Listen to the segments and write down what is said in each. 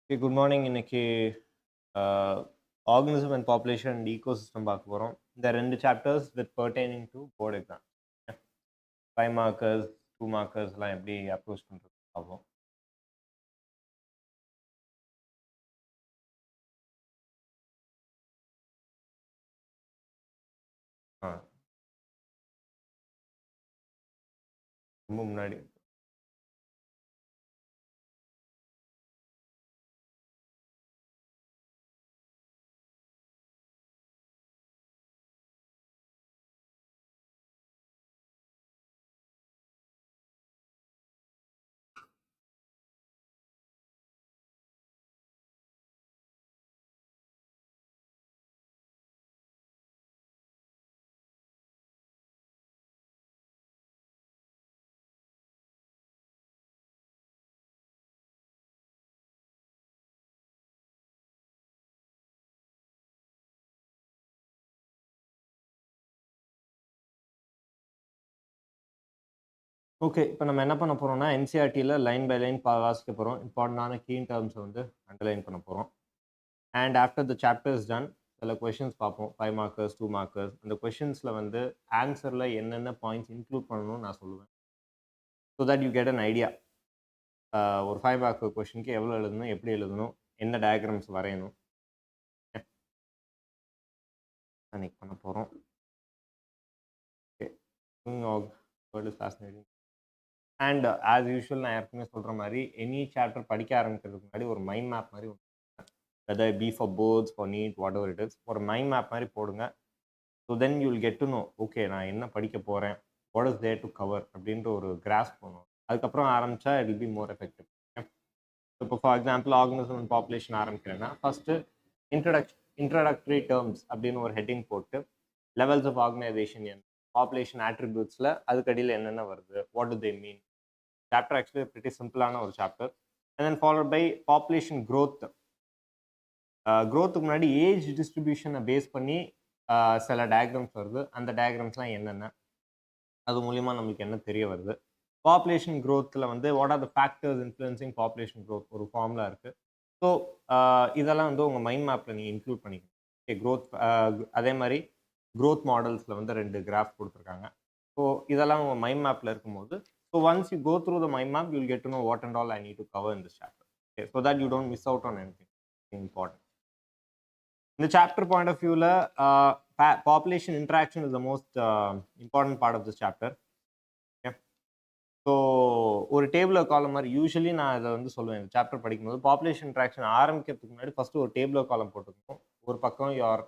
Okay, good morning. இன்னைக்கு organism and population and ecosystem பார்க்க போகிறோம். இந்த ரெண்டு chapters with pertaining to board exam. 5 markers 2 மார்க்கர்ஸ்லாம் எப்படி அப்ரோச் பண்ணுறது பார்ப்போம். ரொம்ப முன்னாடி ஓகே, இப்போ நம்ம என்ன பண்ண போகிறோம்னா என்சிஆர்டியில் லைன் பை லைன் வாசிக்க போகிறோம். இம்பார்ட்டண்டான கீ டேர்ம்ஸை வந்து அண்டர்லைன் பண்ண போகிறோம். And after the chapter is done சில கொஷின்ஸ் பார்ப்போம். 5 மார்க்கர்ஸ் 2 மார்க்கர்ஸ். அந்த கொஷின்ஸில் வந்து ஆன்சரில் என்னென்ன பாயிண்ட்ஸ் இன்க்ளூட் பண்ணணும்னு நான் சொல்லுவேன். So that you get an idea. ஒரு 5 மார்க் கொஷினுக்கு எவ்வளோ எழுதணும், எப்படி எழுதணும், என்ன டயக்ராம்ஸ் வரையணும் அன்னைக்கு பண்ண போகிறோம். Okay, world is fascinating. And as usual நான் ஏற்கனவே சொல்கிற மாதிரி எனி சாப்டர் படிக்க ஆரம்பிக்கிறதுக்கு முன்னாடி ஒரு மைண்ட் மேப் மாதிரி whether be for boards for NEET whatever it is, ஒரு மைண்ட் மேப் மாதிரி போடுங்க. So then you will get to know okay நான் என்ன படிக்க போகிறேன், what is there to cover அப்படின்ற ஒரு கிராஸ் பண்ணும். அதுக்கப்புறம் ஆரம்பித்தா it will be more effective. இப்போ for example organism and population ஆரம்பிக்கிறேன்னா ஃபஸ்ட்டு இன்ட்ரடக்டரி டேர்ம்ஸ் அப்படின்னு ஒரு ஹெட்டிங் போட்டு லெவல்ஸ் ஆஃப் ஆர்கனைசேஷன் என்ன, பாப்புலேஷன் ஆட்ரிபியூட்ஸில் அதுக்கடியில் என்னென்ன வருது, what do they mean. Chapter actually pretty சிம்பிளான ஒரு chapter. And then followed by population growth. க்ரோத்துக்கு முன்னாடி ஏஜ் டிஸ்ட்ரிபியூஷனை பேஸ் பண்ணி சில டயக்ராம்ஸ் வருது. அந்த டயக்ராம்ஸ்லாம் என்னென்ன, அது மூலிமா நம்மளுக்கு என்ன தெரிய வருது. பாப்புலேஷன் க்ரோத்தில் வந்து what are the factors influencing population growth ஒரு ஃபார்முலா இருக்குது. ஸோ இதெல்லாம் வந்து உங்கள் மைண்ட் மேப்பில் நீங்கள் இன்க்ளூட் பண்ணிக்கணும். ஓகே, க்ரோத் அதே மாதிரி க்ரோத் மாடல்ஸில் வந்து 2 கிராஃப் கொடுத்துருக்காங்க. ஸோ இதெல்லாம் உங்கள் மைண்ட் மேப்பில் இருக்கும்போது so once you go through the mind map you will get to know what and all I need to cover in this chapter. Okay, so that you don't miss out on anything important. இந்த chapter point of வியூவில் population interaction is the most important part of this chapter. So ஒரு table column மாதிரி usually நான் இதை வந்து சொல்லுவேன். இந்த chapter படிக்கும்போது பாப்புலேஷன் இன்ட்ராக்ஷன் ஆரம்பிக்கிறதுக்கு முன்னாடி ஃபஸ்ட்டு ஒரு டேபிள் காலம் போட்டுக்கணும். ஒரு பக்கம் யுவர்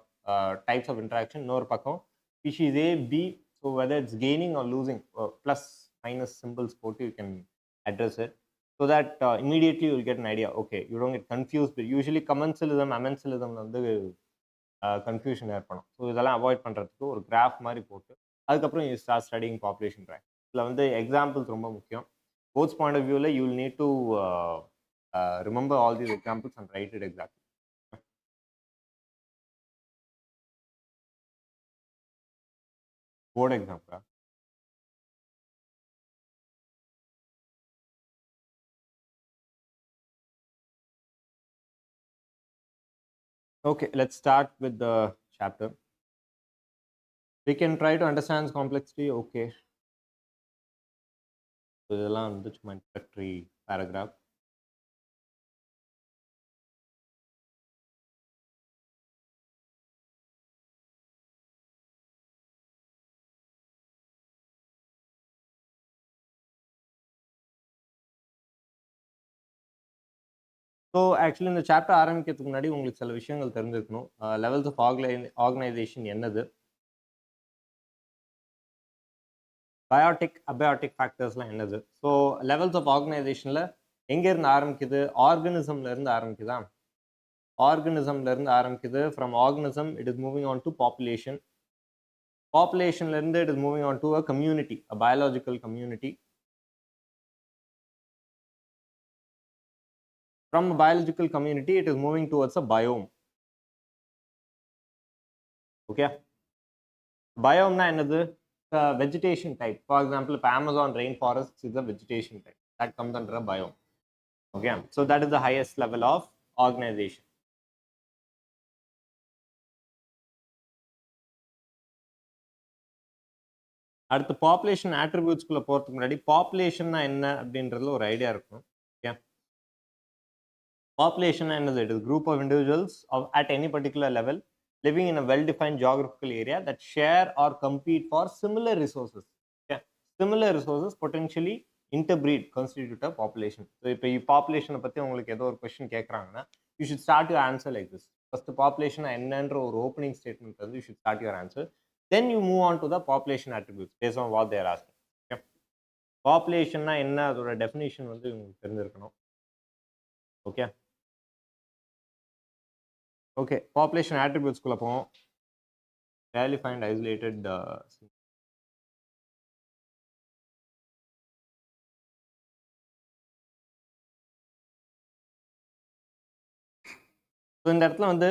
டைப்ஸ் ஆஃப் இன்ட்ராக்ஷன், இன்னொரு பக்கம் species A B, so whether it's gaining or losing plus minus symbols போட்டு you can address it. So that immediately you will get an idea. Okay, you don't get confused. Usually commensalism amensalism வந்து confusion ஏற்படும். So இதெல்லாம் avoid பண்ணுறதுக்கு ஒரு graph மாதிரி போட்டு அதுக்கப்புறம் you start studying population track. இதில் வந்து எக்ஸாம்பிள்ஸ் ரொம்ப முக்கியம். போத்ஸ் பாயிண்ட் ஆஃப் வியூவில் you will need to remember all these examples and write it exactly. Board எக்ஸாம்பிளா? Okay, let's start with the chapter. We can try to understand complexity. Okay. So இதெல்லாம் வந்து சும்மா introductory paragraph. So actually இந்த chapter ஆரம்பிக்கிறதுக்கு முன்னாடி உங்களுக்கு சில விஷயங்கள் தெரிஞ்சிருக்கணும். லெவல்ஸ் ஆஃப் ஆர்கனைசேஷன் என்னது, பயோட்டிக் அபயோட்டிக் ஃபேக்டர்ஸ்லாம் என்னது. ஸோ லெவல்ஸ் ஆஃப் ஆர்கனைசேஷனில் எங்கேருந்து ஆரம்பிக்குது, ஆர்கனிசம்லேருந்து ஆரம்பிக்குதா, ஆர்கனிசம்லேருந்து ஆரம்பிக்குது. From organism it is moving on to population, பாப்புலேஷன்லேருந்து it is moving on to a community, a biological community. From a biological community, it is moving towards a biome. Okay, biome na enadhu, vegetation type. For example, if Amazon rainforest is a vegetation type, that comes under a biome. Okay, so that is the highest level of organization. அடுத்து population ஆட்ரிபியூட்ஸ்குள்ள போறதுக்கு முன்னாடி பாப்புலேஷன்னா என்ன அப்படின்றதுல ஒரு idea இருக்கும். Okay, population என்னது? It is group of individuals at any particular level living in a well defined geographical area that share or compete for similar resources. Okay, similar resources potentially interbreed constitute a population. So இப்போ பாப்புலேஷனை பத்தி உங்களுக்கு ஏதோ ஒரு question கேட்குறாங்கன்னா you should start your answer like this. First population என்னன்ற ஒரு opening statement வந்து you should start your answer. Then you move on to the population attributes based on what they are asking. Okay, பாப்புலேஷன்னா என்ன, அதோட definition வந்து உங்களுக்கு தெரிஞ்சிருக்கணும். Okay okay, population ஆட்ரிபியூட்ஸ்குள்ள போவோம். rarely find isolated so இந்த இடத்துல வந்து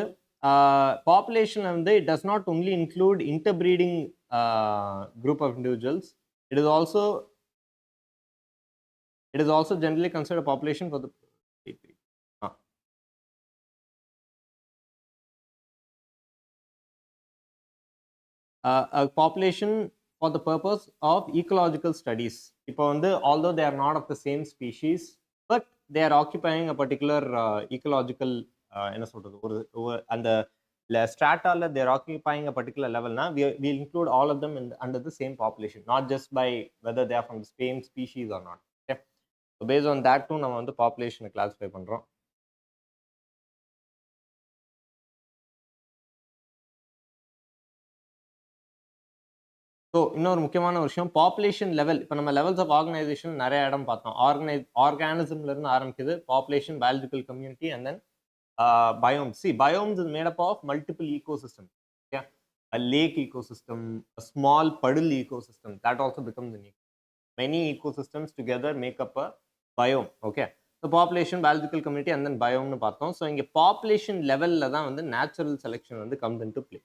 பாப்புலேஷன் வந்து it does not only include interpreting group of individuals. It is also generally considered a population for the a population for the purpose of ecological studies. இப்போ வந்து although they are not of the same species but they are occupying a particular ecological என்ன சொல்றது, ஒரு அந்த strata they are occupying a particular level na we include all of them under the same population, not just by whether they are from the same species or not. Okay, so based on that too நம்ம வந்து population classify பண்றோம். So இன்னொரு முக்கியமான விஷயம், population level. இப்போ நம்ம levels of organisation நிறைய இடம் பார்த்தோம். ஆர்கானிசம்ல இருந்து ஆரம்பிக்குது, population, biological community, and then biomes. See, biomes is made up of multiple ecosystems. Yeah, a lake ecosystem, a small puddle ecosystem, that also becomes an ecosystem. Many ecosystems together make up a biome. Okay, so population, biological community, and then biome nu பார்த்தோம். So இங்கே population லெவலில் தான் வந்து natural selection வந்து comes into play.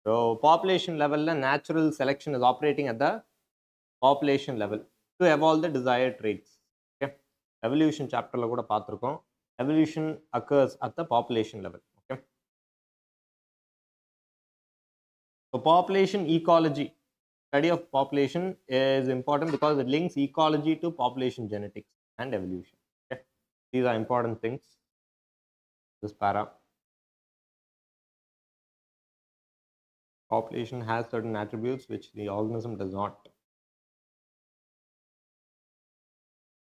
So population level natural selection is operating at the population level to evolve the desired traits. Okay, evolution chapter la kuda paathirukom. Evolution occurs at the population level. Okay, so population ecology, study of population is important because it links ecology to population genetics and evolution. Okay, these are important things. This para, population has certain attributes which the organism does not.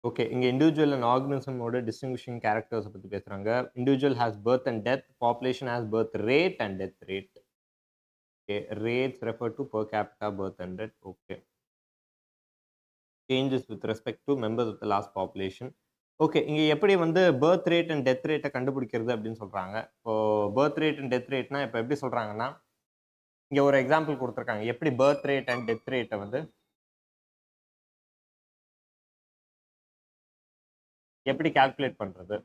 Okay, இங்கே individual and ஆர்கனிசமோட distinguishing கேரக்டர்ஸை பற்றி பேசுகிறாங்க. Individual has birth and death, population has birth rate and death rate. Okay, rates refer to per capita birth and death. Okay, changes with respect to members of the last population. Okay, இங்கே எப்படி வந்து birth rate and death ரேட்டை கண்டுபிடிக்கிறது அப்படின்னு சொல்கிறாங்க. இப்போது birth rate and death ரேட்னா இப்போ எப்படி சொல்கிறாங்கன்னா, இங்கே ஒரு எக்ஸாம்பிள் கொடுத்துருக்காங்க. எப்படி பர்த் ரேட் அண்ட் டெத் ரேட்டை வந்து எப்படி கால்குலேட் பண்ணுறது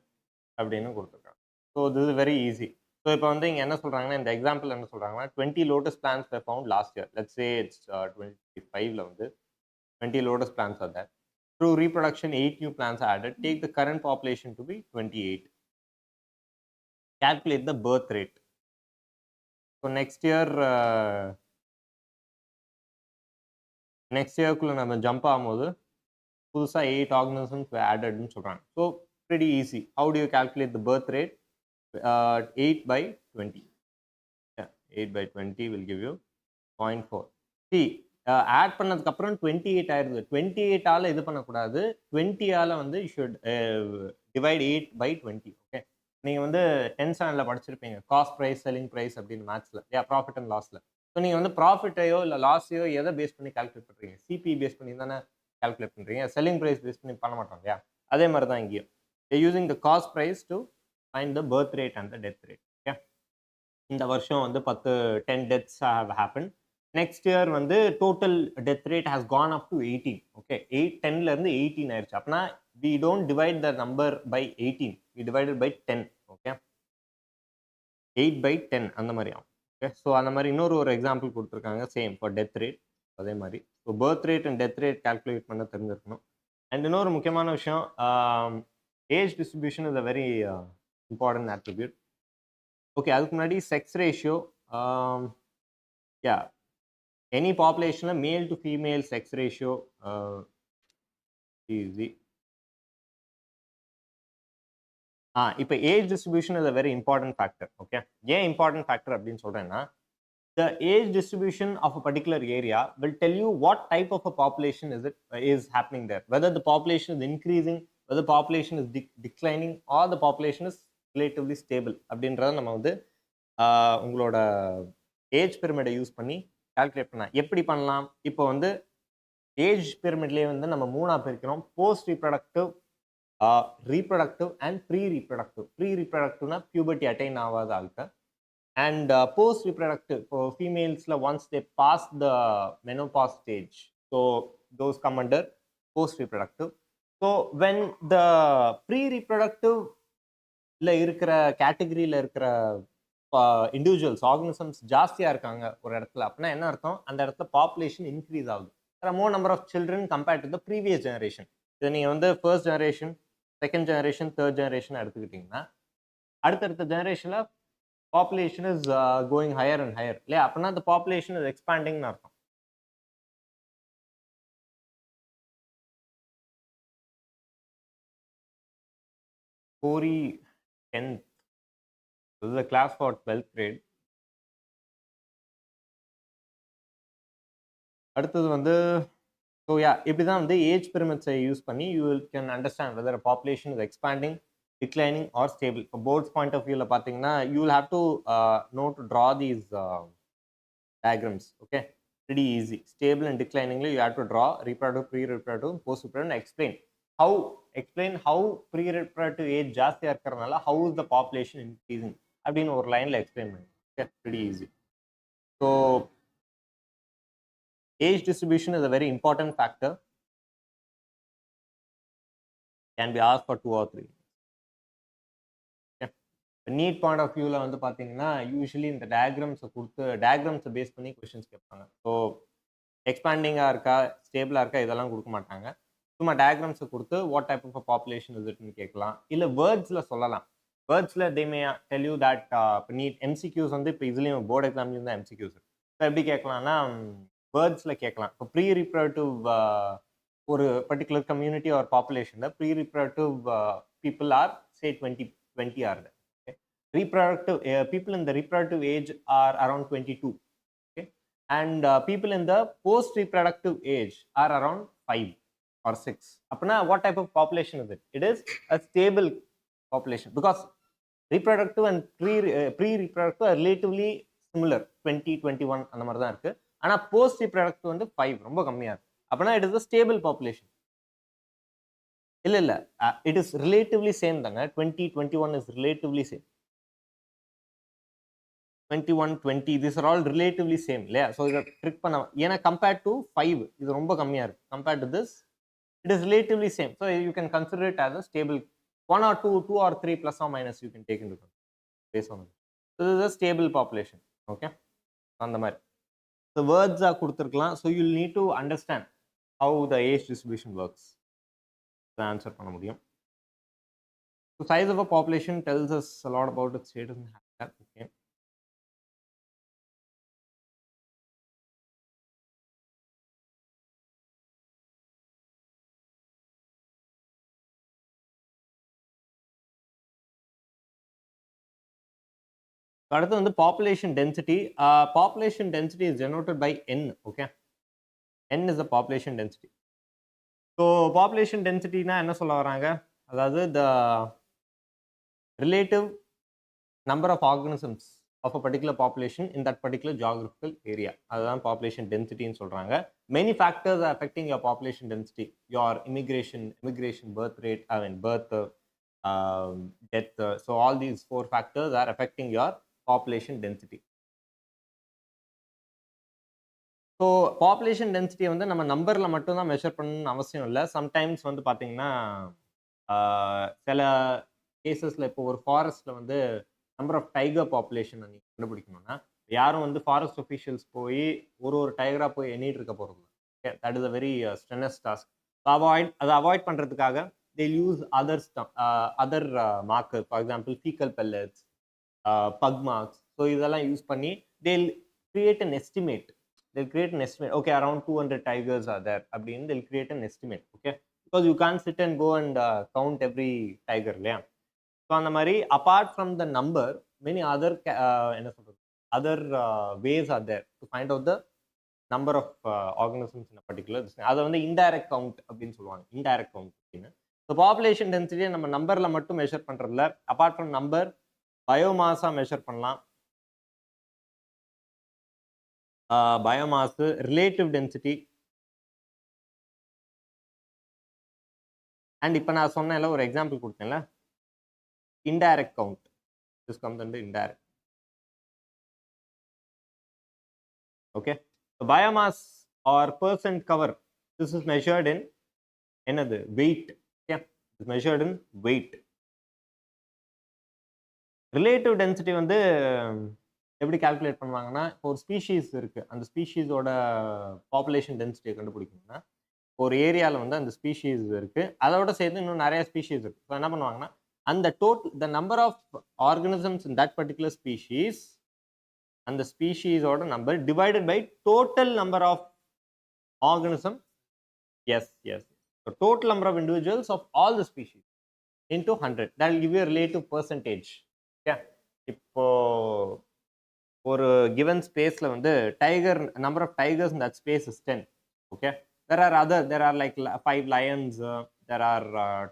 அப்படின்னு கொடுத்துருக்காங்க. So this is very easy. So இப்போ வந்து இங்கே என்ன சொல்கிறாங்கன்னா, இந்த எக்ஸாம்பிள் என்ன சொல்கிறாங்கன்னா, 20 lotus plants were found last year. Let's say it's 25ல வந்து 20 lotus plants are there. Through reproduction, 8 new plants are added. Take the current population to be 28. Calculate the birth rate. So next yearக்குள்ள நம்ம jump ஆகும்போது புதுசாக 8 organisms were addedன்னு சொல்கிறாங்க. So pretty easy. How do you calculate the birth rate? 8 by 20. Yeah, 8 by 20 will give you 0.4. See, add பண்ணதுக்கப்புறம் 28 ஆயிடுது. 28ஆல் இது பண்ணக்கூடாது, 20ஆல் வந்து you should divide 8 by 20. Okay, நீங்கள் வந்து 10th ஸ்டாண்டர்டில் படிச்சிருப்பீங்க, காஸ்ட் ப்ரைஸ், செல்லிங் ப்ரைஸ் அப்படின்னு மேத்ஸில், ப்ராஃபிட் அண்ட் லாஸில். ஸோ நீங்கள் வந்து ப்ராஃபிட்டையோ இல்லை லாஸையோ எதை பேஸ் பண்ணி கால்குலேட் பண்ணுறீங்க? சிபி பேஸ் பண்ணி தானே கால்குலேட் பண்ணுறீங்க, செல்லிங் ப்ரைஸ் பேஸ் பண்ணி பண்ண மாட்டோம் இல்லையா? அதே மாதிரி தான் இங்கேயும் using the cost price to find the birth rate and the death rate. Okay, இந்த வருஷம் வந்து 10 deaths have happened. Next year வந்து total death rate has gone up to 18. Okay, 10லேருந்து 18 ஆயிடுச்சு. அப்படின்னா we don't divide the number by 18, we divided by 10. Okay, 8 by 10 அந்த மாதிரி ஆகும். ஓகே, ஸோ அந்த மாதிரி இன்னொரு ஒரு எக்ஸாம்பிள் கொடுத்துருக்காங்க, சேம் ஃபார் டெத் ரேட். அதே மாதிரி so birth rate and death rate calculate பண்ண தெரிஞ்சிருக்கணும். அண்ட் இன்னொரு முக்கியமான விஷயம், age distribution is a very important attribute. Okay, அதுக்கு முன்னாடி செக்ஸ் ரேஷியோ, எனி பாப்புலேஷனில் male to female sex ratio is. இப்போ age distribution is a very important factor. Okay, ஏன் இம்பார்ட்டன்ட் ஃபேக்டர் அப்படின்னு சொல்கிறேன்னா, the age distribution of a particular area will tell you what type of a population is happening there, whether the population is increasing, whether the population is declining, or the population is relatively stable. அப்படின்றத நம்ம வந்து உங்களோட age பிரமிடை use பண்ணி calculate பண்ணலாம். எப்படி பண்ணலாம்? இப்போ வந்து ஏஜ் பிரமிட்லேயே வந்து நம்ம மூணாக பிரிக்கிறோம்: post reproductive, reproductive and pre reproductive. Pre ரீப்ரொடக்டிவ்னா பியூபர்ட்டி அட்டைன் ஆகாத ஆளுக்கு, and post reproductive for females once they pass the menopause stage, so those come under post reproductive. So when the pre reproductive la irukra category la irukra individuals organisms ஜாஸ்தியா இருக்காங்க ஒரு இடத்துல, அப்படின்னா என்ன அர்த்தம்? அந்த இடத்துல பாப்புலேஷன் இன்க்ரீஸ் ஆகுது. there are more number of children compared to the previous generation. இதை நீங்க வந்து first generation, second generation, third generation எடுத்துக்கிட்டீங்கன்னா அடுத்தடுத்த ஜெனரேஷன்ல population is going higher and higher. இல்லையா? அப்படின்னா the population is expanding ன்னு அர்த்தம். Corey 10th. This is a class for 12th grade. அடுத்தது வந்து ஸோ இப்படி தான் வந்து ஏஜ் பிரமிட்ஸை யூஸ் பண்ணி you can understand whether a population is expanding, declining or stable. இப்போ போர்ட்ஸ் பாயிண்ட் ஆஃப் வியூவில் பார்த்தீங்கன்னா you will have to know to draw these diagrams. Okay, pretty easy. Stable and declining you have to draw reproductive, pre-reproductive, post-reproductive, and explain how pre-reproductive age ஜாஸ்தியாக இருக்கிறதுனால how is the population increasing அப்படின்னு ஒரு லைனில் explain பண்ணி. Okay, pretty easy. So age distribution is a very important factor. Can be asked for 2 or 3. NEET point of வியூவில் வந்து பார்த்தீங்கன்னா usually இந்த டயக்ராம்ஸை பேஸ் பண்ணி கொஸ்டின்ஸ் கேட்பாங்க. ஸோ எக்ஸ்பேண்டிங்காக இருக்கா, ஸ்டேபிளாக இருக்கா, இதெல்லாம் கொடுக்க மாட்டாங்க. சும்மா டயக்ராம்ஸை கொடுத்து வாட் டைப் ஆஃப் பாப்புலேஷன் இதுன்னு கேட்கலாம். இல்லை வேர்ட்ஸில் சொல்லலாம். வேர்ட்ஸில் தே மே டெல் யூ தட் இப்போ நீட் எம்சிக்யூஸ் வந்து இப்போ இதுலேயும் போர்டு எக்ஸாம்லேயும் தான் எம்சிக்யூஸ். இப்போ எப்படி கேட்கலாம்னா வேர்ட்ஸில் கேட்கலாம். இப்போ ப்ரீ ரிப்ரடக்டிவ் ஒரு பர்டிகுலர் கம்யூனிட்டி ஆர் பாப்புலேஷனில் pre reproductive people or say 20 or reproductive people in the reproductive age are around 22, okay, and people in the post reproductive age are around 5 or 6. apna what type of population is it? It is a stable population because reproductive and pre reproductive are relatively similar, 20 21 அந்த மாதிரி தான் இருக்கு. ஆனா post reproductive வந்து 5 ரொம்ப கம்மியா இருக்கு. apna it is a stable population. இல்ல it is relatively same தாங்க. 20 21 is relatively same. 21 20 these are all relatively same இல்லையா? ஸோ இதை ட்ரிக் பண்ண ஏன்னா கம்பேர்ட் டு 5 இது ரொம்ப கம்மியாக இருக்கு. Compared to this it is relatively same. So you can consider it as a stable 1 or 2 or 3 plus or minus you can take into base on it. So இது is stable population. Okay, அந்த மாதிரி so வேர்ட்ஸாக கொடுத்துருக்கலாம். So you need to understand how the age distribution works answer பண்ண முடியும். So size of a population tells us a lot about its status and habitat. Okay, அடுத்து வந்து population density. Population density is denoted by n. Okay, n is the population density. So population டென்சிட்டினா என்ன சொல்ல வராங்க? அதாவது the relative number of organisms of a particular population in that particular geographical area, அதுதான் population டென்சிட்டின்னு சொல்கிறாங்க. Many factors are affecting your population density. Your immigration, birth rate, birth, death. So all these 4 factors are affecting your population density. So population டென்சிட்டியை வந்து நம்ம நம்பரில் மட்டும்தான் measure பண்ணணும்னு அவசியம் இல்லை. சம்டைம்ஸ் வந்து பார்த்தீங்கன்னா சில கேசஸில் இப்போ ஒரு ஃபாரஸ்ட்டில் வந்து நம்பர் ஆஃப் டைகர் பாப்புலேஷன் நீங்கள் கண்டுபிடிக்கணும்னா யாரும் வந்து ஃபாரஸ்ட் ஒஃபிஷியல்ஸ் போய் ஒரு டைகராக போய் எண்ணிட்டு இருக்க போகிறது. Okay, that is a very strenuous task. அதை அவாய்ட் பண்ணுறதுக்காக they'll use other markers, for example fecal pellets, pug marks. So இதெல்லாம் யூஸ் பண்ணி they'll create an estimate. Okay, around 200 tigers are there அப்படின்னு they'll create an estimate. Okay, because you can't sit and go and count every tiger இல்லையா. So அந்த மாதிரி apart from the number, many other என்ன சொல்றது, other ways are there to find out the number of organisms in a particular. அதை வந்து indirect count அப்படின்னு சொல்லுவாங்க, indirect count அப்படின்னு. ஸோ பாப்புலேஷன் டென்சிட்டியை நம்ம நம்பரில் மட்டும் மெஷர் பண்ணுறதுல, அப்பார்ட் ஃப்ரம் நம்பர் பயோமாஸாக மெஷர் பண்ணலாம். பயோமாஸு, ரிலேட்டிவ் டென்சிட்டி, அண்ட் இப்போ நான் சொன்னேன்ல ஒரு எக்ஸாம்பிள் கொடுத்தேன்ல, indirect count. This comes under indirect. Okay, biomass or percent cover, this is measured in என்னது, weight. Okay, is measured in weight. Relative density வந்து எப்படி கால்குலேட் பண்ணுவாங்கன்னா, இப்போ ஒரு ஸ்பீஷீஸ் இருக்குது, அந்த ஸ்பீஷீஸோட பாப்புலேஷன் டென்சிட்டியை கண்டுபிடிக்கணும்னா, ஒரு ஏரியாவில் வந்து அந்த ஸ்பீஷீஸ் இருக்குது, அதோட சேர்த்து இன்னும் நிறைய ஸ்பீஷீஸ் இருக்குது. ஸோ என்ன பண்ணுவாங்கன்னா, அந்த the number of organisms in that particular species, அந்த ஸ்பீஷீஸோட number divided by total number of organism. Yes, total number of individuals of all the species into 100. That will give you a relative percentage. Okay, இப்போ ஒரு given spaceல வந்து number of tigers in that space is 10. Okay, there are like 5 lions, there are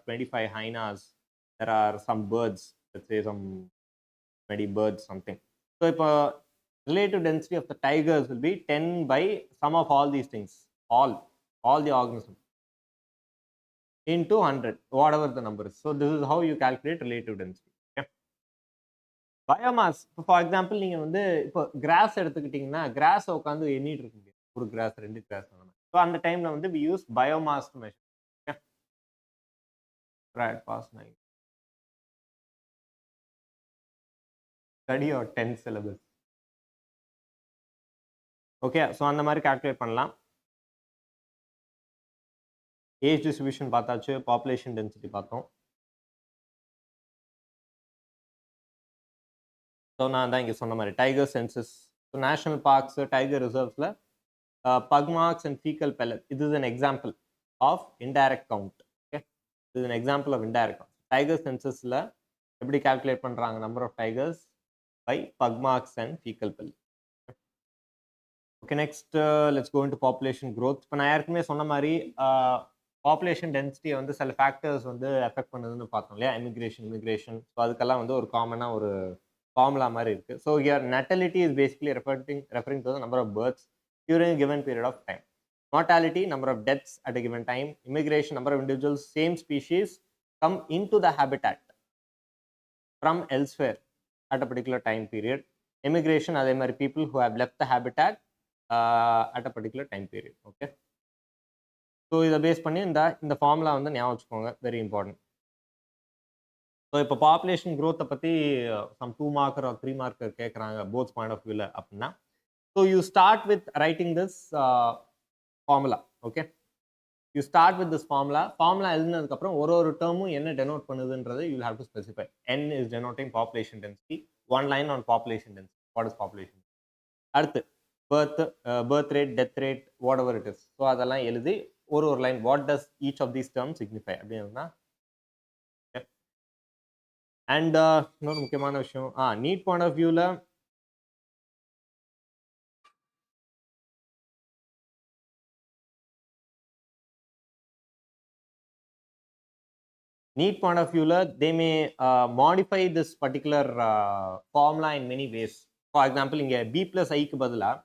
25 hyenas, there are some birds, let's say some 20 birds, something. So இப்போ relative density of the tigers will be 10 by sum of all these things, all the organisms into 100, whatever the number is. So this is how you calculate relative density. Okay, biomass, இப்போ for example நீங்கள் வந்து இப்போ cross எடுத்துக்கிட்டிங்கன்னா, கிராஸை உட்காந்து எண்ணிட்டு இருக்க முடியாது, ஒரு கிராஸ் 2 கிராஸ். ஸோ அந்த டைமில் வந்து we use biomass to measure. Okay, right, past 9. Study your 10 syllabus. Okay, so அந்த மாதிரி கால்குலேட் பண்ணலாம். ஏஜ் டிஸ்ட்ரிபியூஷன் பார்த்தாச்சு, பாப்புலேஷன் டென்சிட்டி பார்த்தோம். ஸோ நான் தான் இங்கே சொன்ன மாதிரி tiger census, so national parks, tiger ரிசர்வ்ஸில் pug marks and faecal pellet, இது is an example of indirect count. Okay, இது an example of indirect count. Tiger சென்சஸில் எப்படி கால்குலேட் பண்ணுறாங்க, number of tigers by pug marks and faecal pellet. Okay, next let's go into population growth. இப்போ நான் ஏற்கனவே சொன்ன மாதிரி பாப்புலேஷன் டென்சிட்டியை வந்து சில ஃபேக்டர்ஸ் வந்து எஃபெக்ட் பண்ணுதுன்னு பார்த்தோம் இல்லையா, இமிக்ரேஷன். ஸோ அதுக்கெல்லாம் வந்து ஒரு காமனாக ஒரு ஃபார்முலா மாதிரி இருக்குது. So here natality is basically referring to the number of births during a given period of time. Mortality, number of deaths at a given time. Immigration, number of individuals, same species come into the habitat from elsewhere at a particular time period. Immigration, அதே மாதிரி people who have left the habitat at a particular time period. Okay, so இதை base பண்ணி இந்த formula வந்து ஞாபகம் வச்சுக்கோங்க, very important. So இப்போ population க்ரோத்தை பற்றி சம் 2 மார்க்கர் ஆர் 3 மார்க்கர் கேட்குறாங்க போத் பாயிண்ட் ஆஃப் வியூவில் அப்படின்னா, so you start with writing this formula. Okay, you start with this formula எழுதினதுக்கப்புறம் ஒரு டேர்மும் என்ன டெனோட் பண்ணுதுன்றது you have to specify. N is denoting population density, 1 line on population density. What is population? அடுத்து birth rate, death rate, whatever it is. So அதெல்லாம் எழுதி ஒரு line what does each of these term signify அப்படின்னா. And இன்னொரு முக்கியமான விஷயம், NEET point of வியூவில் they may modify this particular formula in many ways. For example, இங்கே B+I பதிலாக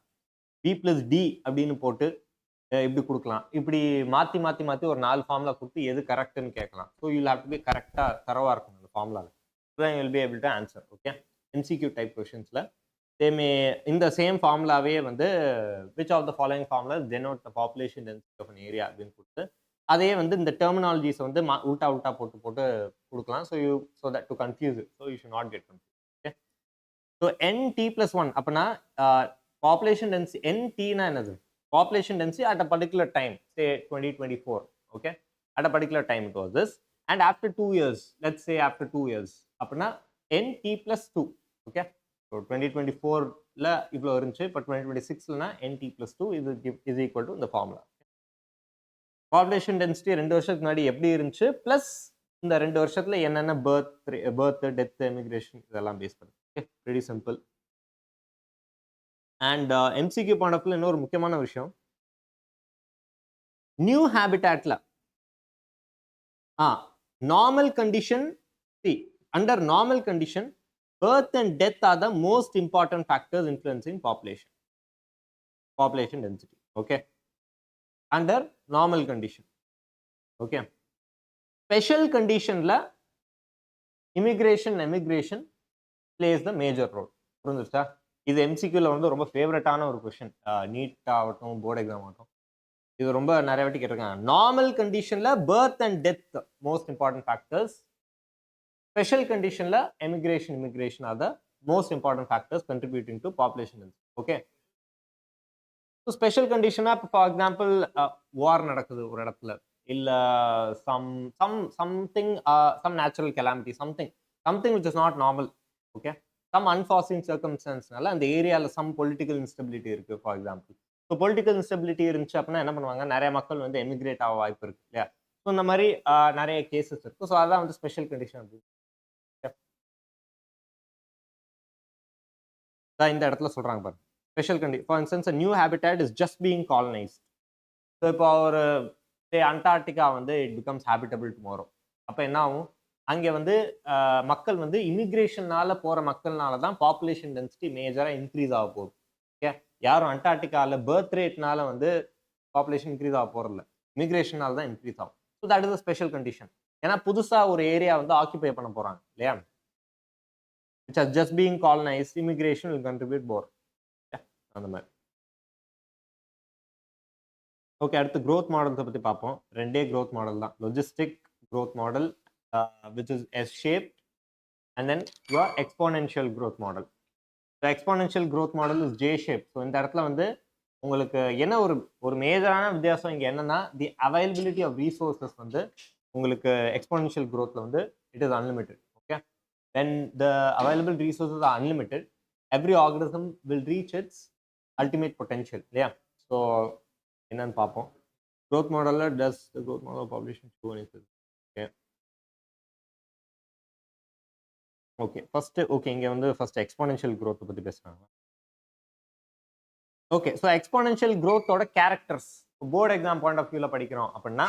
B+D அப்படின்னு போட்டு இப்படி கொடுக்கலாம், இப்படி மாற்றி ஒரு 4 ஃபார்முலா கொடுத்து எது கரெக்டுன்னு கேட்கலாம். So you'll have to be கரெக்டாக தரவாக இருக்கும் அந்த ஃபார்முலாவில். then you will be able to answer. Okay, MCQ type questions-ல they may இந்த சேம் ஃபார்முலாவே வந்து which of the following formulas denote the population density of an area அப்படின்னு கொடுத்து அதே வந்து இந்த டெர்மினாலஜிஸை வந்து உல்டா போட்டு கொடுக்கலாம். So that to confuse it, so you should not get confuse. Okay, so NT+1 அப்படின்னா பாப்புலேஷன் டென்சிட்டி. NT-னா என்னது, population density at a particular time, say 2024. Okay, at a particular time it was this. and after 2 years, let's say after 2 years அப்படின்னா nt plus 2. okay, so 2024ல இவ்வளோ இருந்துச்சு, இப்போ 2026லனா nt plus 2 is equal to இந்த formula. Population density 2 வருஷத்துக்கு முன்னாடி எப்படி இருந்துச்சு plus இந்த 2 வருஷத்துல என்னென்ன பர்த் டெத் எமிகிரேஷன் இதெல்லாம் பேஸ் பண்ணி. Okay, very simple. And MCQ point of view இன்னொரு முக்கியமான விஷயம், நியூ ஹேபிட்டாட்ல normal condition, under normal condition birth and death are the most important factors influencing population density. okay, under normal condition. okay, special condition la immigration emigration plays the major role. புரிஞ்சுச்சா? இது எம்சிக்யூல வந்து ரொம்ப ஃபேவரட்டான ஒரு question, NEET ஆகட்டும் board exam ஆகட்டும், இது ரொம்ப நிறைய வாட்டி கேட்டிருக்காங்க. நார்மல் கண்டிஷன்ல birth and death most important factors, special கண்டிஷன்ல immigration are the most important factors contributing to population density. Okay, so special கண்டிஷனா இப்போ ஃபார் எக்ஸாம்பிள் வார் நடக்குது ஒரு இடத்துல, இல்லை something some natural calamity, something which is not normal. okay, some unforeseen circumstanceனால அந்த ஏரியாவில் some political instability இருக்கு for example. So political instability இருந்துச்சு அப்படின்னா என்ன பண்ணுவாங்க, நிறைய மக்கள் வந்து எமிகிரேட் ஆக வாய்ப்பு இருக்கு இல்லையா? ஸோ இந்த மாதிரி நிறைய கேசஸ் இருக்கு. ஸோ அதான் வந்து ஸ்பெஷல் கண்டிஷன் அப்படின்னு இந்த இடத்துல சொல்றாங்க பாருங்க. Special condition for instance new habitat is just being colonised. So இப்போ ஒரு அண்டார்டிகா வந்து இட் பிகம்ஸ் ஹேபிட்டபிள் டுமாரோ, அப்போ என்ன ஆகும், அங்கே வந்து மக்கள் வந்து இமிகிரேஷனால போகிற மக்கள்னால தான் பாப்புலேஷன் டென்சிட்டி மேஜராக இன்க்ரீஸ் ஆக போகுது. ஓகே, யாரும் அண்டார்டிகாவில் பர்த் ரேட்னால வந்து பாப்புலேஷன் இன்க்ரீஸ் ஆக போகிறதில்ல, இமிகிரேஷனால தான் இன்க்ரீஸ் ஆகும். So that is a special condition. ஏன்னா புதுசாக ஒரு ஏரியா வந்து ஆக்கிபை பண்ண போகிறாங்க இல்லையா, which has just being colonized, immigration will contribute more. அந்த மாதிரி. ஓகே, அடுத்து growth models பற்றி பார்ப்போம். ரெண்டே growth model தான், logistic growth model which is S-shaped and then your exponential growth model. The exponential growth model is J-shaped. So இந்த இடத்துல வந்து உங்களுக்கு என்ன ஒரு மேஜரான வித்தியாசம் இங்கே என்னன்னா, தி அவைலபிலிட்டி ஆஃப் ரீசோர்ஸஸ் வந்து உங்களுக்கு எக்ஸ்போனென்ஷியல் growthல வந்து it is unlimited. Okay, when the available resources are unlimited, every organism will reach its ultimate potential. இல்லையா? ஸோ என்னன்னு பார்ப்போம். growth model does the growth model of population show anything? okay, okay, first okay இங்கே வந்து first exponential growth பற்றி பேசுகிறாங்க. Okay, so exponential growthோட characters board exam point of வியூவில் படிக்கிறோம் அப்படின்னா,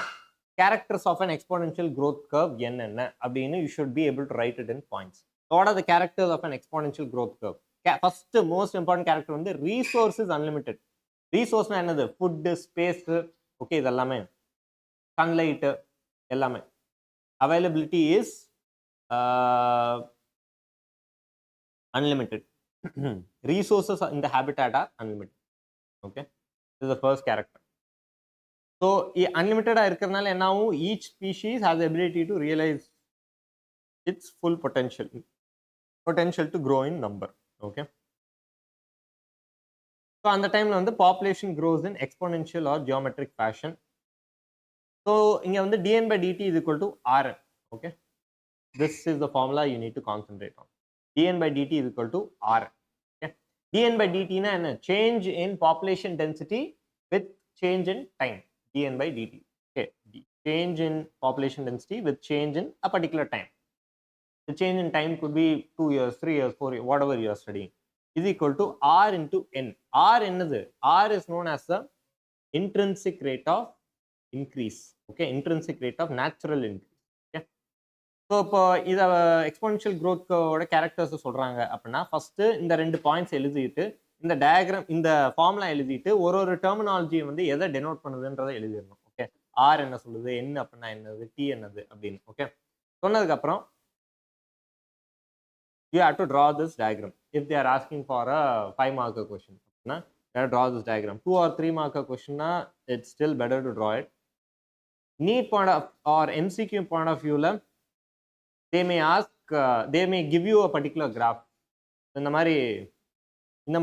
characters of an exponential growth curve என்னென்ன அப்படின்னு you should be able to write it in points. What are the characters of an exponential growth curve? First most important character வந்து resource is unlimited. Resource என்னது, food, space, okay, இது எல்லாமே, sunlight எல்லாமே. Availability is unlimited. Resources in the habitat are unlimited. okay, this is the first character. So unlimited இருக்கிறதுனால என்ன ஆகும், each species has the ability to realize its full potential to grow in number. okay, so அந்த டைம்ல வந்து population grows in exponential or geometric fashion. so இங்க வந்து dn by dt is equal to rn. okay, this is the formula you need to concentrate on. dn by dt is equal to rn. okay, dn by dt na என்ன, change in population density with change in time. dn by dt. okay, change in population density with change in a particular time. The change in time could be 2 years, 3 years, 4 years, whatever you are studying, is equal to r into n. r என்னது, r is known as the intrinsic rate of increase. okay, intrinsic rate of natural increase. okay, so இப்போ இத exponential growthோட characters சொல்றாங்க அப்படின்னா, first இந்த ரெண்டு points எழுதிட்டு இந்த டயக்ராம் இந்த ஃபார்முலா எழுதிட்டு ஒரு டெர்மினாலஜி வந்து எதை டெனோட் பண்ணுதுன்றதை எழுதிடணும். ஓகே, ஆர் என்ன சொல்லுது, என் அப்படின்னா என்னது, டி என்னது அப்படின்னு. ஓகே, சொன்னதுக்கு அப்புறம் you have to draw this diagram. If they are asking for a 5 marker question, you have to draw this diagram. 2 or 3 marker question, it's still better to draw it. Neat point of or MCQ point of view, they may ask, they may give you a particular graph. இந்த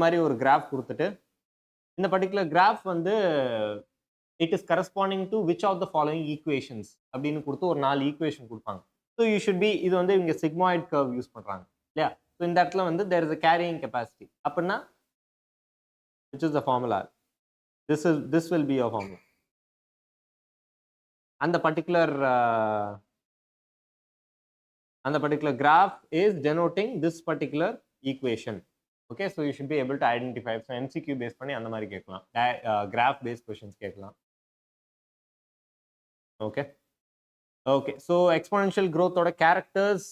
மாதிரி ஒரு graph கொடுத்துட்டு, இந்த particular graph வந்து it is corresponding to which of the following equations அப்படின்னு கொடுத்து ஒரு 4 equation கொடுப்பாங்க. ஸோ யூ ஷுட் பி இது வந்து இங்கே சிக்மாய்ட் கர்வ் யூஸ் பண்ணுறாங்க இல்லையா? ஸோ இந்த இடத்துல வந்து there is a carrying capacity அப்படின்னா which is the formula? This will be your formula. And the particular graph is denoting this particular equation. Okay, so you should be able to identify. So MCQ based பண்ணி அந்த மாதிரி கேட்கலாம், graph based questions கேட்கலாம். Okay, so exponential growth ஓட characters,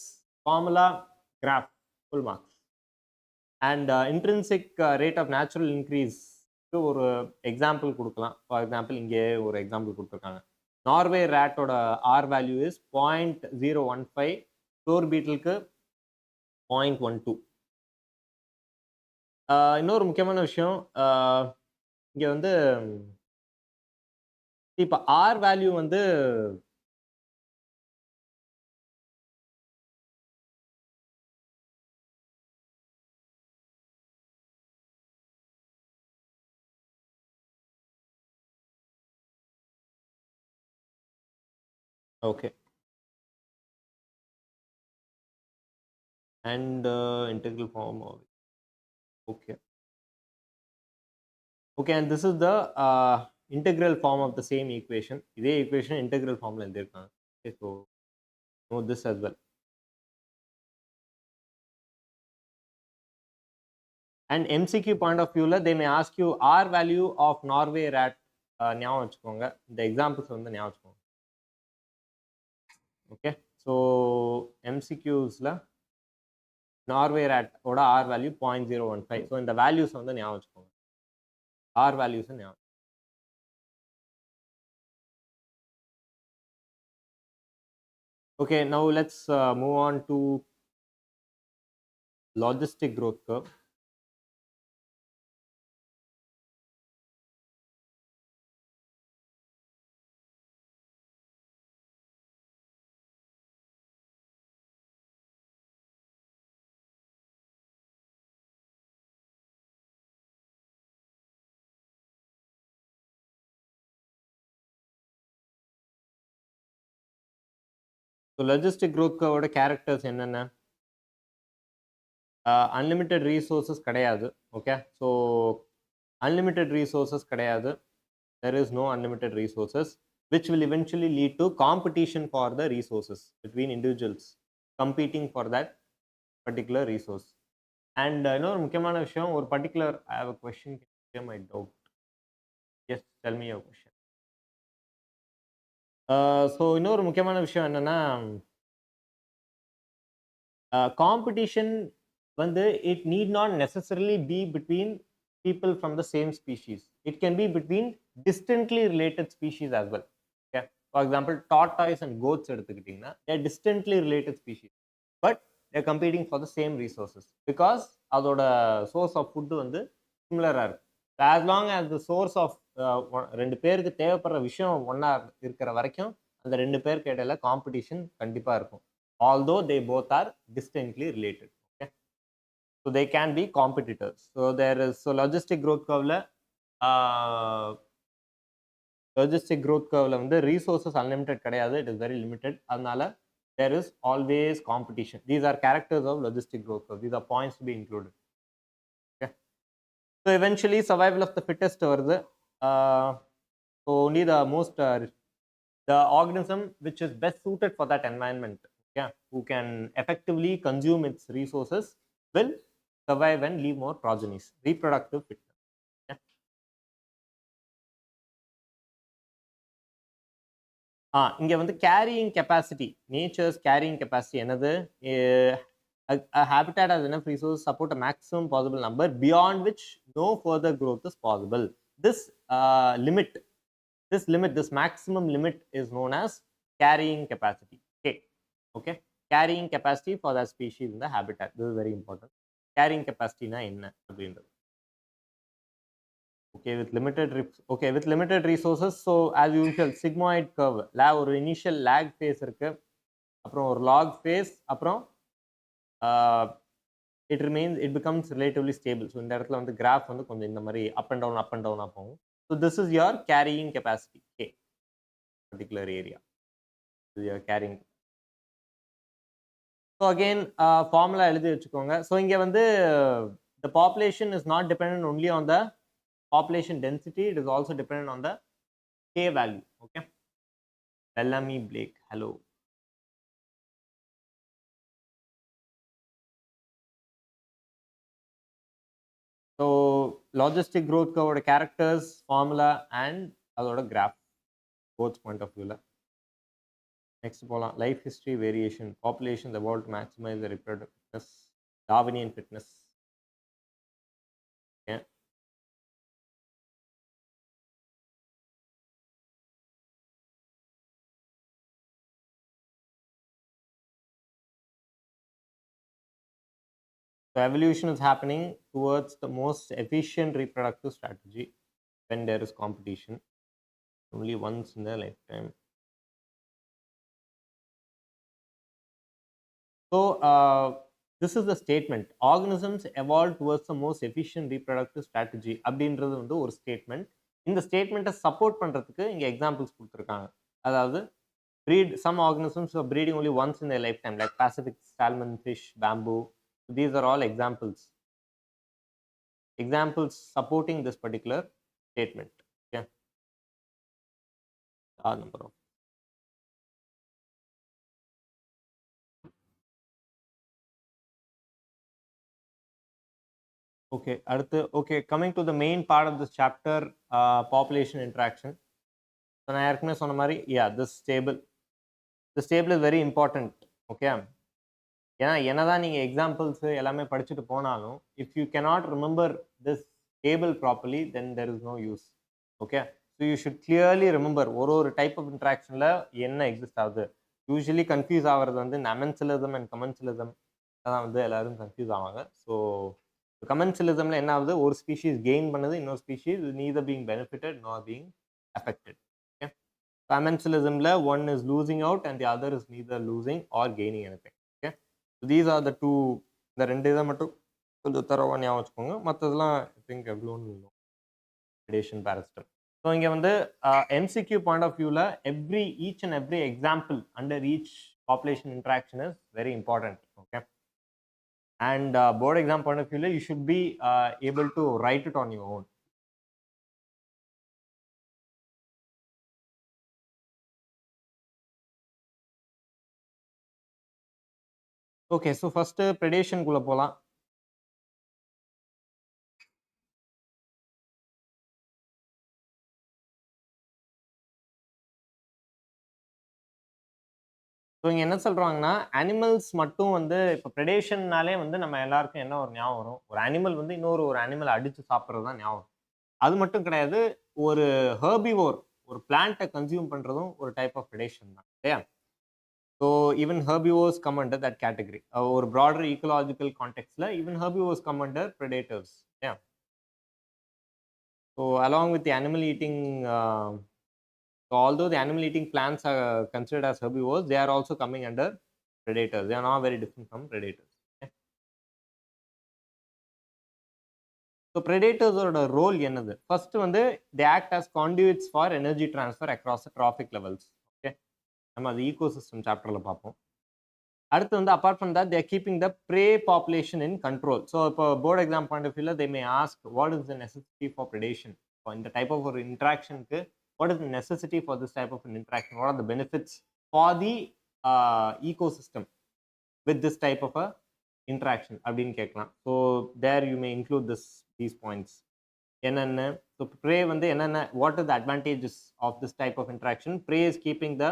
formula, graph, full marks. And intrinsic rate of natural increase ஒரு example கொடுக்கலாம். For example இங்கே ஒரு எக்ஸாம்பிள் கொடுத்துருக்காங்க. நார்வே ரேட்டோட ஆர் வேல்யூ இஸ் 0.015, ஸ்டோர் பீட்டிலுக்கு 0.12. இன்னொரு முக்கியமான விஷயம், இங்கே வந்து இப்போ ஆர் வேல்யூ வந்து okay, and integral form of okay, and this is the integral form of the same equation. இதே equation integral formல எழுதிருக்காங்க. Okay, so know this as well. And MCQ point of view la they may ask you R value of Norway rat. ஞாபகம் வச்சுக்கோங்க, இந்த examples வந்து ஞாபகம் வச்சுக்கோங்க. Okay, so எம்சிக்யூஸில் Norway rate ஓட R value 0.015. So இந்த values வந்து ஞாபகம் வச்சுக்கோங்க, ஆர் வேல்யூஸ் ஞாபகம். Okay, now let's move on to logistic growth curve. So logistic growth curve ஓட characters என்னென்ன? Unlimited resources கிடையாது. Okay, so unlimited resources கிடையாது. There is no unlimited resources, which will eventually lead to competition for the resources between individuals competing for that particular resource. And இன்னொரு முக்கியமான விஷயம், ஒரு particular I have a question, can you clear my doubt? Yes, tell me your question. So இன்னொரு முக்கியமான விஷயம் என்னன்னா, competition வந்து it need not necessarily be between people from the same species. It can be between distantly related species as well. Okay, for example tortoise and goats எடுத்துக்கிட்டீங்கன்னா they are distantly related species, but they are competing for the same resources because அதோட source of food வந்து சிமிலராக இருக்கு. as long as the source of ரெண்டு பேருக்கு தேவைப்படுற விஷயம் ஒன்றா இருக்கிற வரைக்கும் அந்த ரெண்டு பேருக்கு இடையில காம்படிஷன் கண்டிப்பாக இருக்கும், although they both are distantly related. Okay, so they can be competitors. So there is, so logistic growth curve la வந்து resources unlimited கிடையாது, it is very limited. அதனால there is always competition. These are characters of logistic growth curve. These are points to be included. Okay, so eventually survival of the fittest வருது. So only the most the organism which is best suited for that environment, yeah, who can effectively consume its resources will survive and leave more progenies. Reproductive fitness. இங்க வந்து carrying capacity, nature's carrying capacity என்னது? A habitat has enough resources to support a maximum possible number beyond which no further growth is possible. This this maximum limit is known as carrying capacity. Okay, carrying capacity for that species in the habitat. This is very important. Carrying capacity na enna அப்படின்றது. Okay, with limited resources, so as usual sigmoid curve ஒரு initial lag phase இருக்கு, அப்புறம் ஒரு log phase, அப்புறம் it becomes relatively stable. So இந்த இடத்துல வந்து graph வந்து கொஞ்சம் இந்த மாதிரி up and down போகும். So this is your carrying capacity, K, particular area. This is your carrying. So again, formula எழுதி வச்சுக்கோங்க. So இங்க வந்து the population is not dependent only on the population density, it is also dependent on the K value. Okay. Bellamy Blake, hello. So logistic growth curve characters, formula and அதோட graph, both point of view. Next போலாம், life history variation, populations evolved to maximize the reproductive fitness, Darwinian fitness. Okay. So evolution is happening towards the most efficient reproductive strategy when there is competition, only once in their lifetime. So this is the statement, organisms evolved towards the most efficient reproductive strategy அப்படின்றது வந்து ஒரு statement. இந்த ஸ்டேட்மெண்ட்டை support பண்ணுறதுக்கு இங்கே examples கொடுத்துருக்காங்க. அதாவது breed, some organisms are breeding only once in their lifetime, like Pacific salmon, fish, bamboo. So these are all examples supporting this particular statement. Okay. Number of. Okay, okay, coming to the main part of this chapter, population interaction. So நான் ஏற்கனவே சொன்ன மாதிரி, yeah, this table is very important. Okay, ஏன்னா என்னதான் நீங்கள் examples எல்லாமே படிச்சுட்டு போனாலும், if you cannot remember this table properly, then there is no use. Okay, so you should clearly remember ஒரு டைப் ஆஃப் இன்ட்ராக்ஷனில் என்ன எக்ஸிஸ்ட் ஆகுது. யூஸ்வலி கன்ஃபியூஸ் ஆகிறது வந்து அமென்சிலிசம் அண்ட் கமென்சிலிசம் தான் வந்து எல்லாரும் கன்ஃபியூஸ் ஆவாங்க. ஸோ கமென்சிலிசம்ல என்ன ஆகுது, ஒரு ஸ்பீஷீஸ் கெயின் பண்ணுது, இன்னொரு species neither being benefited nor being affected. Okay, commensalismல one is losing out and the other is neither losing or gaining anything. Okay, so these are the two. இந்த ரெண்டு இதை மட்டும் கொஞ்சம் தரவா ஞாபகம் வச்சுக்கோங்க. மற்றதெல்லாம் ஐ திங்க் எவ்வளோன்னு predation parasitism. ஸோ இங்கே வந்து MCQ point of viewல each and every example under each population interaction is very important. Okay, and board exam point of view, you should be able to write it on your own. Okay, so first predation குள்ள போலாம். So இங்கே என்ன சொல்கிறாங்கன்னா, animals மட்டும் வந்து இப்போ ப்ரெடேஷன்னாலே வந்து நம்ம எல்லாருக்கும் என்ன ஒரு ஞாபகம் வரும், ஒரு அனிமல் வந்து இன்னொரு அனிமலை அடித்து சாப்பிட்றது தான் ஞாபகம். அது மட்டும் கிடையாது, ஒரு ஹெர்பிவோர் ஒரு பிளான்ட்டை கன்சியூம் பண்ணுறதும் ஒரு டைப் ஆஃப் ப்ரெடேஷன் தான் இல்லையா. So even herbivores come under that category. ஒரு ப்ராடர் ஈக்கலாஜிக்கல் கான்டெக்ட்ல even herbivores come under predators. இல்லையா. So along with the animal eating, so although the animal eating plants are considered as herbivores, they are also coming under predators. They are not very different from predators. Okay? So predators oda role enadhu, first வந்து they act as conduits for energy transfer across the trophic levels. Okay, நம்ம அது ecosystem chapterல பார்ப்போம். அடுத்து வந்து apart from that, they are keeping the prey population in control. So இப்போ board exam point of view, they may ask what is the necessity for predation. So இந்த type of ஒரு interaction க்கு what is the necessity for this type of an interaction? What are the benefits for the ecosystem with this type of a interaction? அப்படின்னு கேட்கலாம். So there you may include these points. என்னென்ன, so prey வந்து என்னென்ன, what are the advantages of this type of interaction? Prey is keeping the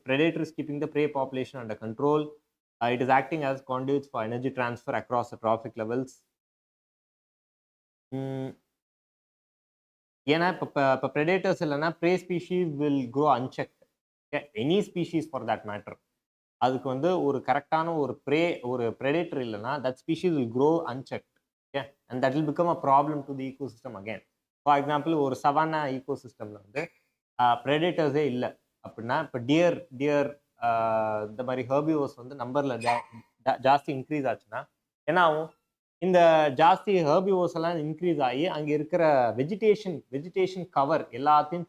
predator is keeping the prey population under control. It is acting as conduits for energy transfer across the trophic levels. ஏன்னா இப்போ predators இல்லைன்னா prey species will grow unchecked. Okay, any species for that matter. அதுக்கு வந்து ஒரு கரெக்டான ஒரு predator இல்லைன்னா that species will grow unchecked. Okay, and that will become a problem to the ecosystem again. For example, ஒரு savanna ecosystemல வந்து predators-ஏ இல்லை அப்படின்னா, இப்போ டியர் இந்த மாதிரி ஹெர்பிவோர்ஸ் வந்து நம்பரில் ஜாஸ்தி இன்க்ரீஸ் ஆச்சுன்னா என்ன ஆகும், இந்த ஜாஸ்தி ஹெர்பிவோர்ஸ் எல்லாம் இன்க்ரீஸ் ஆகி அங்கே இருக்கிற வெஜிடேஷன் கவர் எல்லாத்தையும்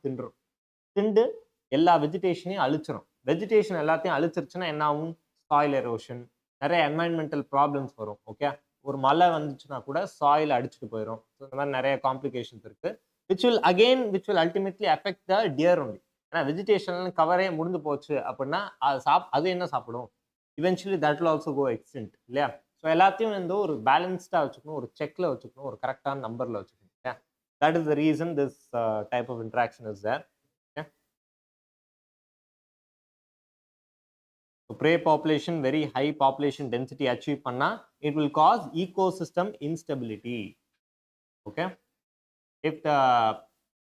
திண்டு எல்லா வெஜிடேஷனையும் அழிச்சிடும். வெஜிடேஷன் எல்லாத்தையும் அழிச்சிருச்சுன்னா என்ன ஆகும்? சாயில் எரோஷன், நிறைய என்வைரன்மெண்டல் ப்ராப்ளம்ஸ் வரும். ஓகே, ஒரு மழை வந்துச்சுன்னா கூட சாயில் அடிச்சுட்டு போயிடும். ஸோ இந்த மாதிரி நிறைய காம்ப்ளிகேஷன்ஸ் இருக்கு, which will ultimately affect the deer only. ஏன்னா வெஜிடேஷன் கவரே முடிஞ்சு போச்சு அப்படின்னா அது என்ன சாப்பிடும்? eventually that will also go extinct இல்லையா? ஸோ எல்லாத்தையும் வந்து ஒரு பேலன்ஸ்டாக வச்சுக்கணும், ஒரு செக்ல வச்சுக்கணும், ஒரு கரெக்டான நம்பர்ல வச்சுக்கணும். இல்லையா? That is the reason this type of interaction is there. Okay? So prey population very high population density achieve பண்ணா it will cause ecosystem instability. Okay, if the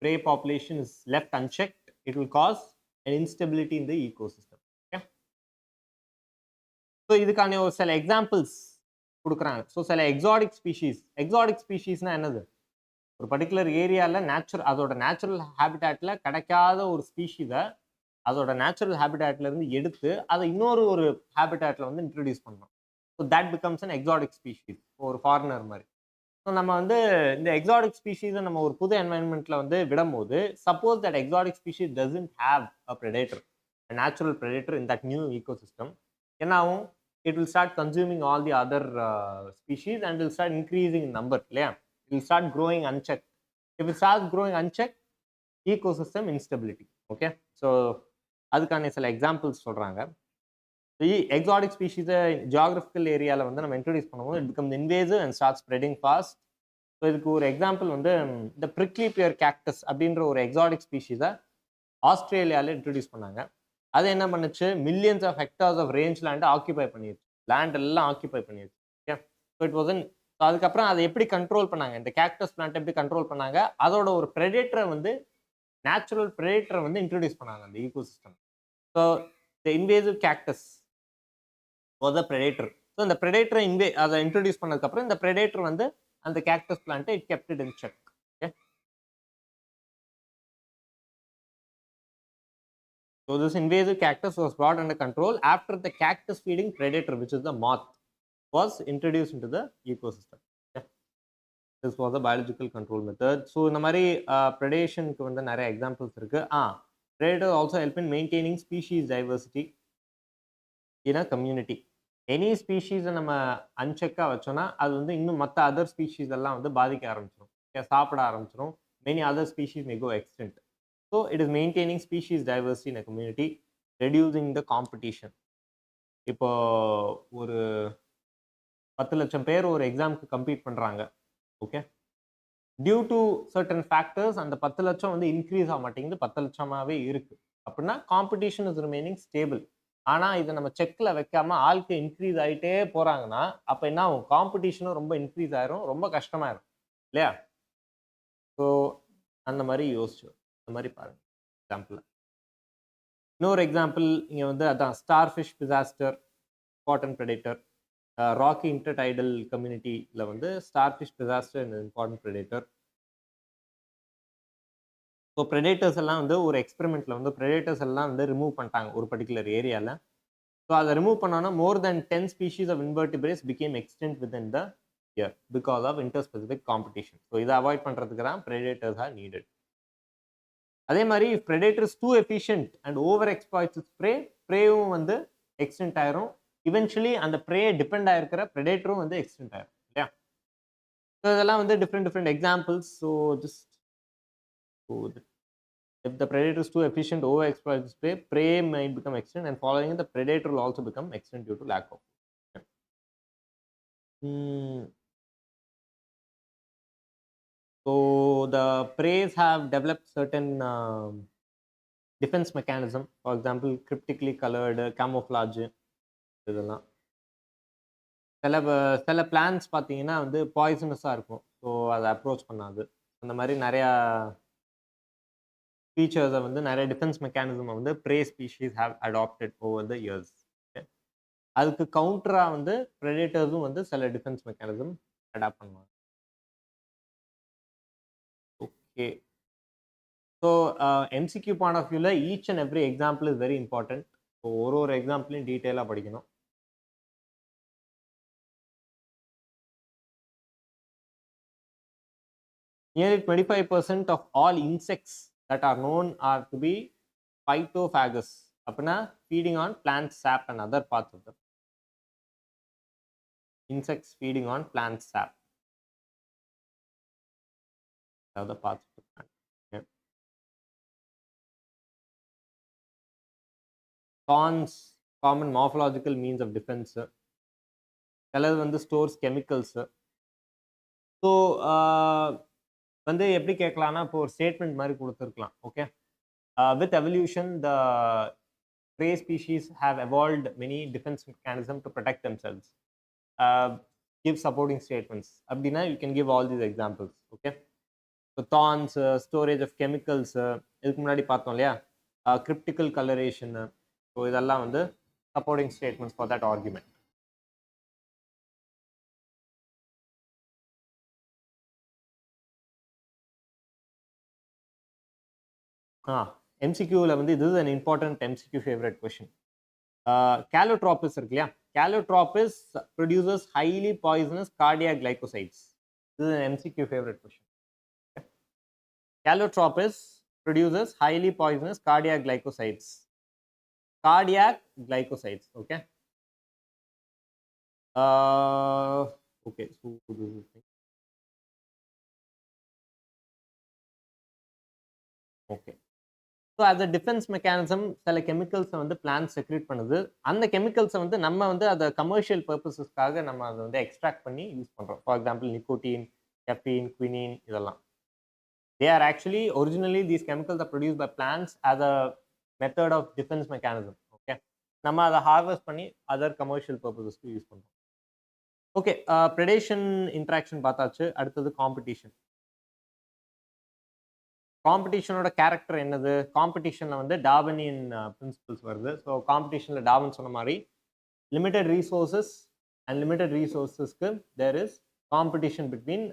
prey population is left unchecked, it will cause an instability in the ecosystem. Okay, so இதுக்கான ஒரு சில examples கொடுக்குறாங்க. So சில exotic ஸ்பீஷீஸ்னா என்னது? ஒரு particular ஏரியாவில் அதோட நேச்சுரல் ஹேபிட்டாட்ல கிடைக்காத ஒரு ஸ்பீஷீஸை அதோட நேச்சுரல் ஹேபிட்டாட்ல இருந்து எடுத்து அதை ஒரு ஹேபிட்டாட்ல வந்து இன்ட்ரடியூஸ் பண்ணோம். So that becomes an exotic species, ஒரு ஃபாரினர் மாதிரி. ஸோ நம்ம வந்து இந்த எக்ஸாடிக் ஸ்பீஷீஸை நம்ம ஒரு புது என்வாயன்மெண்ட்ல வந்து விடும்போது, suppose that exotic species doesn't have a predator, a natural predator in that new ecosystem, என்ன ஆகும்? It will start consuming all the other species and will start increasing in number. இல்லையா? It will start growing unchecked. If it starts growing unchecked, ecosystem instability. Okay, so அதுக்கான சில examples சொல்றாங்க. Exotic ஸ்பீஷீஸை geographical ஏரியாவில் வந்து நம்ம introduce பண்ணும்போது it becomes invasive and start spreading fast. So இதுக்கு ஒரு எக்ஸாம்பிள் வந்து இந்த பிரிக்லி பியர் கேக்டஸ் அப்படின்ற ஒரு எக்ஸாடிக் ஸ்பீஷீஸை ஆஸ்திரேலியாவில் இன்ட்ரடியூஸ் பண்ணாங்க. அது என்ன பண்ணுச்சு? Millions of hectares of range லேண்டை ஆக்கியபை பண்ணிடுச்சு, லேண்ட் எல்லாம் ஆக்கியபை பண்ணிடுச்சு. Okay, so it was so அதுக்கப்புறம் அதை எப்படி கண்ட்ரோல் பண்ணாங்க? இந்த கேக்டஸ் பிளான்ட் எப்படி கண்ட்ரோல் பண்ணாங்க? அதோட ஒரு ப்ரெடேட்டரை வந்து நேச்சுரல் ப்ரெடேட்டரை வந்து இன்ட்ரடியூஸ் பண்ணாங்க அந்த ecosystem. So the invasive cactus was a predator. So இந்த ப்ரெடேட்டரை அதை இன்ட்ரடியூஸ் பண்ணதுக்கப்புறம் இந்த ப்ரெடேட்டர் வந்து அந்த கேக்டஸ் பிளான்ட்டை it kept it in check. Okay, so this invasive cactus was brought under control after the cactus feeding predator, which is the moth, was introduced into the ecosystem. Okay, this was a biological control method. So இந்த மாதிரி predationக்கு வந்து நிறைய examples இருக்கு. Predators also help in maintaining species diversity in a community. Any ஸ்பீஷீஸை நம்ம அன்செக்காக வச்சோம்னா அது வந்து இன்னும் மற்ற அதர் ஸ்பீஷீஸ் எல்லாம் வந்து பாதிக்க ஆரம்பிச்சிடும், சாப்பிட ஆரம்பிச்சிடும். Many other species may go extinct. So it is maintaining species diversity in a community, reducing the competition. இப்போ ஒரு 10 லட்சம் பேர் ஒரு எக்ஸாமுக்கு கம்பீட் பண்ணுறாங்க. Okay, due to certain factors அந்த 10 லட்சம் வந்து இன்க்ரீஸ் ஆக மாட்டேங்குது, 10 லட்சமாகவே இருக்குது. அப்படின்னா காம்படிஷன் இஸ் ரிமைனிங் ஸ்டேபிள். ஆனால் இதை நம்ம செக்கில் வைக்காம ஆளுக்கு இன்க்ரீஸ் ஆகிட்டே போகிறாங்கன்னா அப்போ என்ன ஆகும்? காம்படிஷனும் ரொம்ப இன்க்ரீஸ் ஆயிரும், ரொம்ப கஷ்டமாயிரும் இல்லையா? ஸோ அந்த மாதிரி யோசிச்சு அந்த மாதிரி பாருங்க. எக்ஸாம்பிள் இன்னொரு எக்ஸாம்பிள் இங்கே வந்து அதான் starfish disaster, important predator. Rocky intertidal கம்யூனிட்டியில் வந்து starfish disaster important predator. So predators எல்லாம் வந்து ஒரு எக்ஸ்பெரிமெண்ட்டில் வந்து ப்ரெடேட்டர்ஸ் எல்லாம் வந்து ரிமூவ் பண்ணிட்டாங்க ஒரு பர்டிகுலர் ஏரியாவில். ஸோ அதை ரிமூவ் பண்ணோன்னா more than 10 species of invertebrates became extinct within the year because of interspecific competition. So இதை அவாய்ட் பண்ணுறதுக்கு தான் ப்ரெடேட்டர்ஸ் ஆர் நீடட். அதே மாதிரி predator is too efficient and over exploits its prey, preyவும் வந்து extend ஆயிரும். Eventually அந்த pray depend ஆயிருக்கிற ப்ரெடேட்டரும் வந்து extend ஆயிரும் இல்லையா? ஸோ இதெல்லாம் வந்து different examples. So just if the predator is too efficient, over exploits its prey, prey might become extinct, and following the predator will also become extinct due to lack of. So the preys have developed certain defense mechanism, for example cryptically colored camouflage. இதெல்லாம் சில plans பார்த்தீங்கன்னா வந்து பாய்சனஸாக இருக்கும், so அதை approach பண்ணாது. அந்த மாதிரி நிறையா ஃபீச்சர்ஸை வந்து நிறைய டிஃபென்ஸ் மெக்கானிசமை வந்து prey species have adapted over the years. அதுக்கு கவுண்டராக வந்து ப்ரெடேட்டர்ஸும் வந்து சில டிஃபென்ஸ் மெக்கானிசம் அடாப்ட் பண்ணுவாங்க. Okay, so MCQ point of வியூவில் each and every example is very important. So ஒரு எக்ஸாம்பிளையும் டீட்டெயிலாக படிக்கணும். Nearly 25% of all insects that are known are to be phytophagous. அப்படின்னா feeding on plant sap and other parts of the insects feeding on plant sap, other parts of the plant. Okay. Thorns, common morphological means of defense. சிலது வந்து stores chemicals. So வந்து எப்படி கேட்கலாம்னா இப்போ ஒரு statement மாதிரி கொடுத்துருக்கலாம். Okay, with evolution the prey species have evolved many defense mechanisms to protect themselves. Give supporting statements. அப்படின்னா you can give all these examples. Okay, so thorns, storage of chemicals, இதுக்கு முன்னாடி பார்த்தோம் இல்லையா, cryptical coloration. ஸோ இதெல்லாம் வந்து supporting statements for that argument. MCQ ல வந்து this is an important MCQ favorite question. Calotropis இருக்கு இல்லையா, Calotropis produces highly poisonous cardiac glycosides. This is an MCQ favorite question. Calotropis produces highly poisonous cardiac glycosides. Cardiac glycosides. Okay. Okay. So this is okay. So as a defence mechanism சில கெமிக்கல்ஸை வந்து plant secrete பண்ணுது. அந்த கெமிக்கல்ஸை வந்து நம்ம வந்து அதை commercial பர்பஸஸ்க்காக நம்ம அதை வந்து எக்ஸ்ட்ராக்ட் பண்ணி யூஸ் பண்ணுறோம். ஃபார் எக்ஸாம்பிள் நிக்கோட்டின், கெஃபீன், குவினின் இதெல்லாம். They are actually originally these chemicals are produced by plants as a method of defense mechanism. Okay, நம்ம அதை ஹார்வெஸ்ட் பண்ணி அதர் கமர்ஷியல் பர்பஸஸ்க்கு யூஸ் பண்ணுறோம். ஓகே, ப்ரெடேஷன் இன்ட்ராக்ஷன் பார்த்தாச்சு. அடுத்தது காம்படிஷன். காம்படிஷனோட கேரக்டர் என்னது? காம்படிஷனில் வந்து டார்வினியன் பிரின்சிபல்ஸ் வருது. ஸோ காம்படிஷனில் டார்வின் சொன்ன மாதிரி லிமிட்டட் ரீசோர்ஸஸ் அண்ட் லிமிட்டட் ரீசோர்ஸஸ்க்கு there is competition between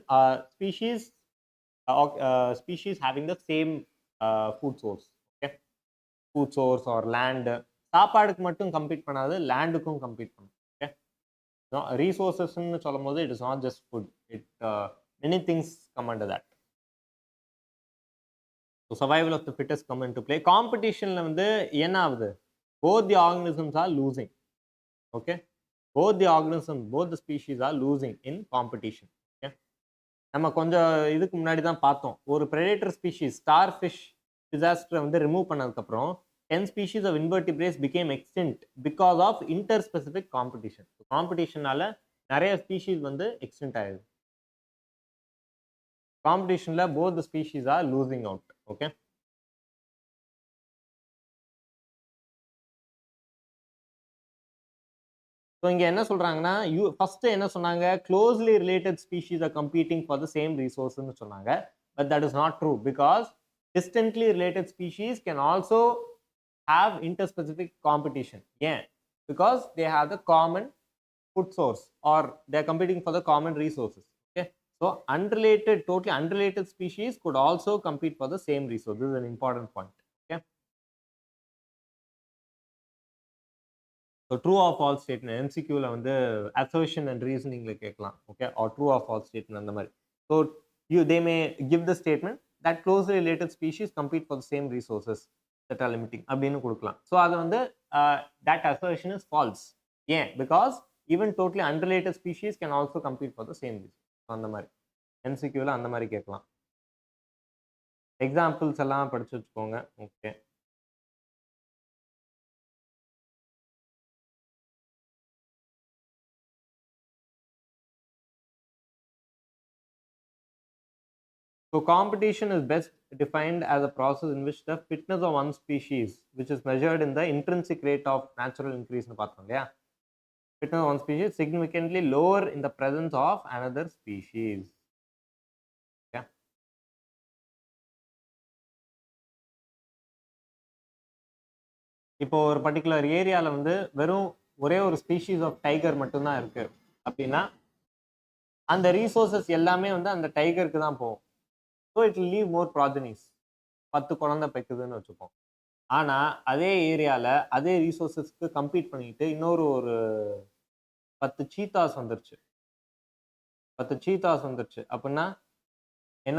species having the same food source. Okay, food source or land. சாப்பாடுக்கு மட்டும் கம்பீட் பண்ணாது, லேண்டுக்கும் கம்பீட் பண்ணும். ஓகே, ரீசோர்ஸஸ்ன்னு சொல்லும் போது it is not just food, it many things come under that. So survival of the fittest come into play. Competition வந்து என்ன ஆகுது? Both the organisms are losing. Okay, both the organisms, both the species are losing in competition. Okay, நம்ம கொஞ்சம் இதுக்கு முன்னாடி தான் பார்த்தோம், ஒரு predator species ஸ்டார் ஃபிஷ் டிசாஸ்டரை வந்து ரிமூவ் பண்ணதுக்கப்புறம் 10 species of invertebrates became extinct because of interspecific competition. காம்படிஷனால நிறைய ஸ்பீஷீஸ் வந்து எக்ஸ்டின்ட் ஆயிடுது. காம்படிஷன்ல both the species are losing out. Okay, so இங்கே என்ன சொல்கிறாங்கன்னா, ஃபஸ்ட்டு என்ன சொன்னாங்க, closely related species are competing for the same ரிசோர்ஸ்ன்னு சொன்னாங்க. But that is not true, because distantly related species can also have interspecific competition. ஏன்? Because they have the common food source or they are competing for the common resources. Okay, so unrelated, totally unrelated species could also compete for the same resource. This is an important point. Okay, so true or false statement MCQ ல வந்து assertion and reasoning ல கேட்கலாம். Okay, or true or false statement அந்த மாதிரி. So they may give the statement that closely related species compete for the same resources that are limiting அப்படின்னு கொடுக்கலாம். So அது வந்து that assertion is false. ஏன்? Because even totally unrelated species can also compete for the same resource. அந்த மாதிரி MCQல அந்த மாதிரி கேட்கலாம். எக்ஸாம்பிள்ஸ் எல்லாம் படிச்சு வச்சுக்கோங்க. Okay, so competition is best defined as a process in which the fitness of one species, which is measured in the intrinsic rate of natural increase னு பார்த்தோம் இல்லையா, fitness of one species significantly lower in the presence of another species. இப்போ ஒரு particular ஏரியாவில் வந்து வெறும் ஒரே ஒரு ஸ்பீஷீஸ் ஆஃப் டைகர் மட்டும்தான் இருக்கு அப்படின்னா அந்த ரீசோர்ஸஸ் எல்லாமே வந்து அந்த டைகருக்கு தான் போகும். ஸோ இட் வில் லீவ் மோர் ப்ராஜனிஸ். 10 குழந்தை பெக்குதுன்னு வச்சுப்போம். ஆனால் அதே ஏரியாவில் அதே ரீசோர்ஸஸ்க்கு கம்பீட் பண்ணிட்டு இன்னொரு ஒரு 10 சீத்தாஸ் வந்துருச்சு அப்படின்னா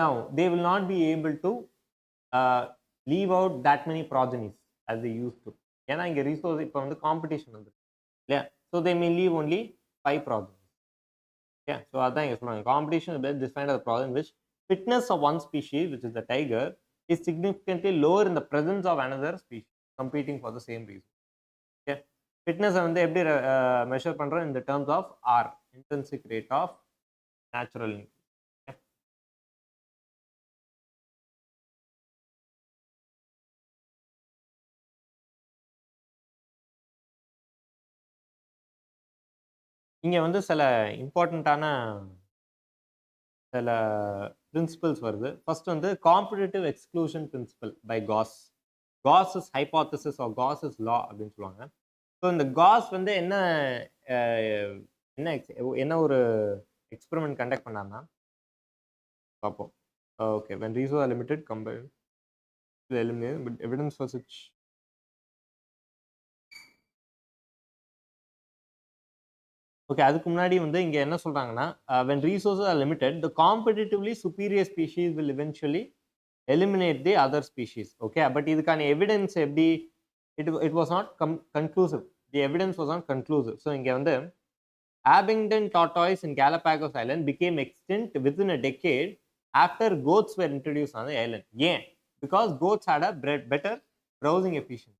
now they will not be able to leave out that many progenies as they used to. ஏன்னா இங்க resource இப்போ வந்து காம்படிஷன் வந்து இல்லையா, so they may leave only 5 progenies. Yeah, so அதான் இங்க சொல்றாங்க competition is defined as a problem which fitness of one species, which is the tiger, is significantly lower in the presence of another species competing for the same reason. Okay, fitness வந்து எப்படி measure பண்றோம் in the terms of R, intrinsic rate of natural increase. இங்க வந்து சில இம்பார்ட்டண்ட்டான சில principles வருது. First வந்து competitive exclusion principle by Gause. Gause's hypothesis or Gause's law அப்படின்னு சொல்லுவாங்க. ஸோ இந்த காஸ் வந்து என்ன என்ன ஒரு எக்ஸ்பெரிமெண்ட் கண்டக்ட் பண்ணார்னா பார்ப்போம். Okay, when resources are limited combined to eliminate, but evidence for such. Okay, அதுக்கு முன்னாடி வந்து இங்க என்ன சொல்றாங்கன்னா when resources are limited, the competitively superior species will eventually eliminate the other species. Okay, but இதுக்கான evidence எப்படி, it was not conclusive. The evidence was not conclusive. So இங்க வந்து Abingdon tortoise in Galapagos Island became extinct within a decade after goats were introduced on the island. ஏன்? Because goats had a better browsing efficiency.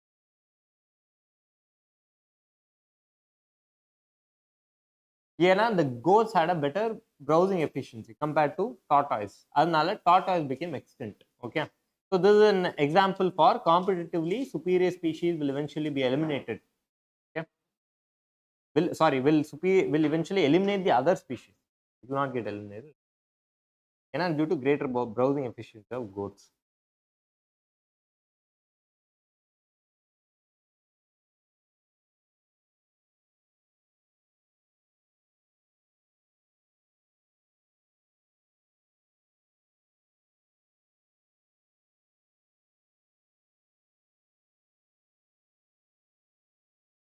ஏன்னா the goats had a better browsing efficiency compared to tortoise. அதனால tortoise became extinct. Okay, so this is an example for competitively superior species will eventually be eliminated. Okay, will eventually eliminate the other species. It will not get eliminated. ஏன்னா due to greater browsing efficiency of goats.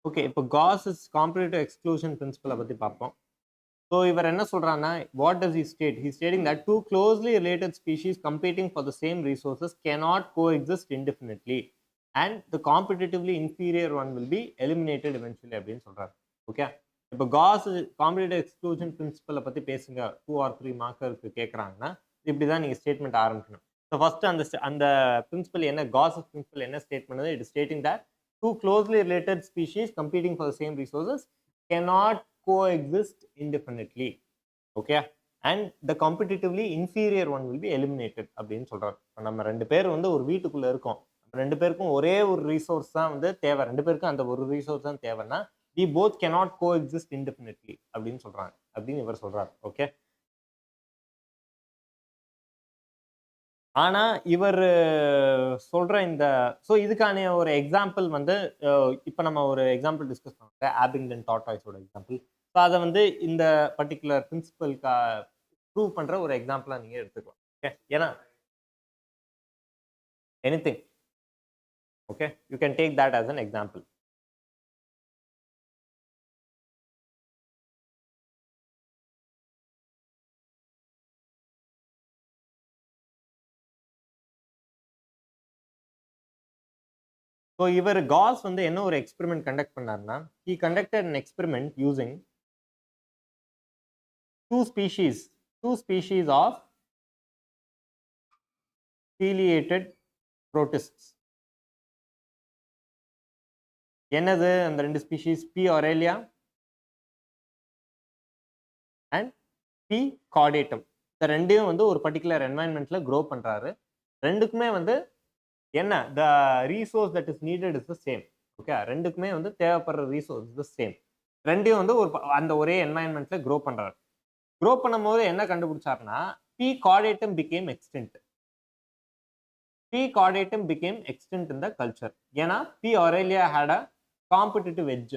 Okay, இப்போ காஸஸ் competitive exclusion பிரின்சிபலை பற்றி பார்ப்போம். So இவர் என்ன சொல்றாருன்னா, what does he state? He stating that two closely related species competing for the same resources cannot coexist indefinitely and the competitively inferior one will be eliminated eventually அப்படின்னு சொல்றாரு. Okay, இப்போ cos competitive exclusion பிரின்சிபலை பற்றி பேசுங்க 2 or 3 மார்க்கருக்கு கேட்குறாங்கன்னா இப்படி தான் நீங்கள் statement ஆரம்பிக்கணும். ஸோ ஃபர்ஸ்ட் அந்த பிரின்சிபல் என்ன, காஸ் பிரின்சிபல் என்ன ஸ்டேட் பண்ணுது? It is stating that two closely related species competing for the same resources cannot coexist indefinitely. Okay, and the competitively inferior one will be eliminated அப்படின்னு சொல்றாரு. நம்ம ரெண்டு பேர் வந்து ஒரு வீட்டுக்குள்ள இருக்கோம், ரெண்டு பேருக்கும் ஒரே ஒரு ரிசோர்ஸ் தான் வந்து தேவை, ரெண்டு பேருக்கும் அந்த ஒரு ரிசோர்ஸ் தான் தேவைன்னா we both cannot coexist indefinitely அப்படின்னு சொல்றாங்க, அப்படின்னு இவர் சொல்றாரு. ஓகே, ஆனா இவர் சொல்ற இந்த இதுக்கான ஒரு எக்ஸாம்பிள் வந்து இப்போ நம்ம ஒரு எக்ஸாம்பிள் டிஸ்கஸ் பண்ணுறோம், ஆபிங்டன் டார்டாய்ஸோட எக்ஸாம்பிள். ஸோ அதை வந்து இந்த பர்டிகுலர் பிரின்சிபல்கா ப்ரூவ் பண்ற ஒரு எக்ஸாம்பிளா நீங்க எடுத்துக்கலாம். ஓகே, ஏன்னா anything. Okay, you can take that as an example. So இவர் காஸ் வந்து என்ன ஒரு எக்ஸ்பெரிமெண்ட் கண்டக்ட் பண்ணார்னா, he conducted an experiment using two species of ciliated protists. என்னது அந்த ரெண்டு species? P aurelia and P caudatum. இந்த ரெண்டையும் வந்து ஒரு பர்டிகுலர் என்வாயன்மெண்ட்ல க்ரோ பண்றாரு. ரெண்டுக்குமே வந்து என்ன, the resource that is needed is the same. Okay, ரெண்டுக்குமே வந்து தேவைப்படுற ரீசோர்ஸ் இஸ் த சேம். ரெண்டையும் வந்து ஒரு அந்த ஒரே என்வாயன்மெண்ட்ல க்ரோ பண்றாரு. க்ரோ பண்ணும்போது என்ன கண்டுபிடிச்சாருன்னா, P caudatum became extinct. P. caudatum became extinct in the culture. ஏன்னா P. aurelia had a competitive edge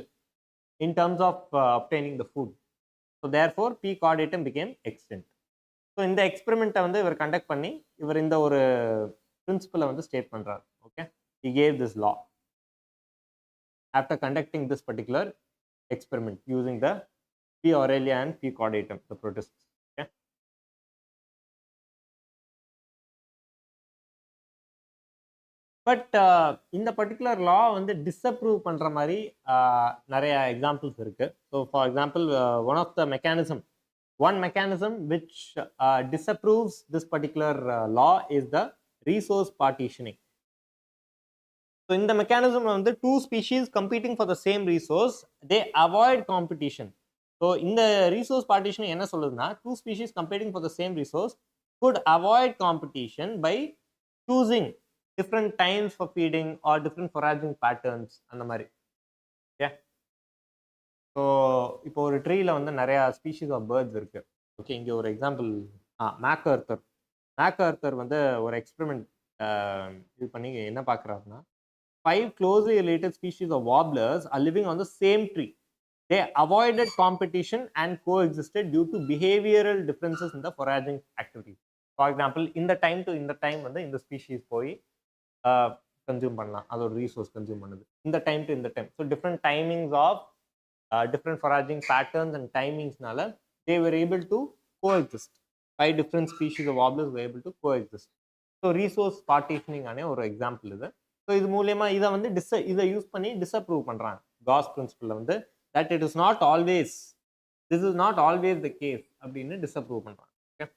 in terms of obtaining the food. So therefore P. caudatum became extinct. So இந்த எக்ஸ்பெரிமெண்ட்டை வந்து இவர் conduct பண்ணி இவர் இந்த ஒரு பிரின்சிபலை வந்து state பண்றாரு. Okay, he gave this law after conducting this particular experiment using the P. aurelia and P. caudatum, the protists. But இந்த பர்டிகுலர் லா வந்து டிஸ்அப்ரூவ் பண்ற மாதிரி நிறைய எக்ஸாம்பிள்ஸ் இருக்கு. So for example one of the mechanism one mechanism which disapproves this particular law is the resource partitioning. So in the mechanism வந்து two species competing for the same resource, they avoid competition. So in the resource partitioning என்ன சொல்லுதுன்னா, two species competing for the same resource could avoid competition by choosing different times for feeding or different foraging patterns அந்த மாதிரி. Okay, so இப்போ ஒரு ட்ரீல வந்து நிறைய species of birds இருக்கு. ஓகே, இங்கே ஒரு எக்ஸாம்பிள் மேக்கர்த்தர் வந்து ஒரு எக்ஸ்பெரிமெண்ட் இது பண்ணி என்ன பார்க்குறாருன்னா, 5 closely related species of warblers are living on the same tree. They avoided competition and coexisted due to behavioral differences in the foraging activities. For example, இந்த time to இந்த time வந்து இந்த species போய் consume பண்ணலாம், அதோட resource consume பண்ணுது. இந்த time to இந்த time, so different timings of different foraging patterns and timings-nala they were able to coexist. 5 different species of warblers were able to coexist. So resource partitioning ane ஒரு example இது. So இது மூலமா இதை வந்து இதை use பண்ணி disapprove பண்றாங்க. Cos பிரின்சிபல்ல வந்து that it is not always, this is not always the case அப்படின்னு டிஸ்அப்ரூவ் பண்றாங்க. ஓகே,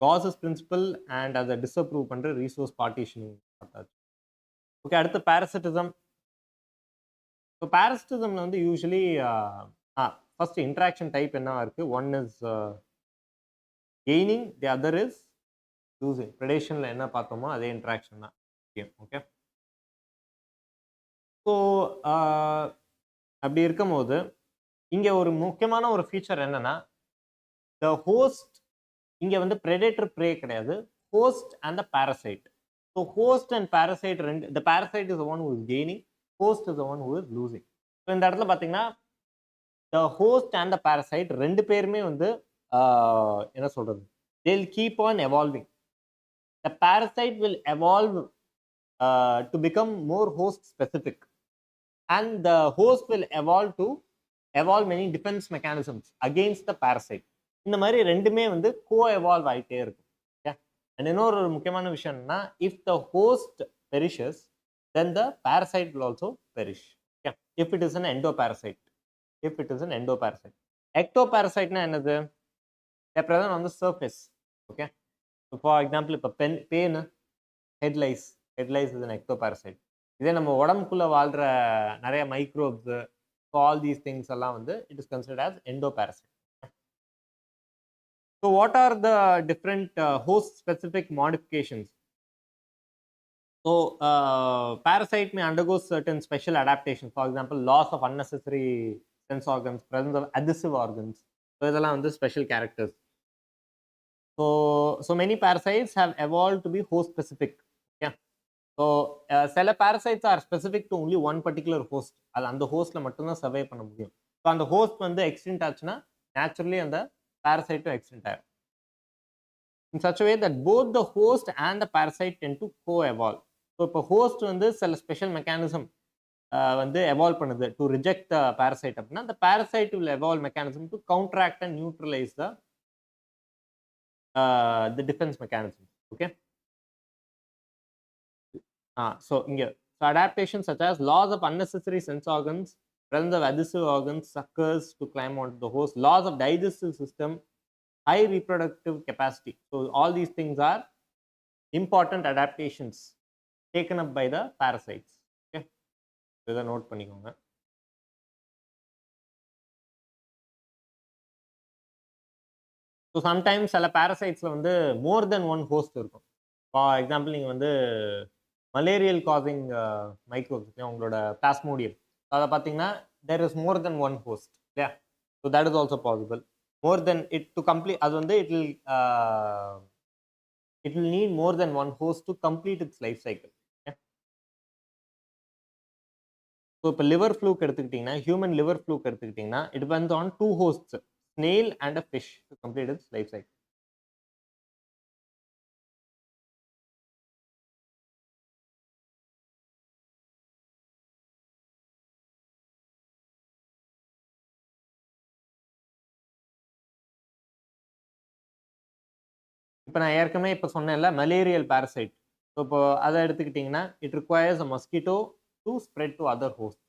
காஸஸ் பிரின்சிபல் அண்ட் அதை டிஸ்அப்ரூவ் பண்ற ரிசோர்ஸ் பார்ட்டிஷனிங். ஓகே, அடுத்து parasitism. ஸோ parasitismல வந்து யூஸ்வலி ஃபர்ஸ்ட் இன்ட்ராக்ஷன் டைப் என்னவா இருக்கு? One is gaining, the other is losing. ப்ரெடேஷன்ல என்ன பார்த்தோமோ அதே இன்ட்ராக்ஷன் தான். ஓகே, ஸோ அப்படி இருக்கும்போது இங்கே ஒரு முக்கியமான ஒரு ஃபீச்சர் என்னன்னா, த ஹோஸ்ட் இங்கே வந்து ப்ரெடேட்டர் ப்ரே கிடையாது, host and the parasite. So host and parasite ரெண்டு, the parasite is one who is gaining, host is the one who is losing. So இந்த இடத்துல பார்த்தீங்கன்னா the host and the parasite ரெண்டு பேருமே வந்து என்ன சொல்றது, they will keep on evolving. The parasite will evolve to become more host specific and the host will evolve many defense mechanisms against the parasite. இந்த மாதிரி ரெண்டுமே வந்து co-evolve ஆகிட்டே இருக்கும். And இன்னொரு முக்கியமான விஷயம் என்னன்னா, if the host perishes then the parasite will also perish. Okay, if it is an endoparasite. If it is an endoparasite. Ectoparasite na enadhu? They are present on the surface. Okay, so for example, if pain, head lice is an ectoparasite. இதே நம்ம உடம்புக்குள்ள வாழ்ற நிறைய microbes, so all these things எல்லாம் வந்து it is considered as endoparasite. So what are the different host specific modifications? So parasite may undergo certain special adaptations. For example, loss of unnecessary sense organs, presence of adhesive organs. So இதெல்லாம் வந்து special characters. So many parasites have evolved to be host specific. Yeah. So சில parasites are specific to only one particular host. அது அந்த ஹோஸ்ட்ல மட்டும்தான் சர்வை பண்ண முடியும். So அந்த host வந்து எக்ஸ்டென்ட் ஆச்சுன்னா நேச்சுரலி அந்த parasite எக்ஸ்டென்ட் ஆகும். In such a way that both the host and the parasite tend to co-evolve. So இப்போ ஹோஸ்ட் வந்து சில ஸ்பெஷல் மெக்கானிசம் வந்து எவால்வ் பண்ணுது டு ரிஜெக்ட் த பேரசைட் அப்படின்னா, அந்த parasite will evolve mechanism to counteract and neutralise the defence mechanism. Okay, so இங்கே adaptations such as loss of unnecessary sense organs, presence of adhesive organs, suckers to climb onto the host, loss of digestive system, high reproductive capacity. So all these things are important adaptations taken up by the parasites. Okay, இதை note பண்ணிக்கோங்க. So sometimes சில பேரசைட்ஸ்ல வந்து more than one host இருக்கும். For example நீங்கள் வந்து malarial causing microbes உங்களோட Plasmodium, அதை பார்த்தீங்கன்னா there is more than one host இல்லையா? So that is also possible. More than it to complete, அது வந்து it will need more than one host to complete its life cycle. So இப்போ liver fluke எடுத்துக்கிட்டிங்கன்னா, human liver fluke எடுத்துக்கிட்டிங்கன்னா, it depends on 2 hosts, snail and a fish to complete its life cycle. இப்போ நான் ஏற்கனவே இப்போ சொன்னேன்ல malarial parasite. So இப்போ அதை எடுத்துக்கிட்டிங்கன்னா it requires a mosquito to spread to other host.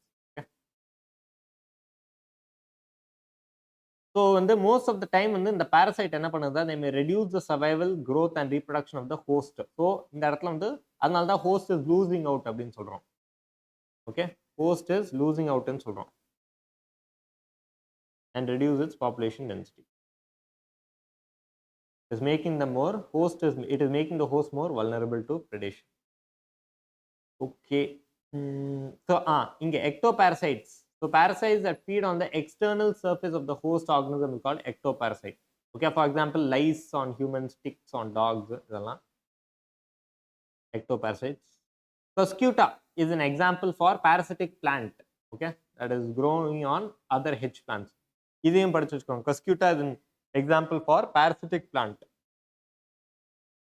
So வந்து மோஸ்ட் ஆஃப் த டைம் வந்து இந்த பாரசைட் என்ன பண்ணுது, they may reduce the survival, growth and reproduction of the host. So இந்த இடத்துல வந்து அதனால தான் host is losing out அப்படின்னு சொல்றோம். Okay, host is losing out ன்னு சொல்றோம் and reduce its population density. It is making the more host is it is making the host more vulnerable to predation. Okay. So இங்க ectoparasites. So parasites that feed on the external surface of the host organism is called ectoparasite. Okay, for example, lice on humans, ticks on dogs, இதெல்லாம் ectoparasites. Cuscuta is an example for parasitic plant. Okay, that is growing on other hedge plants. இதையும் படிச்சு வச்சுக்கோங்க. Cuscuta is an example for parasitic plant.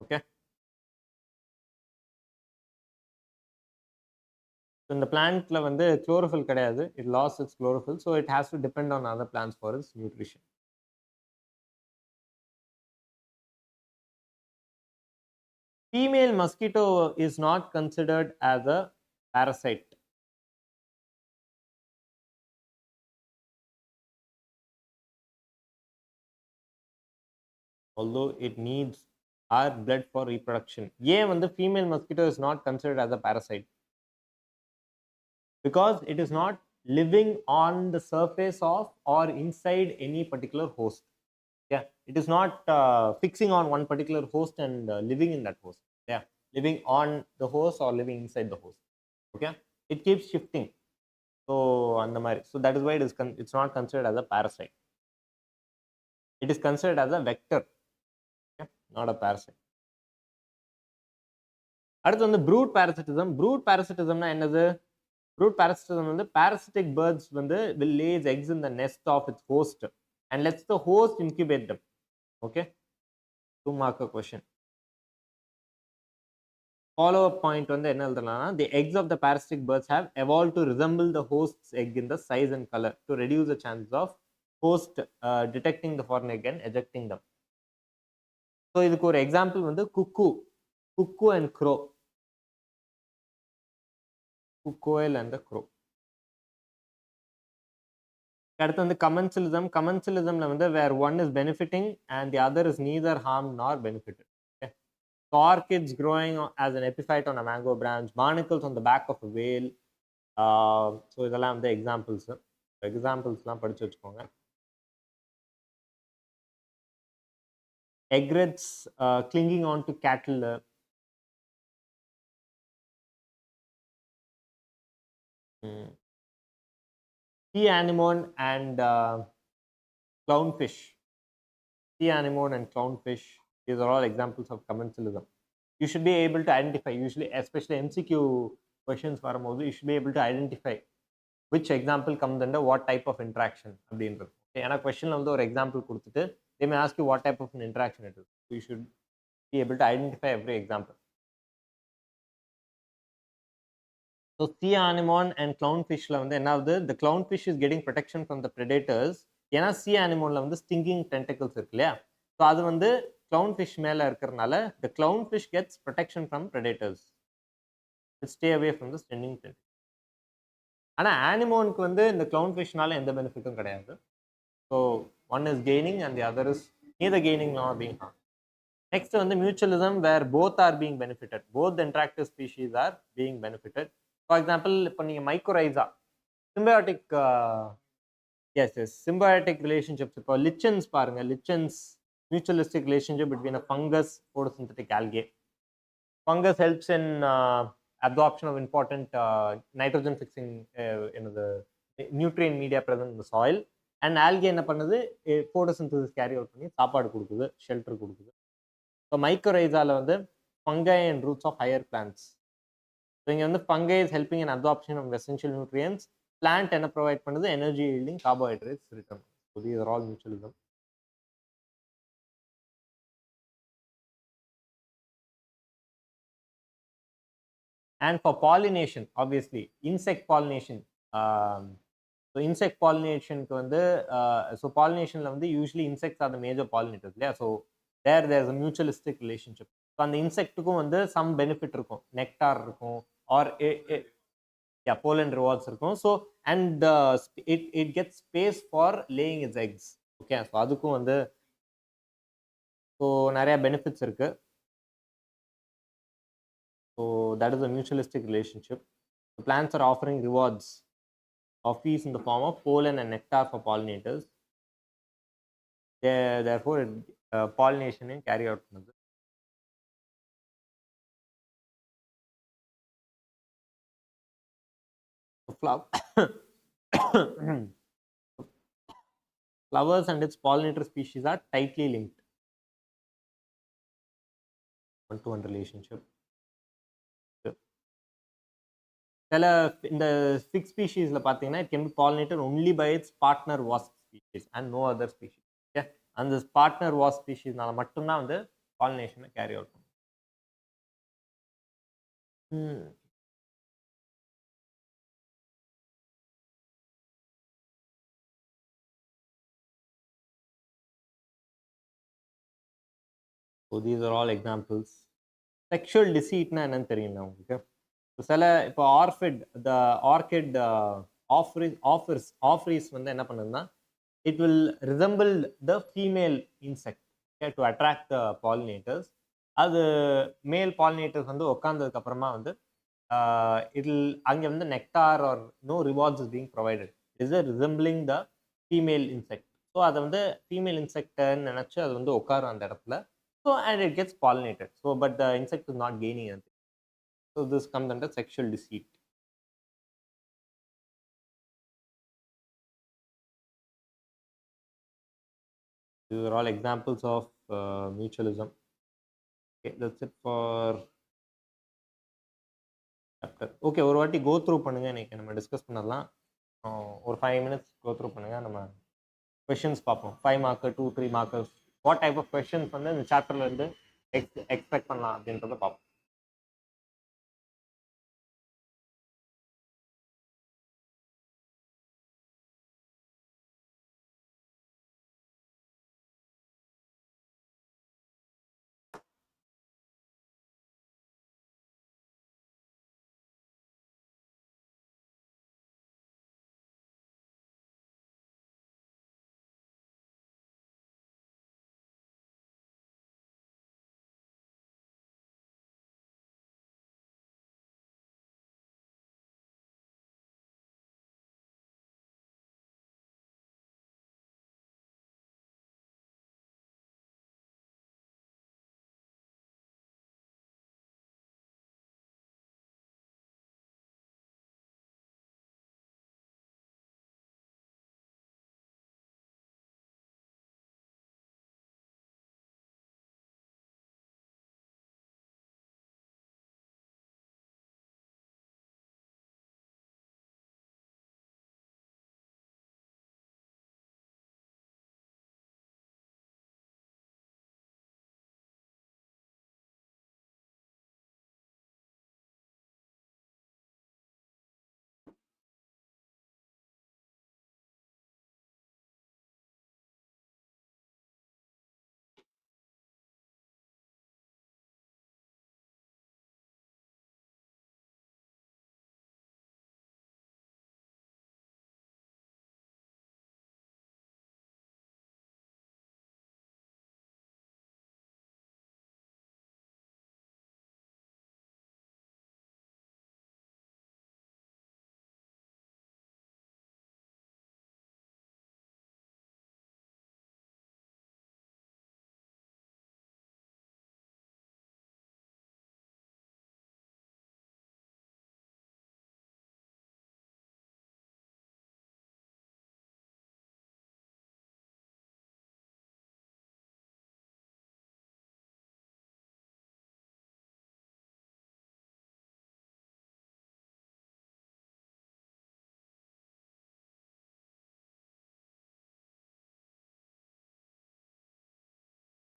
Okay. So இந்த பிளான்ட்ல வந்து chlorophyll கிடையாது. It lost its chlorophyll, so it has to depend on other plants for its nutrition. Female mosquito is not considered as a parasite. Although it needs our blood for reproduction. ஏன் வந்து female mosquito is not considered as a parasite? Because it is not living on the surface of or inside any particular host. Yeah, it is not fixing on one particular host and living in that host. Yeah, living on the host or living inside the host. Okay, it keeps shifting. So அந்த மாதிரி, so that is why it's not considered as a parasite. It is considered as a vector. Okay, not a parasite. அடுத்து வந்து fruit parasitism. Fruit parasitismனா என்னது? Fruit parasitism வந்து parasitic birds வந்து will lay its eggs in the nest of its host and lets the host incubate them. Okay, 2 mark question. Follow up point வந்து என்ன எழுதலாம்னா, the eggs of the parasitic birds have evolved to resemble the host's egg in the size and color to reduce the chances of host detecting the foreign egg and ejecting them. So இதுக்கு ஒரு example வந்து cuckoo and crow. Quail and the crow. அடுத்து வந்து commensalismல வந்து where one is benefiting and the other is neither harmed nor benefited. Okay. So orchids growing as an epiphyte on a mango branch, barnacles on the back of a whale. So இதெல்லாம் வந்து எக்ஸாம்பிள்ஸ்லாம் படிச்சு வச்சுக்கோங்க. Egrets clinging on to cattle. Sea anemone and clownfish. Sea anemone and clownfish, these are all examples of commensalism. You should be able to identify, usually especially MCQ questions வரும்போது you should be able to identify which example comes under what type of interaction அப்படின்றது. ஏன்னா கொஸ்டின்ல வந்து ஒரு example கொடுத்துட்டு they may ask you what type of an interaction it is. So you should be able to identify every example. So sea anemone and clownfishல வந்து என்ன ஆகுது, the clownfish is getting protection from the predators. ஏன்னா sea anemoneல வந்து stinging tentacles இருக்கு இல்லையா, so அது வந்து clownfish மேல இருக்கிறதுனால the clownfish gets protection from predators. Stay away from the stinging tentacles. ஆனா anemoneக்கு வந்து இந்த clownfishனால எந்த பெனிஃபிட்டும் கிடையாது. So one is gaining and the other is neither gaining nor being harmed. Next வந்து mutualism where both are being benefited. Both the interactive species are being benefited. For example, இப்போ நீங்க mycorrhiza, symbiotic symbiotic relationships. இப்போ lichens பாருங்க, lichens mutualistic relationship between a fungus photosynthetic algae. Fungus helps in absorption of important nitrogen fixing the nutrient media present in the soil, and algae என்ன பண்ணுது, photosynthesis carry out பண்ணி சாப்பாடு கொடுக்குது, shelter கொடுக்குது. So mycorrhizaல வந்து fungi and roots of higher plants. So இங்க வந்து fungi is helping in absorption of essential nutrients. Plant என்ன provide பண்ணுது, energy yielding carbohydrates return. So these are all mutualism. And for pollination, obviously insect pollination. So insect pollination க்கு வந்து so pollination ல வந்து usually insects are the major pollinators. Yeah, so there's a mutualistic relationship. So அந்த இன்செக்ட்டுக்கும் வந்து some benefit இருக்கும், nectar இருக்கும், R yeah, pollen rewards இருக்கும். So and it gets space for laying its eggs. Okay, so அதுக்கும் வந்து so நிறைய benefits இருக்கு. So that is a mutualistic relationship. The plants are offering rewards of fees in the form of pollen and nectar for pollinators. Therefore pollination is carry out பண்ணுது. Flowers and its pollinator species are tightly linked. One-to-one relationship. சில இந்த fig ஸ்பீஷீஸ்ல பார்த்தீங்கன்னா it can be pollinated only by its partner wasp species and no other species. Okay, அந்த partner wasp ஸ்பீஷீஸ்னால மட்டும்தான் வந்து பாலினேஷனை கேரி அவுட் பண்ணும். So these are all examples. Sexual deceitனா என்னன்னு தெரியுங்களா உங்களுக்கு? சில இப்போ the orchid offers வந்து என்ன பண்ணுதுன்னா it will resemble the female insect, okay, to attract the pollinators. அது மேல் pollinators வந்து உட்கார்ந்ததுக்கு அப்புறமா வந்து அங்கே வந்து nectar or no rewards is being provided, is resembling the female insect. So அதை வந்து ஃபீமேல் இன்செக்ட்னு நினச்சி அது வந்து உட்காரும் அந்த இடத்துல. So and it gets pollinated. So but the insect is not gaining anything. So this comes under sexual deceit. These are all examples of mutualism. Okay, that's it for chapter. Okay, ஒரு வாட்டி go through பண்ணுங்க, இன்னைக்கு நம்ம discuss பண்ணலாம். ஒரு 5 minutes go through பண்ணுங்க, நம்ம questions பார்ப்போம். 5 marker 2-3 markers what type of questions வந்து இந்த சாப்டர்ல இருந்து எக்ஸ்பெக்ட் பண்ணலாம் அப்படின்றத பார்ப்போம்.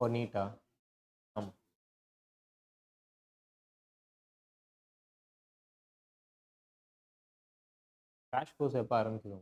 For Neet, கிராஷ் கோர்ஸ் எப்போ ஆரம்பிக்குது?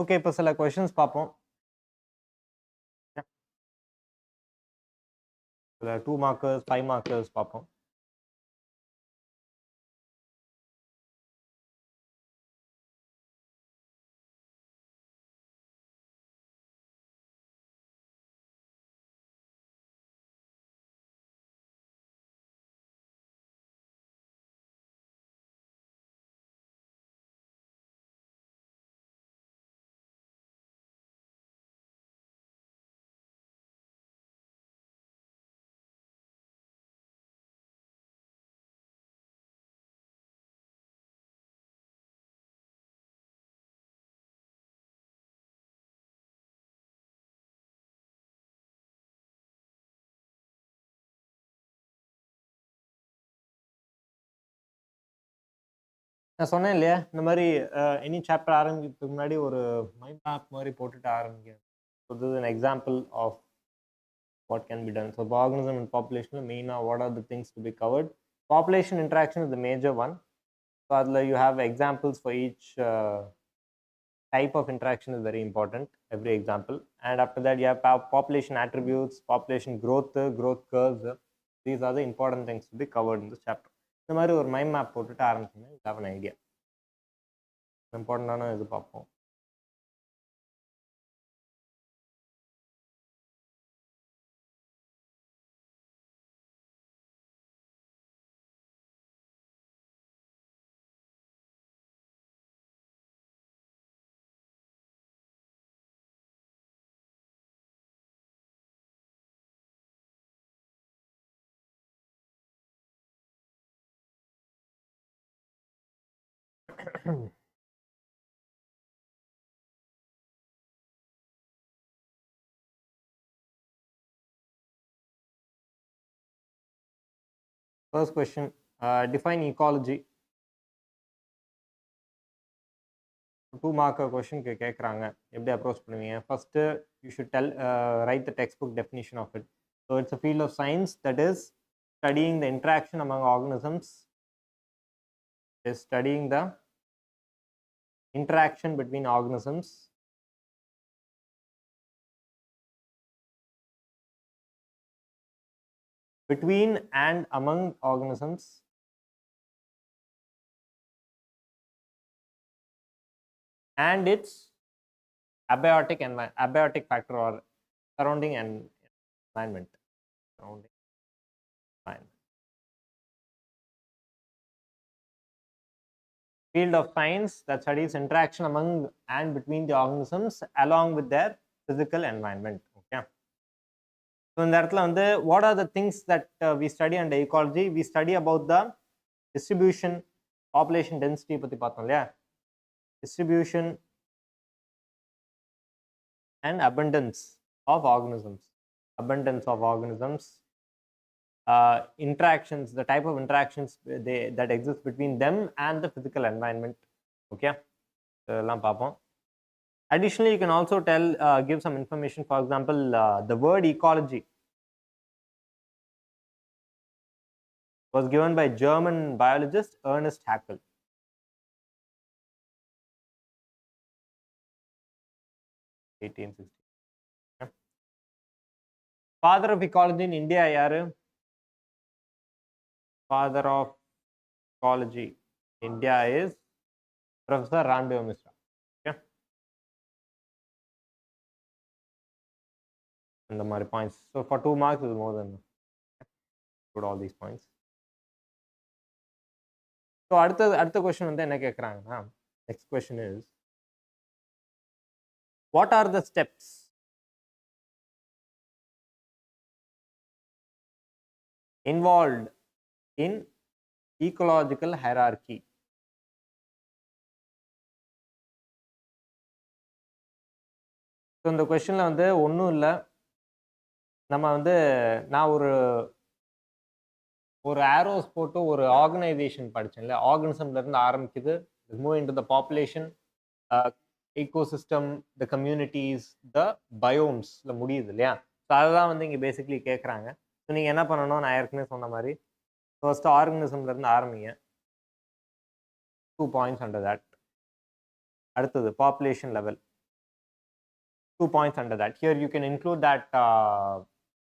ஓகே, இப்போ சில கொஷின்ஸ் பார்ப்போம். சில 2 மார்க்கர்ஸ் 5 மார்க்கர்ஸ் பார்ப்போம். நான் சொன்னேன் இல்லையா, இந்த மாதிரி எனி சாப்டர் ஆரம்பிக்கிறதுக்கு முன்னாடி ஒரு மைண்ட் மேப் மாதிரி போட்டுட்டு ஆரம்பிங்க. So this is an example of what can be done. So organism and population main what are the things to be covered. Population interaction is the major one. So adla you have examples for each type of interaction is very important, every example. And after that you have population attributes, population growth curves. These are the important things to be covered in this chapter. இந்த மாதிரி ஒரு mind map போட்டுட்டு ஆரம்பிச்சிங்கன்னா you have an idea. இம்பார்ட்டண்டான இது பார்ப்போம். First question, define ecology. 2 mark question கேட்குறாங்க, எப்படி அப்ரோச் பண்ணுவீங்க? First you should write the textbook definition of it. So it's a field of science that is studying the interaction among organisms, is studying the interaction between organisms between and among organisms and its abiotic factor or surrounding environment. Field of science that studies interaction among and between the organisms along with their physical environment. Okay. So in that what are the things that we study under ecology? We study about the distribution, population density பத்தி பார்த்தோம் இல்லையா, distribution and abundance of organisms, interactions, the type of interactions that exist between them and the physical environment. Okay, இதெல்லாம் பார்ப்போம். Additionally, you can also give some information. For example, the word ecology was given by German biologist Ernst Haeckel. Father of ecology in India yaru? Father of ecology in India is Professor Ramdev Misra. Okay, and the mari points. So for 2 marks is more than put all these points. So அடுத்த question வந்து என்ன கேக்குறாங்கன்னா, next question is, what are the steps involved in ecological hierarchy? So இந்த கொஸ்டினில் வந்து ஒன்றும் இல்லை, நம்ம வந்து நான் ஒரு ஆரோஸ் போட்டு ஒரு ஆர்கனைசேஷன் படித்தேன்ல, ஆர்கனிசம்லேருந்து ஆரம்பிக்குது, move in to the population, ecosystem, the communities, the பயோம்ஸில் முடியுது இல்லையா. ஸோ அதுதான் வந்து இங்கே பேசிக்லி கேட்குறாங்க. ஸோ நீங்கள் என்ன பண்ணணும், நான் ஏற்கனவே சொன்ன மாதிரி ஃபர்ஸ்ட் ஆர்கனிசம்லேருந்து ஆரம்பிங்க, 2 points under that. அடுத்தது population level, 2 points under that. Here you can include that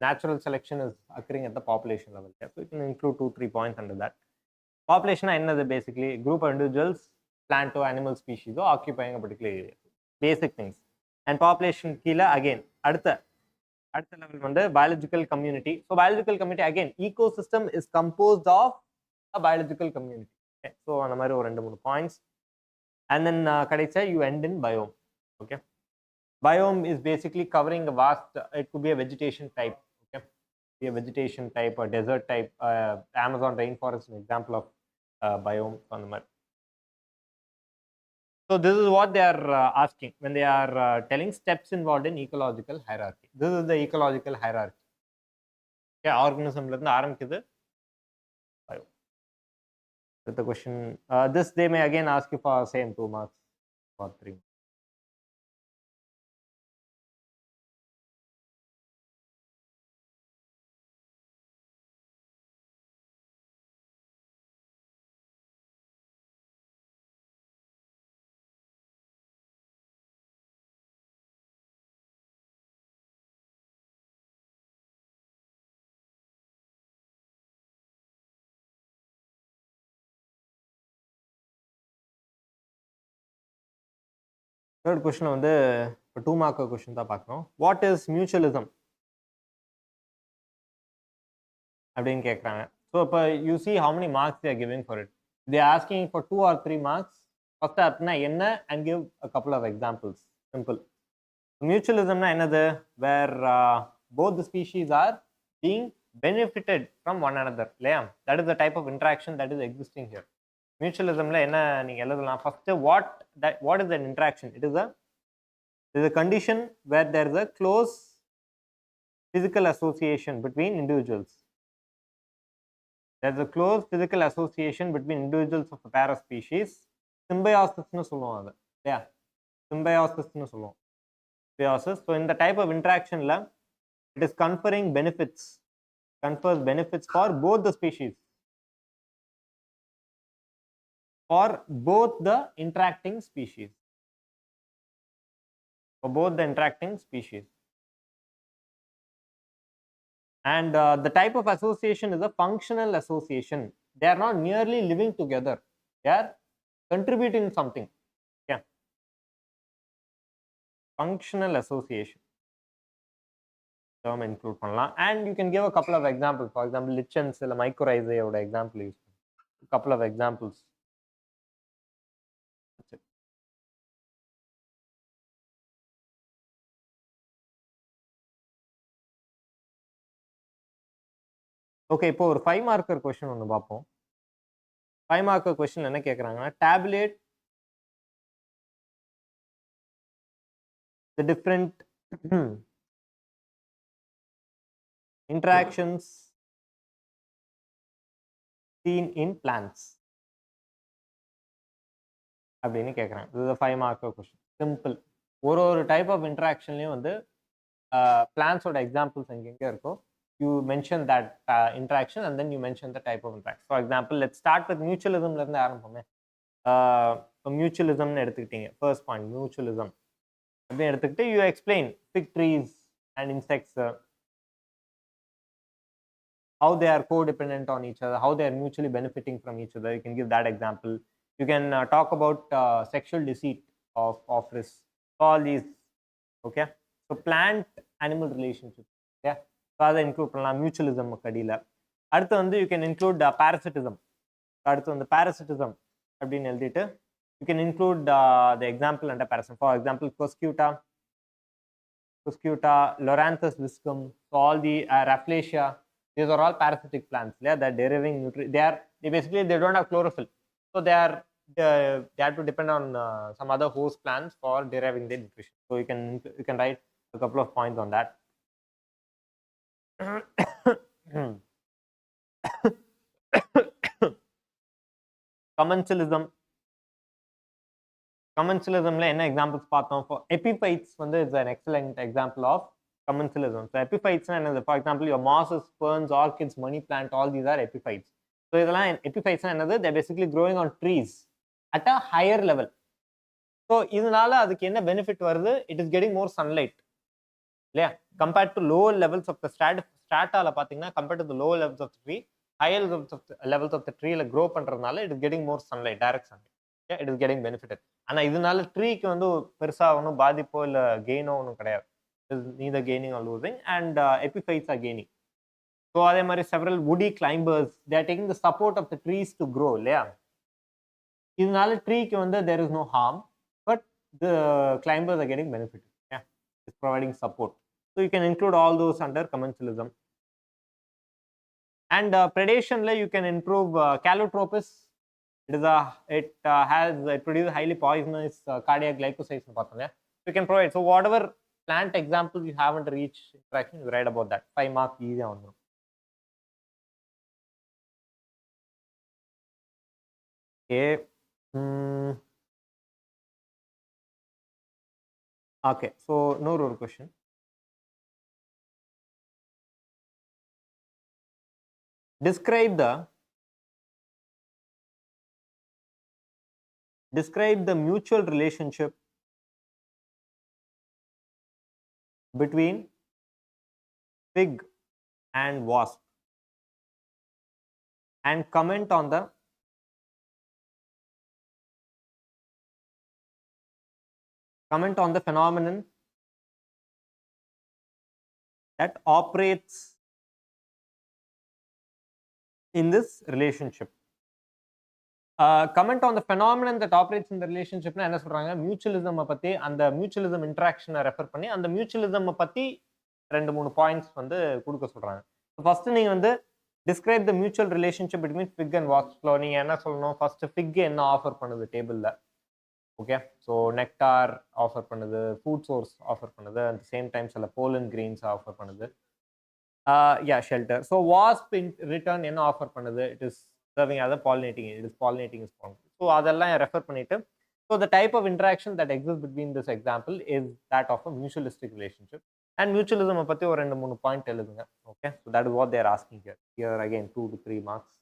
natural selection is occurring at the population level. Yeah? So you can include 2-3 points under that. Population is basically group of individuals, plant or animal species occupying a particular area. Basic things. And population kila again. Adutha level biological community. So biological community again, ecosystem is composed of a biological community. Okay? So on the points. And then you end in biome. Okay. Biome is basically covering a vast, it could be a vegetation type. Okay. Be a vegetation type or desert type. Amazon rainforest is an example of biome on the map. So this is what they are asking when they are telling steps involved in ecological hierarchy. This is the ecological hierarchy. Okay, organism la irundhu biome. With the question, this they may again ask you for same 2 marks or 3. Third question வந்து 2 mark question தான் பார்க்கணும். What is mutualism? அப்படின்னு கேட்குறாங்க. So இப்போ you see how many marks they are giving for it. They are asking for 2 or 3 marks. First அப்படின்னா என்ன and give a couple of examples. Simple. Mutualism னா என்னது? Where both the species are being benefited from one another. இல்லையா? That is the type of interaction that is existing here. Mutualismல என்ன நீங்க எழுதலாம்? First what is an interaction? It is a condition where there is a close physical association between individuals. There is a close physical association between individuals of a pair of species. Symbiosis னு சொல்லுவோம் அது. இல்லையா? Symbiosis னு சொல்லுவோம். Symbiosis. So in the type of interaction la it is conferring benefits. Confers benefits for both the species. For both the interacting species. For both the interacting species. And the type of association is a functional association. They are not merely living together. They are contributing something. Yeah. Functional association. Term include பண்ணலாம். And you can give a couple of examples. For example, lichens or mycorrhizae oda example use. A couple of examples. Okay, இப்போ ஒரு 5 marker question ஒன்று பார்ப்போம். 5 marker question என்ன கேட்குறாங்கன்னா, டேபுலேட் the different interactions seen in plants அப்படின்னு கேட்குறாங்க. இது 5 marker question. Simple. ஒரு டைப் ஆஃப் இன்ட்ராக்ஷன்லையும் வந்து பிளான்ஸோட எக்ஸாம்பிள்ஸ் எங்கெங்கே இருக்கோ you mention that interaction and then you mention the type of interaction. For example, let's start with mutualism ல இருந்து ஆரம்பிப்போமே. mutualism னு எடுத்துக்கிட்டீங்க. First point, mutualism. அப்படி எடுத்துக்கிட்டு you explain fig trees and insects, how they are codependent on each other, how they are mutually benefiting from each other. You can give that example. You can talk about sexual deceit of this. All these, okay? So plant animal relationships, yeah. So அதை include பண்ணலாம் mutualism கடியில். அடுத்து வந்து you can include பேரசிட்டிசம். அடுத்து வந்து parasitism அப்படின்னு எழுதிட்டு you can include the example under parasitism. For example Coscuta, Loranthus viscum, so all the Rafflesia, these are all parasitic plants. Yeah, they're deriving they don't have chlorophyll, so they have to depend on some other host plants for deriving their nutrition. So you can write a couple of points on that. Commensalismல என்ன examples பார்த்தோம்? For epiphytes வந்து is an excellent example of commensalism. So epiphytes என்னது? For example, your mosses, ferns, orchids, money plant, all these are epiphytes. So இதெல்லாம் epiphytes என்னது? They're basically growing on trees at a higher level. So இதனால அதுக்கு என்ன benefit வருது? It is getting more sunlight இல்லையா? Compared to lower levels of the ஸ்ட்ராட்டால பார்த்தீங்கன்னா compared to the lower levels of the tree, higher levels of the ட்ரீல grow பண்றதுனால it is getting more sunlight, direct sunlight. It is getting benefitted. ஆனா இதனால ட்ரீக்கு வந்து பெருசா ஒன்றும் பாதிப்போ இல்ல கெயினோ ஒன்றும் கிடையாது. Neither gaining or losing and epiphytes are gaining. So அதே மாதிரி several woody climbers they are taking the support of the trees to grow இல்லையா? இதனால ட்ரீக்கு வந்து there is no harm but the climbers are getting benefited. Yeah, it's providing support. So you can include all those under commensalism. And predation you can improve calotropis. It produces highly poisonous cardiac glycosides. You can provide. So whatever plant examples you haven't reached interaction, you write about that. 5 marks easy on them. Okay. Okay. So no question. Describe the mutual relationship between fig and wasp and comment on the phenomenon that operates in this relationship. Comment on the phenomenon that operates in the relationship. என்ன சொல்றாங்க? Mutualism பத்தி, அந்த mutualism இன்டராக்ஷனை refer பண்ணி அந்த mutualism பத்தி 2-3 points வந்து கொடுக்க சொல்றாங்க. ஃபர்ஸ்ட் நீங்க வந்து describe the mutual relationship between fig and வாஸ்ப்ல நீங்க என்ன சொல்லணும்? ஃபர்ஸ்ட் ஃபிக் என்ன ஆஃபர் பண்ணுது டேபிள்ல? ஓகே, ஸோ நெக்டார் ஆஃபர் பண்ணுது, ஃபுட் சோர்ஸ் ஆஃபர் பண்ணுது, அட் த சேம் டைம் சில போலன் கிரெயின்ஸ் ஆஃபர் பண்ணுது. Shelter. So wasp in return என்ன ஆஃபர் பண்ணுது? It is serving as a pollinating. It is pollinating its pollen. So அதெல்லாம் refer பண்ணிட்டு, so the type of interaction that exists between this example is that of a mutualistic relationship. And mutualism பத்தி ஒரு 2-3 point எழுதுங்க. Okay, so that is what they are asking here. Here again 2 to 3 marks.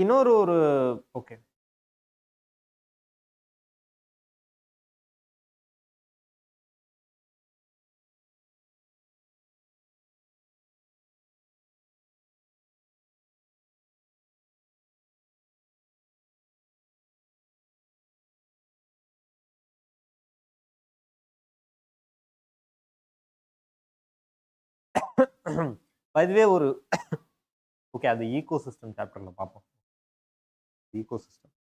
இன்னொரு okay, இதுவே ஒரு okay, அது ecosystem சாப்டர்ல பார்ப்போம். Ecosystem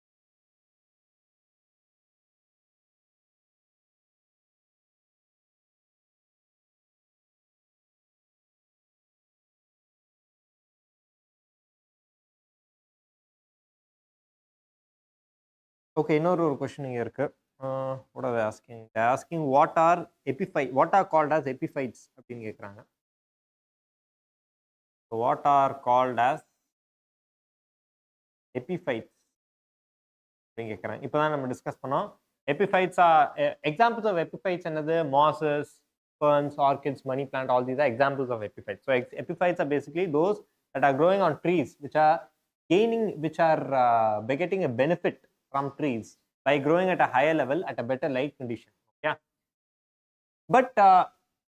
okay. இன்னொரு கொஸ்டின் இங்க இருக்கு. what are they asking? They are asking what are called as epiphytes அப்படின்னு கேக்குறாங்க. So what are called as epiphytes அப்படின்னு கேக்குறாங்க. இப்பதான் நம்ம டிஸ்கஸ் பண்ணோம். Epiphytes are examples of epiphytes என்னது? mosses, ferns, orchids, money plant, all these are examples of epiphytes. So epiphytes are basically those that are growing on trees which are getting a benefit from trees by growing at a higher level at a better light condition. Yeah, but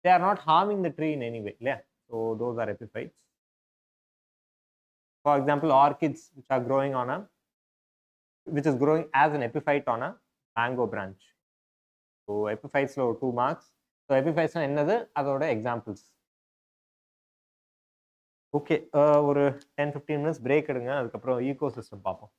they are not harming the tree in any way. Yeah, so those are epiphytes. For example, orchids which is growing as an epiphyte on a mango branch. So epiphytes lo 2 marks. So epiphytes na என்னது? அதோட examples. Okay, ஒரு 10-15 minutes break எடுங்க, அதுக்கப்புறம் ego system பார்ப்போம்.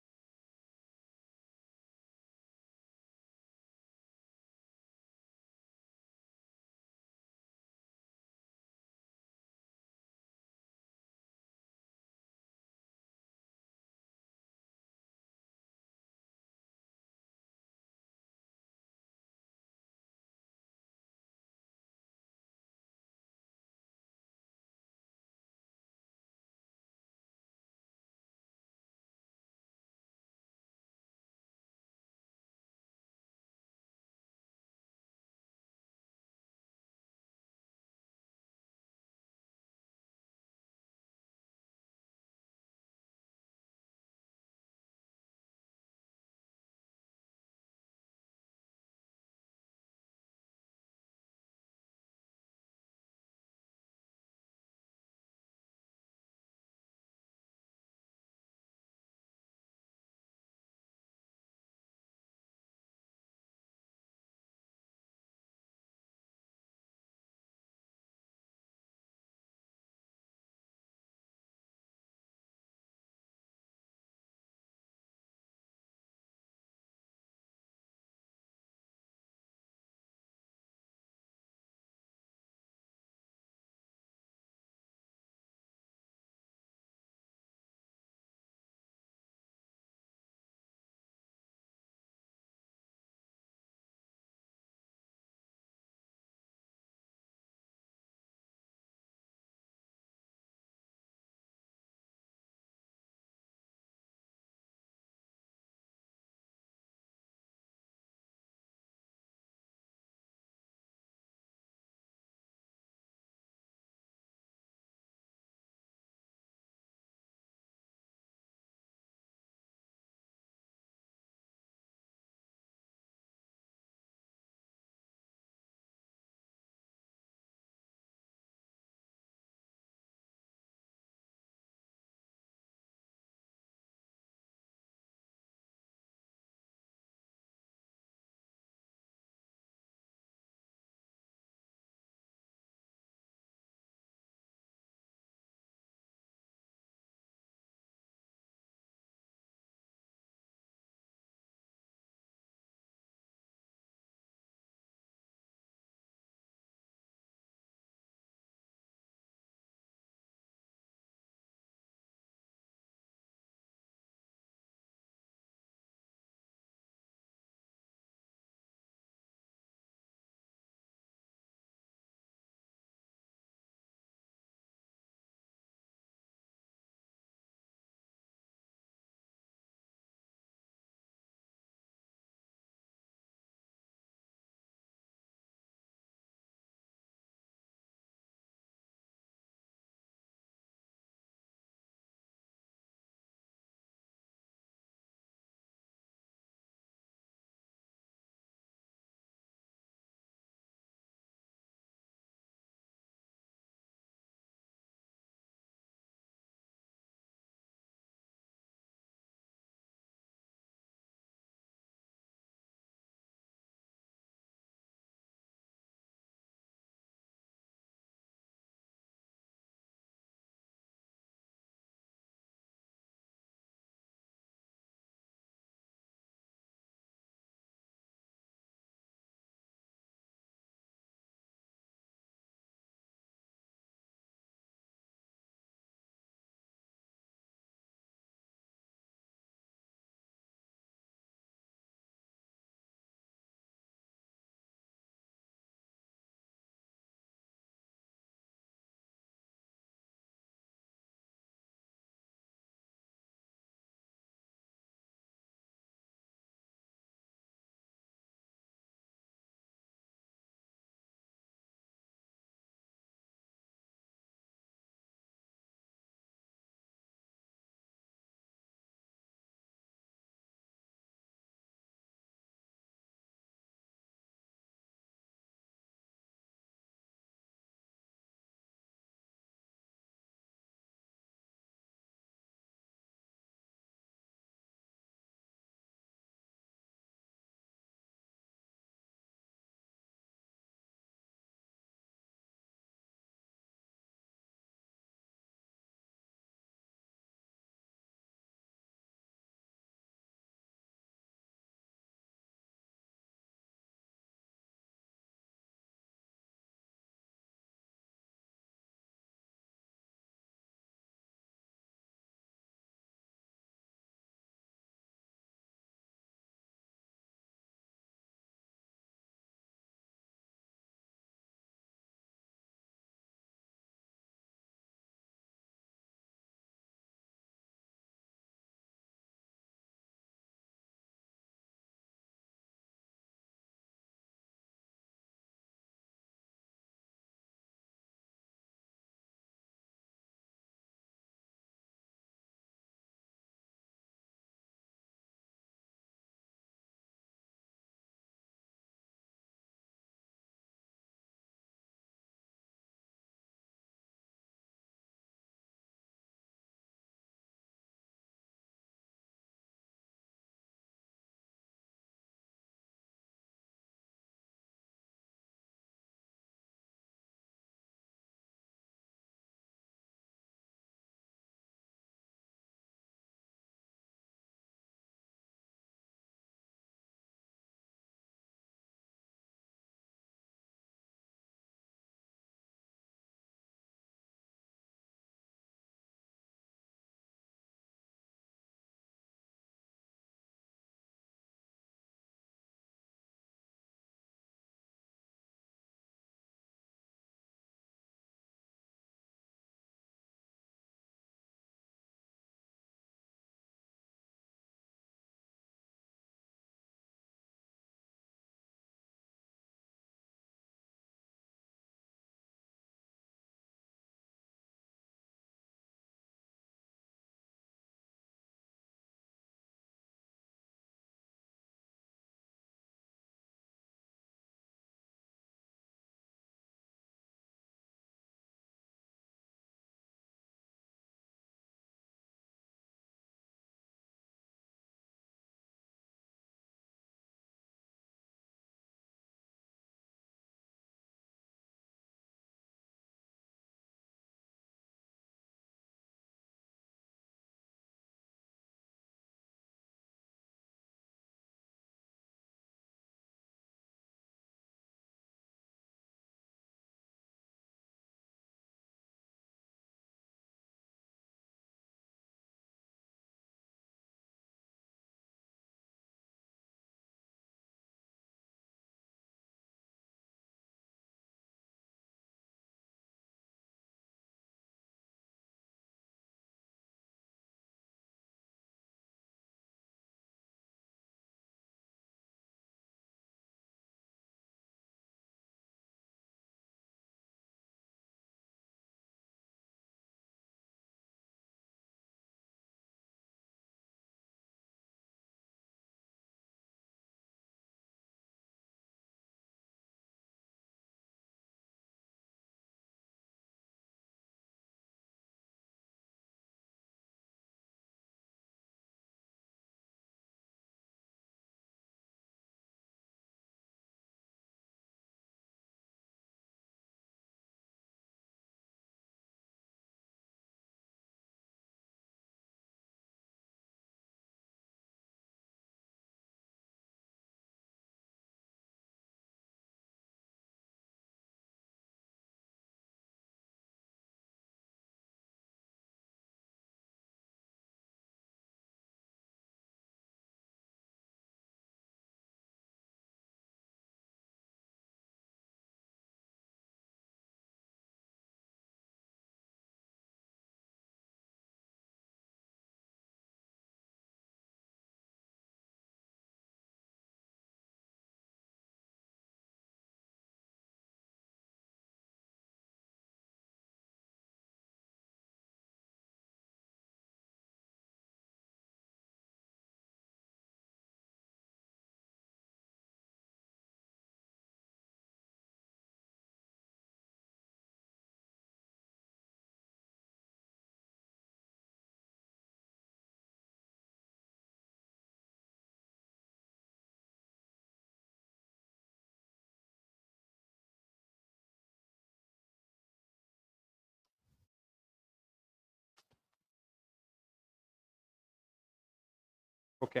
Okay.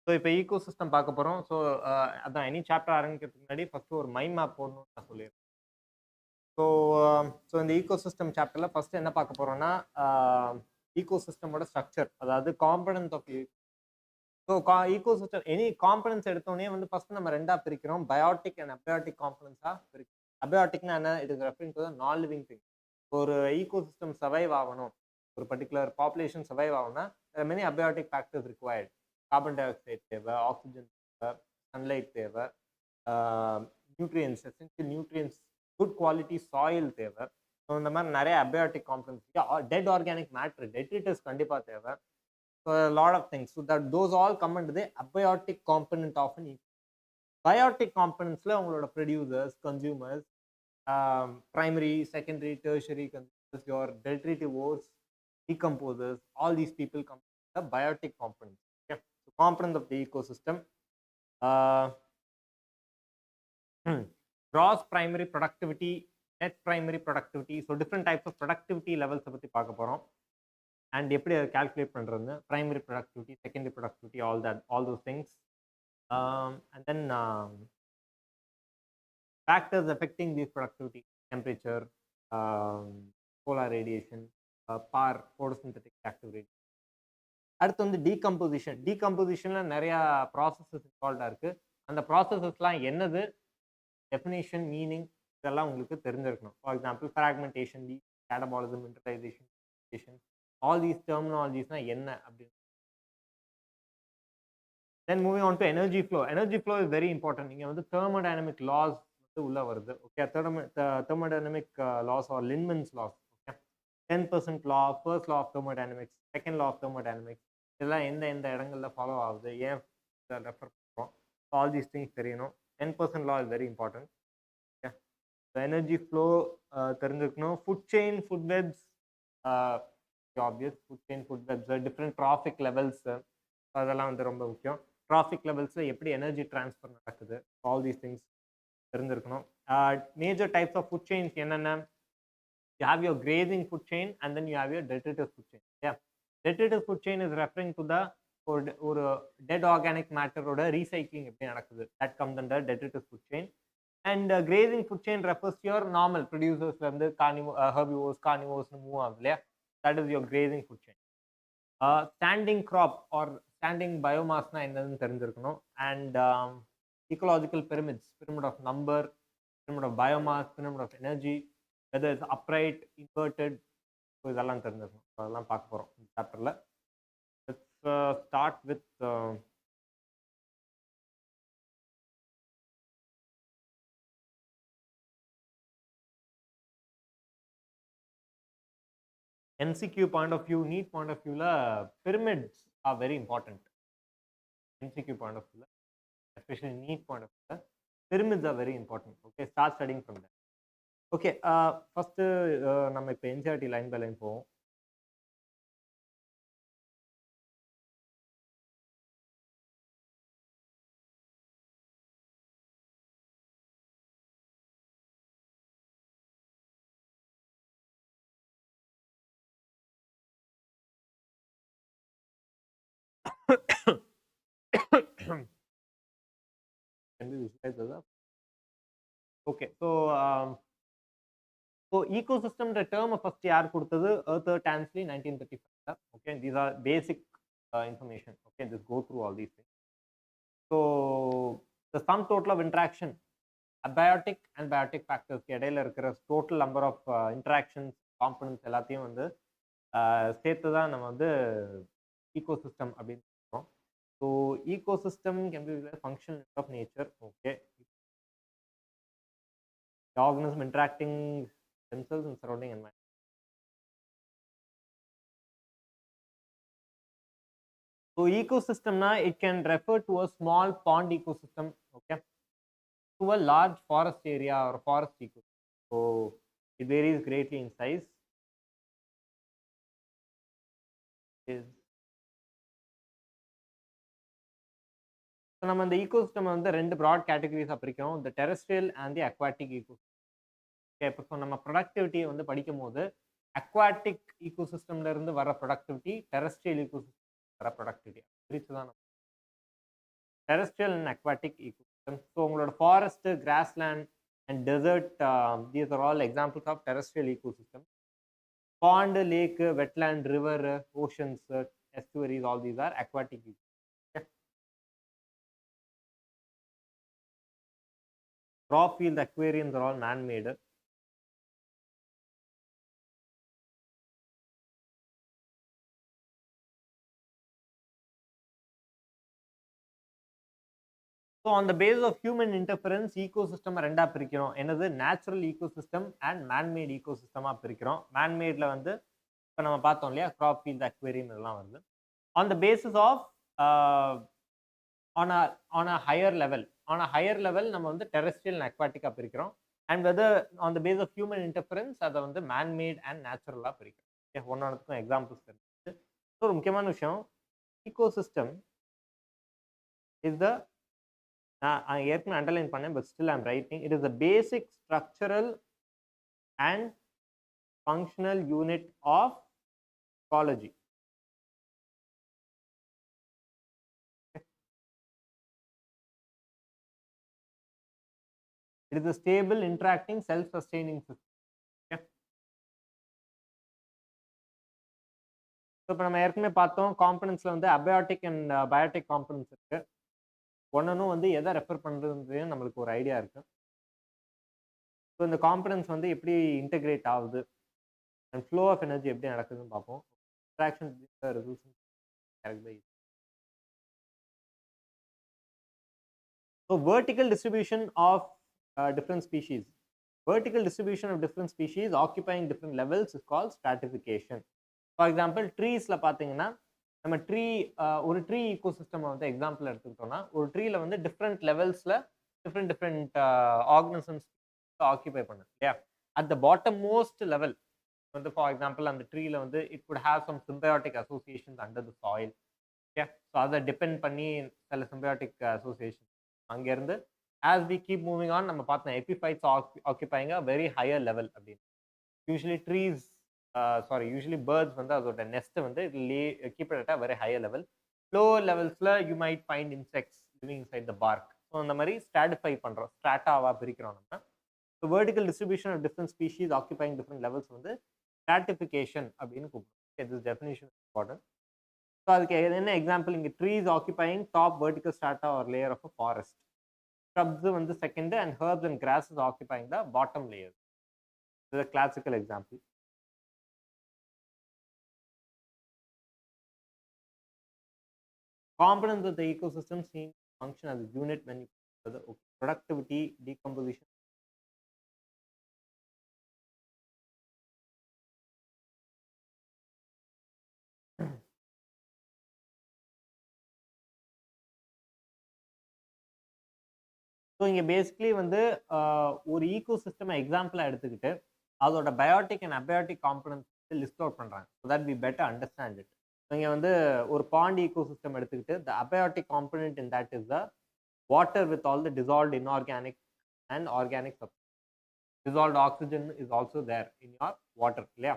So இப்போ ego system பார்க்க போகிறோம். So அதான் எனி சாப்டர் ஆரம்பிக்கிறதுக்கு முன்னாடி ஃபஸ்ட்டு ஒரு மைண்ட் மேப் போடணும்னு நான் சொல்லியிருக்கேன். ஸோ ஸோ இந்த ஈகோ சிஸ்டம் சாப்டரில் ஃபஸ்ட்டு என்ன பார்க்க போகிறோம்னா ஈகோ சிஸ்டமோட ஸ்ட்ரக்சர், அதாவது component of so ecosystem any components எடுத்தோடனே வந்து ஃபஸ்ட்டு நம்ம ரெண்டாக பிரிக்கிறோம், பயோட்டிக் அண்ட் அபயோட்டிக் காம்பனன்ட்ஸாக பிரிக்கிறோம். அபயோட்டிக்னா என்ன? It is referring to the non living thing. ஒரு ஈகோ சிஸ்டம் சர்வைவ் ஆகணும், ஒரு பர்டிகுலர் பாப்புலேஷன் சர்வைவ் ஆகணும்னா many abiotic factors required. Carbon dioxide தேவை, ஆக்சிஜன் தேவை, சன்லைட் தேவை, nutrients, essential nutrients, good quality soil தேவை. ஸோ இந்த மாதிரி நிறைய abiotic components, dead organic matter, detritus கண்டிப்பாக தேவை. So lot of things. So that those all come under the abiotic component of an eco. Biotic காம்பனன்ட்ஸில் உங்களோட producers, consumers, primary, secondary, tertiary consumers, your detritivores, decomposers, all these people come to the biotic components. Okay? So components of the ecosystem. Gross primary productivity, net primary productivity. So different types of productivity levels பத்தி பார்க்க போறோம். And எப்படி அதை calculate பண்றது, primary productivity, secondary productivity, all those things. And then factors affecting this productivity, temperature, solar radiation, power, photosynthetic activity. அடுத்து வந்து decomposition. டீகம்போசிஷனில் நிறையா processes இன்வால்வ்டாக இருக்குது. அந்த ப்ராசஸஸ்லாம் என்னது, டெஃபினேஷன், மீனிங், இதெல்லாம் உங்களுக்கு தெரிஞ்சிருக்கணும். ஃபார் எக்ஸாம்பிள் ஃப்ராக்மெண்டேஷன், கேட்டபாலிசம், இன்டர்லைசேஷன், ஆல் தீஸ் டெர்மினாலஜிஸ்னால் என்ன அப்படின்னு. Then moving on to energy flow. Energy flow is very important. நீங்கள் வந்து தெர்மோடைனமிக் லாஸ் உள்ள வருது. Okay, thermodynamic laws or Lindeman's laws. Okay, 10% law, first law of thermodynamics, second law of thermodynamics, இதெல்லாம் எந்த இடங்கள்ல ஃபாலோ ஆகுது, ஏன் ரெஃபர் பண்ணுறோம், ஆல் தீஸ் திங்ஸ் தெரியணும். 10% law is very important. Okay, energy flow தெரிஞ்சுக்கணும். Food chain, food webs, obvious. Food chain, food webs, different trophic levels, அதெல்லாம் வந்து ரொம்ப முக்கியம். ட்ராஃபிக் லெவல்ஸில் எப்படி எனர்ஜி டிரான்ஸ்ஃபர் நடக்குது, ஆல் தீஸ் திங்ஸ் தெரிஞ்சிருக்கணும். Major types of food chains என்னென்ன? You have your grazing food chain and then you have your detritus food chain. Yeah, detritus food chain is referring to the ஒரு dead organic matter ஓட recycling எப்படி நடக்குது, that comes under detritus food chain. And grazing food chain refers to your normal producers வந்து herbivores, carnivores move ஆகுது இல்லையா, that is your grazing food chain. Standing crop or standing biomassனா என்னதுன்னு தெரிஞ்சிருக்கணும். And ecological pyramids, pyramid of number, pyramid of biomass, pyramid of energy, whether it's upright, inverted, so இதெல்லாம் தெரிஞ்சிருக்கணும். அதெல்லாம் பார்க்க போகிறோம் இந்த சாப்டரில். Let's start with MCQ point of view, NEET point of வியூவில் pyramids are very important. MCQ point of வியூவில், especially NEET point of வியூவில், pyramids are very important. Okay, start studying from there. Okay, first நம்ம இப்போ NCERT line by line போவோம். Okay, so ecosystem டேர்மை first யார் கொடுத்தது? Arthur Tansley, 1935. Okay, these are basic information. Okay, just go through all these things. So the sum total of interaction, abiotic and biotic factors இடையில இருக்கிற total number of interactions, components எல்லாத்தையும் வந்து சேர்த்து தான் நம்ம வந்து ecosystem அப்படின்னு சொல்றோம். So ecosystem can be a function of nature. Okay, the organism interacting themselves and surrounding environment. So ecosystem na, it can refer to a small pond ecosystem, okay, to a large forest area or forest ecosystem. So it varies greatly in size. So நம்ம இந்த ecosystem வந்து ரெண்டு broad categories பிரிக்கிறோம், the terrestrial and the aquatic ecosystem. Okay, இப்போ நம்ம productivity வந்து படிக்கும் போது aquatic ecosystemல இருந்து வர productivity, terrestrial ecosystem வர productivity பிரிச்சுதான் terrestrial and aquatic ecosystem. So உங்களோட forest, grassland and desert, these are all examples of terrestrial ecosystem. Pond, lake, wetland, river, oceans, estuaries, all these are aquatic ecosystems. Okay. Crop field, aquariums are all man-made. So on the basis of human interference, ecosystem ரெண்டா பிரிக்கிறோம். என்னது natural ecosystem and man-made ecosystem பிரிக்கிறோம். Man-madeல வந்து இப்ப நம்ம பார்த்தோம் இல்லையா, crop field, aquarium இதெல்லாம் வருது. On the basis of on a higher level, நம்ம வந்து terrestrial and aquatic பிரிக்கிறோம். And whether on the basis of human interference, அதை வந்து man-made and natural பிரிக்கிறோம். ஒன்னொன்னுக்கும் எக்ஸாம்பிள்ஸ் இருக்கு. ஸோ ஒரு முக்கியமான விஷயம், ecosystem is the நான் ஏற்கனவே அண்டர்லைன் பண்ணேன், but still I'm writing. It is the basic structural and functional unit of ecology. It is a stable, interacting, self-sustaining system. இப்போ நம்ம ஏற்கனவே பார்த்தோம், காம்பனன்ட்ஸ்ல வந்து அபயோட்டிக் அண்ட் பயோட்டிக் காம்பனன்ட்ஸ் இருக்கு. ஒன்னும் வந்து எதை ரெஃபர் பண்ணுறது நம்மளுக்கு ஒரு ஐடியா இருக்கு. ஸோ இந்த காம்பனன்ட்ஸ் வந்து எப்படி இன்டெகிரேட் ஆகுது அண்ட் ஃப்ளோ ஆஃப் எனர்ஜி எப்படி நடக்குதுன்னு பார்ப்போம். Interaction results. So vertical distribution of different species. Vertical distribution of different species occupying different levels is called stratification. For example, treesல பார்த்தீங்கன்னா நம்ம ஒரு ட்ரீ ஈகோசிஸ்டம் வந்து எக்ஸாம்பிள் எடுத்துக்கிட்டோம்னா, ஒரு ட்ரீல வந்து டிஃப்ரெண்ட் லெவல்ஸ்ல டிஃப்ரெண்ட் ஆர்கனிசம்ஸ் ஆக்கியூபை பண்ணுது இல்லையா. At the bottom most level வந்து ஃபார் எக்ஸாம்பிள் அந்த ட்ரீல வந்து it could have some symbiotic associations under the soil. Okay, so அதை டிபெண்ட் பண்ணி சில சிம்பயோட்டிக் அசோசியேஷன் அங்கேருந்து as we keep moving on நம்ம பார்த்தோம் எபிஃபைட்ஸ் ஆக்கியூபைங்க வெரி ஹையர் லெவல் அப்படின்னு. யூஸ்வலி பேர்ட்ஸ் வந்து அதோட நெஸ்ட் வந்து keep it at a very higher level. Lower லெவல்ஸ்ல you might find insects living inside the bark. So அந்த மாதிரி ஸ்ட்ராட்டிஃபை பண்ணுறோம், ஸ்ட்ராட்டாவா பிரிக்கிறோம் நம்ம. So vertical distribution of different species occupying different levels வந்து ஸ்ட்ராட்டிஃபிகேஷன் அப்படின்னு கூப்பிடுறோம். This definition important. ஸோ அதுக்கு என்ன எக்ஸாம்பிள், இங்கே trees occupying top vertical strata or layer of a forest. Shrubs வந்து second and herbs and grasses occupying the bottom layer. This is a classical example. Components of the ecosystem seem to function as a unit when you consider the productivity, decomposition. So இங்கே basically வந்து ஒரு ecosystem எக்ஸாம்பிளாக எடுத்துக்கிட்டு அதோட biotic and abiotic components list out பண்ணுறாங்க. So that we better understand it. இங்கே வந்து ஒரு பாண்ட் ஈகோசிஸ்டம் எடுத்துக்கிட்டு the abiotic component in that is the water with all the dissolved inorganic and organic substance. dissolved oxygen is also there in your water இல்லையா,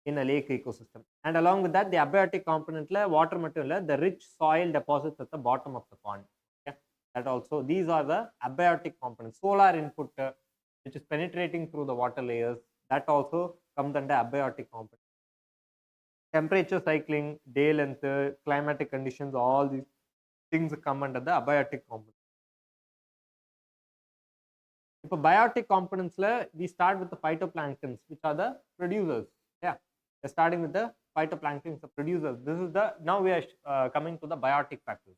in a lake ecosystem. And along with that the abiotic component la water mattum illa, the rich soil deposits at the bottom of the pond. Okay, that also, these are the abiotic components. Solar input which is penetrating through the water layers, that also comes under abiotic component. Temperature cycling, day length, climatic conditions, all these things come under the abiotic component. இப்போ biotic காம்பனன்ட்ஸ்ல we start with the phytoplanktons which are the producers. Yeah, we're starting with the phytoplanktons, the producers. This is the, now we are coming to the biotic factors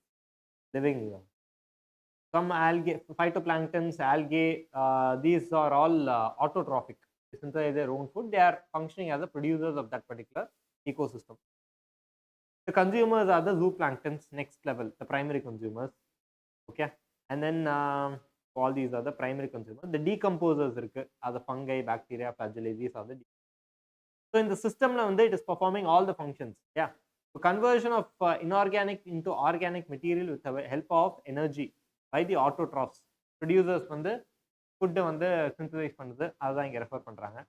living here. Some algae, phytoplanktons, algae, these are all autotrophic. They synthesize their own food. They are functioning as the producers of that particular ecosystem. The consumers are the zooplanktons, next level, the primary consumers. Okay, and then all these are the primary consumers. The decomposers are the fungi, bacteria, flagella. These are the so in the system it is performing all the functions. Yeah, so conversion of inorganic into organic material with the help of energy by the autotrophs. Producers food synthesize பண்ணுது, அதுதான் இங்க refer பண்றாங்க.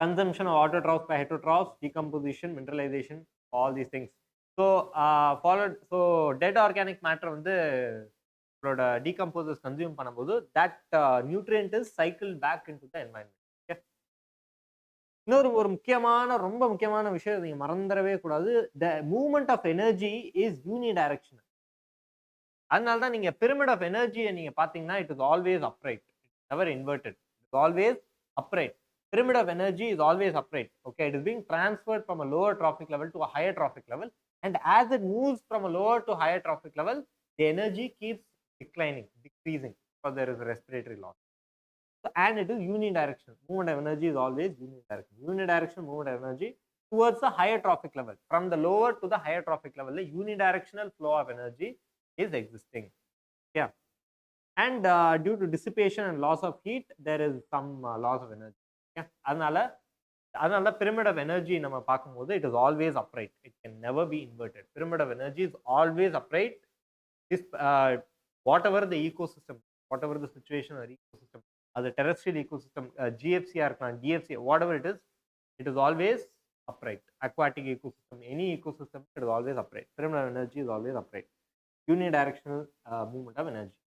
Consumption of autotrophs by heterotrophs, decomposition, mineralization, all these things. So followed so dead organic matter வந்து உங்களோட decomposers consume பண்ணும்போது that nutrient is cycle back in to the environment. Okay, இன்னொரு ஒரு முக்கியமான ரொம்ப முக்கியமான விஷயம் நீங்க மறந்துடவே கூடாது. The movement of energy is unidirectional. அதனால தான் நீங்க பிரமிட் ஆஃப் எனர்ஜியை நீங்க பாத்தீங்கன்னா it is always upright, it's never inverted, it's always upright. Pyramid of energy is always upright. Okay, it is being transferred from a lower trophic level to a higher trophic level, and as it moves from a lower to higher trophic level, the energy keeps declining, decreasing, because there is a respiratory loss. So, and it is unidirectional. Movement of energy is always unidirectional. Unidirectional movement of energy towards the higher trophic level. From the lower to the higher trophic level, the unidirectional flow of energy is existing. Yeah. And due to dissipation and loss of heat, there is some loss of energy. Yeah. அதனால pyramid of energy நம்ம பார்க்கும்போது it is always upright. It can never be inverted. Pyramid of energy is always upright. This whatever the ecosystem, whatever the situation or ecosystem, the terrestrial ecosystem, GFCR, DFC, whatever it is always upright. Aquatic ecosystem, any ecosystem, it is always upright. Pyramid of energy is always upright. Unidirectional movement of energy.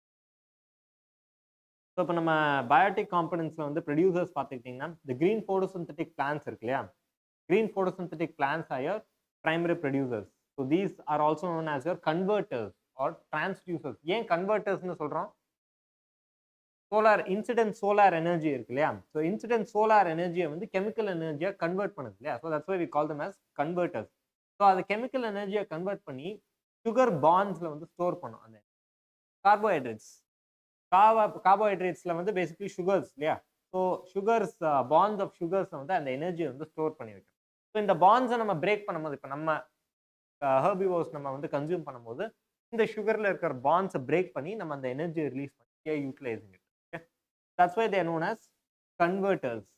So இப்போ நம்ம biotic காம்பனன்ட்ஸில் வந்து producers பார்த்துக்கிட்டிங்கன்னா இந்த green photosynthetic plants இருக்கு இல்லையா, green photosynthetic plants are your primary producers. So these are also known as your converters or transducers. ஏன் கன்வெர்ட்டர்ஸ்னு சொல்கிறோம்? சோலார் இன்சிடென்ட் சோலார் எனர்ஜி இருக்கு இல்லையா, ஸோ இன்சிடென்ட் சோலார் எனர்ஜியை வந்து கெமிக்கல் எனர்ஜியாக கன்வெர்ட் பண்ணுது இல்லையா, so that's why we call them as converters. So அது கெமிக்கல் எனர்ஜியை கன்வெர்ட் பண்ணி சுகர் பாண்ட்ஸில் வந்து ஸ்டோர் பண்ணும். அந்த கார்போஹைட்ரேட்ஸ் கார்போஹைட்ரேட்ஸ்ல வந்து பேசிக்கலி சுகர்ஸ் இல்லையா, so sugars bonds of sugars வந்து அந்த எனர்ஜியை வந்து ஸ்டோர் பண்ணி வைக்கும். ஸோ இந்த பாண்ட்ஸை நம்ம பிரேக் பண்ணும்போது, இப்போ நம்ம ஹெர்பிவோர்ஸ் நம்ம வந்து கன்சியூம் பண்ணும்போது இந்த சுகர்ல இருக்கிற பாண்ட்ஸை பிரேக் பண்ணி நம்ம அந்த எனர்ஜியை ரிலீஸ் பண்ணி utilizing it. Okay, that's why they are known as converters.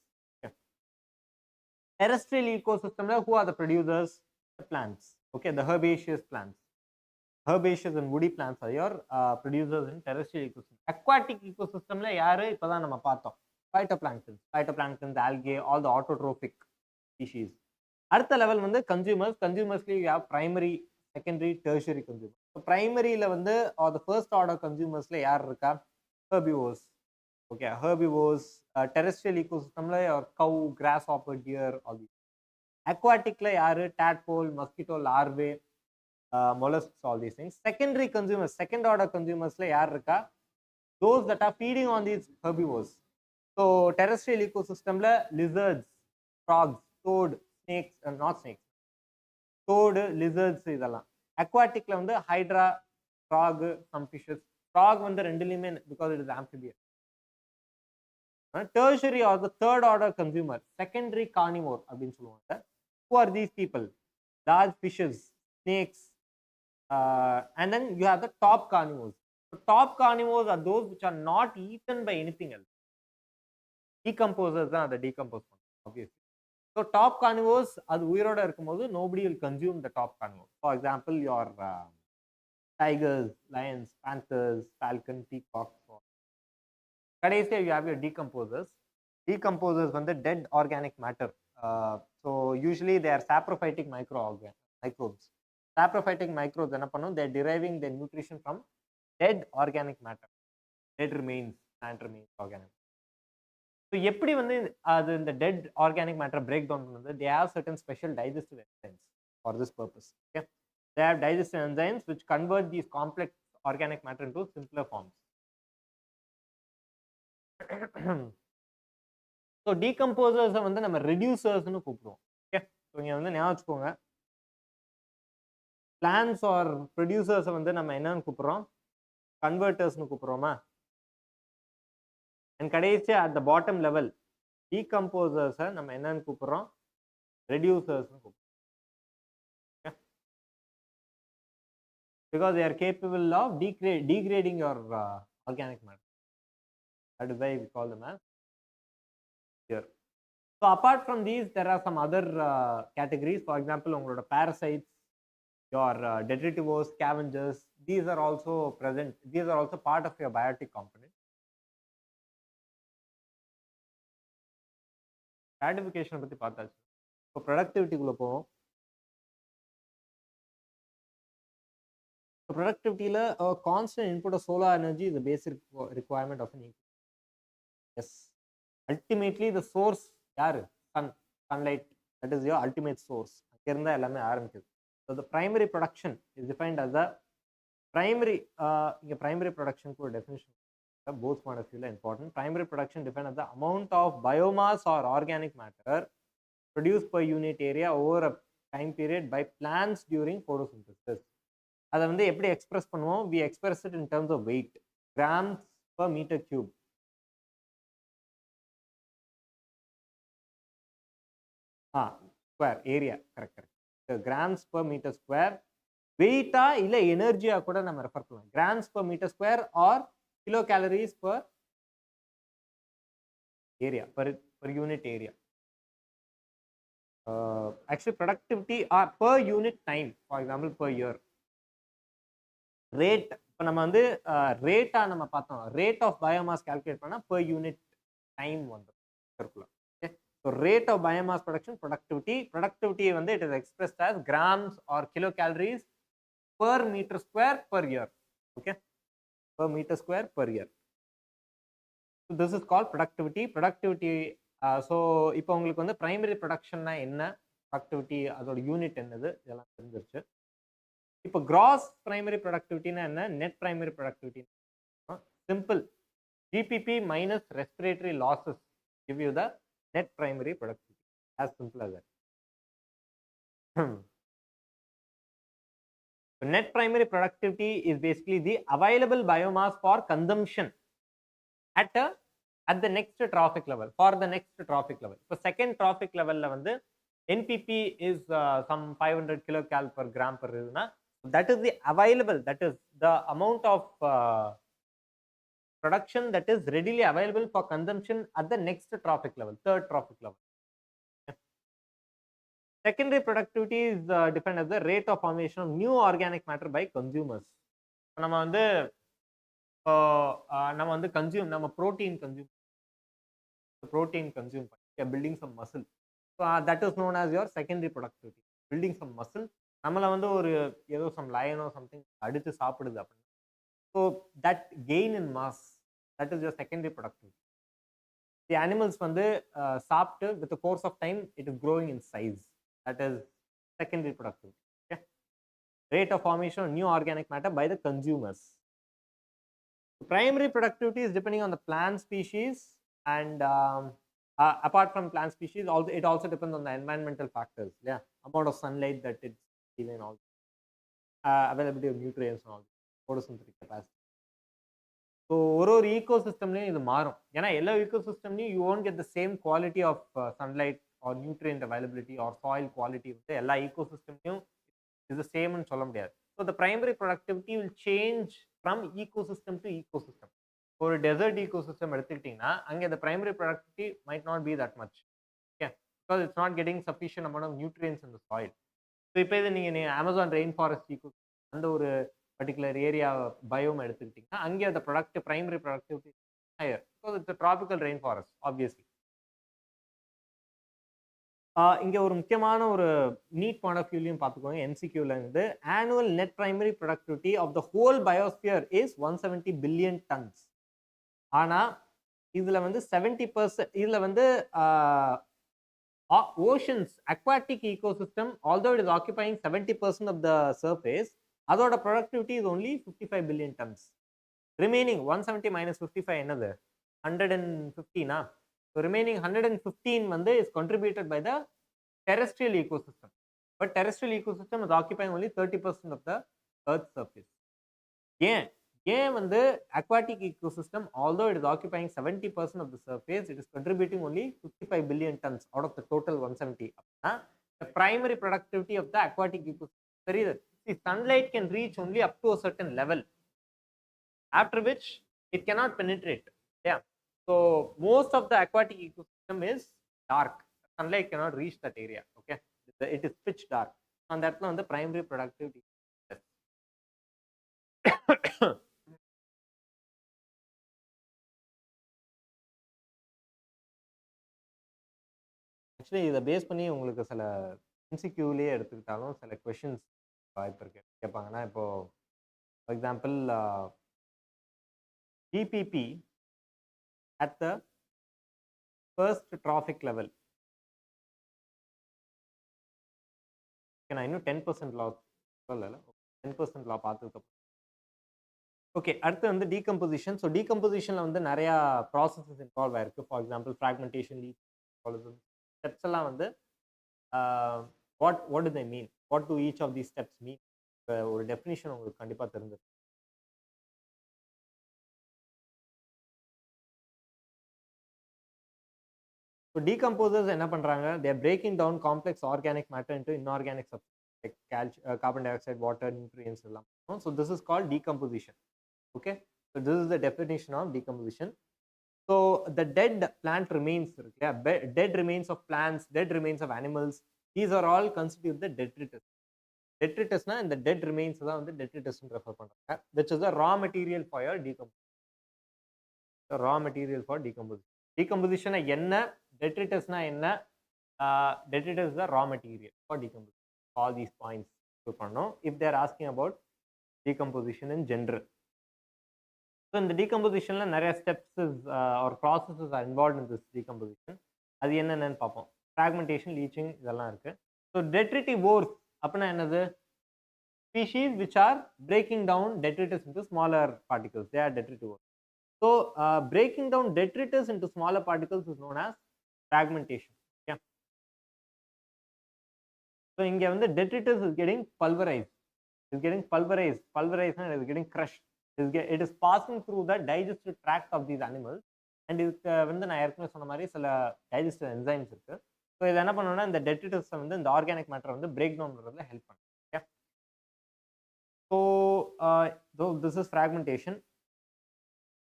Terrestrial ecosystem, who are the producers? The plants. Okay, the herbaceous plants. Herbaceous and woody plants are your producers in terrestrial ecosystem. Aquatic ecosystem la yaru ipodan nama paathom, phytoplankton, algae, all the autotrophic species. அடுத்த level வந்து கன்சியூமர்ஸ்ல you have primary, secondary, tertiary consumers. So primary ல வந்து or the first order consumers ல யார் இருக்கா? Herbivores. Okay, herbivores, terrestrial ecosystem ல your cow, grasshopper, deer, all these. Aquatic ல யாரு? Tadpole, mosquito larvae, mollusks, all these things. Secondary consumers, second order consumers la yaar iruka? Those that are feeding on these herbivores. So terrestrial ecosystem la lizards, frogs, toad, snakes, not snakes, toad, lizards idella. Aquatic la vandu hydra, frog, some fishes. Frog vandu rendulayume because it is amphibian. Tertiary or the third order consumer, secondary carnivore அப்படினு சொல்லுவாங்க. Who are these people? Large fishes, snakes, and then you have the top carnivores. The top carnivores are those which are not eaten by anything else. Decomposers தான் அதை decompose பண்ணும், obviously. So top carnivores அது உயிரோட இருக்கும்போது nobody will consume the top carnivores. For example, your tigers, lions, panthers, falcon, peacock. கடைசியா you have your decomposers. Decomposers வந்து dead organic matter. So usually they are saprophytic microbes. Saprophytic microbes என்ன பண்ணும்? They are deriving their nutrition from dead organic matter, dead remains, plant remains, organic. So எப்படி வந்து அது இந்த dead organic matter break down பண்ணுது? They have certain special digestive enzymes for this purpose. Okay, they have digestive enzymes which convert these complex organic matter into simpler forms. So decomposers வந்து நம்ம reducers-னு கூப்பிடுவோம். Okay, so இங்க வந்து ஞாபகம் வச்சுக்கோங்க, plants or producers வந்து நம்ம என்னன்னு கூப்பிடுறோம்? Converters-னு கூப்பிடுறோமா? and கடைசியா at the bottom level decomposers நம்ம என்னன்னு கூப்பிடுறோம்? Reducers-னு கூப்பிடுறோம். Okay, because they are capable of degrading your organic matter. That is why we call them as here. So apart from these, there are some other categories. For example, உங்களோட parasites, your detritivores, scavengers, these are also present. These are also part of your biotic component. Stratification பத்தி பார்த்தாச்சு. இப்போ productivity குள்ள போவோம். So productivity la a constant input of solar energy is the basic requirement of an ecosystem. Yes, ultimately the source yaru sunlight, that is your ultimate source. அங்க இருந்தா எல்லாமே ஆரம்பிக்குது. So the primary production is defined as the primary இங்க primary production க்கு ஒரு definition both point of view important. Primary production defined as the amount of biomass or organic matter produced per unit area over a time period by plants during photosynthesis. அதை வந்து எப்படி express பண்ணுவோம்? we express it in terms of weight, grams per meter cube. Square area, correct. Grams per meter square. வெயிட்டா இல்ல எனர்ஜியா கூட நம்ம refer பண்ணலாம். Grams per meter square or kilo calories per area, per unit area. Actually productivity or per unit time, for example per year. Rate இப்போ நம்ம வந்து ரேட்டா நம்ம பார்த்தோம், ரேட் ஆஃப் பயோமாஸ் கால்குலேட் பண்ணால் per யூனிட் டைம் வந்துடும் circular. Okay, so rate of biomass productivity வந்து it is expressed as grams or kilo calories per meter square per year. Okay, per meter square per year. So this is called productivity. So இப்போ உங்களுக்கு வந்து primary ப்ரொடக்ஷன்னா என்ன, productivity அதோட unit என்னது இதெல்லாம் தெரிஞ்சிருச்சு. இப்போ கிராஸ் பிரைமரி ப்ரொடக்டிவிட்டினா என்ன, net primary productivity simple, GBP minus respiratory losses give you the net primary productivity, as simple as that. Net primary productivity is basically the available biomass for consumption at the next trophic level, for the next trophic level. So second trophic level la vandu NPP is some 500 kilocal per gram per iruna, that is the available, that is the amount of production that is readily available for consumption at the next trophic level, third trophic level. Secondary productivity is defined as the rate of formation of new organic matter by consumers. நம்ம வந்து நம்ம protein consume பண்ணி building some muscle. So that is known as your secondary productivity, building some muscle. நம்மள வந்து ஒரு ஏதோ some lion or something அடிச்சு சாப்பிடுது அப்படின்னா, so that gain in mass, that is your secondary productivity. The animals வந்து சாப்பிட்டு with the course of time it is growing in size, that is secondary productivity. Okay, rate of formation of new organic matter by the consumers. Primary productivity is depending on the plant species, and apart from plant species, also it also depends on the environmental factors. Yeah, amount of sunlight that it's given, all availability of nutrients and all, photosynthetic capacity. So ஒரு ecosystemலயும் இது மாறும். ஏன்னா எல்லா ecosystemலயும் you won't get the same quality of sunlight or nutrient availability or soil quality வந்து எல்லா ecosystemலயும் is the same ன்னு சொல்ல முடியாது. So the primary productivity will change from ecosystem to ecosystem. ஒரு desert ecosystem எடுத்துக்கிட்டீங்கன்னா அங்கே the primary productivity might not be that much. Okay, because it's not getting sufficient amount of nutrients in the soil. So இப்போ இது நீங்க Amazon rainforest ecosystem அந்த ஒரு particular area biome எடுத்துக்கிட்டீங்கன்னா அங்கே the primary productivity higher because it's a tropical rainforest obviously. இங்க ஒரு முக்கியமான ஒரு நீட் பாயிண்ட் ஆஃப் வியூலையும் பார்த்துக்கோங்க. எம்சிக்யூல இருந்து annual net primary productivity of the whole biosphere is 170 billion tons. ஆனா இதுல வந்து 70%, இதுல வந்து oceans aquatic ecosystem although it is occupying 70% of the surface, அதோட productivity is only 55 billion tons. Remaining 170 minus 55 என்னது 115. So remaining 115 வந்து is contributed by the terrestrial ecosystem, but terrestrial ecosystem is occupying only 30% of the earth's surface. ஏன் வந்து aquatic ecosystem although it is occupying 70% of the surface, it is contributing only 55 billion tons out of the total 170. The primary productivity of the aquatic ecosystem, see, sunlight can reach only up to a certain level, after which it cannot penetrate. Yeah, so most of the aquatic ecosystem is dark, sunlight cannot reach that area. Okay, it is pitch dark. On that one the primary productivity. Actually இதை base பண்ணி உங்களுக்கு சில எம்சிக்யூலேயே எடுத்துக்கிட்டாலும் சில questions வாய்ப்பு இருக்கு கேட்பாங்கன்னா, இப்போ For example, GPP at the first trophic level. இன்னும் 10% law சொல்லல, 10% law பார்த்துக்க. ஓகே, அடுத்து வந்து டீகம்போசிஷன். ஸோ டீகம்போசிஷனில் வந்து நிறையா ப்ராசஸஸ் இன்வால்வ் ஆயிருக்கு. ஃபார் எக்ஸாம்பிள் ஃப்ராக்மெண்டேஷன், ஸ்டெப்ஸ் எல்லாம் வந்து what do they mean, what do each of these steps mean, ஒரு டெஃபினிஷன் உங்களுக்கு கண்டிப்பாக தெரிஞ்சிருக்கு. ஸோ டீகம்போசர்ஸ் என்ன பண்ணுறாங்க, they're breaking down complex organic matter into inorganic substance like carbon dioxide, water, nutrients எல்லாம். So this is called decomposition. Okay, so this is the definition of decomposition. So the dead plant remains, dead remains of plants, dead remains of animals, these are all constitute the detritus. Detritus na in the dead remains da vandu detritus nu refer pandranga, which is the raw material for your decomposition. The raw material for decomposition. Decomposition na enna, detritus na enna, detritus is the raw material for decomposition. All these points to pannom if they are asking about decomposition in general. So in the decomposition la nariya steps or processes are involved in this decomposition. அது என்னன்னு பார்ப்போம். Fragmentation, leaching இதெல்லாம் இருக்கு. So detritivores அப்படினா என்னது, species which are breaking down detritus into smaller particles, they are detritivores. So breaking down detritus into smaller particles is known as fragmentation. Okay, so இங்க வந்து detritus is getting pulverized, pulverized is getting crushed. It is passing through the digestive tract of these animals, and இதுக்கு வந்து நான் ஏற்கனவே சொன்ன மாதிரி சில digestive enzymes இருக்கு. ஸோ இது என்ன பண்ணணும்னா இந்த டெட்ரிட்டஸை வந்து இந்த ஆர்கானிக் மேட்டரை வந்து பிரேக் டவுன் பண்ணுறதுல ஹெல்ப் பண்ணும். Okay, so this is fragmentation.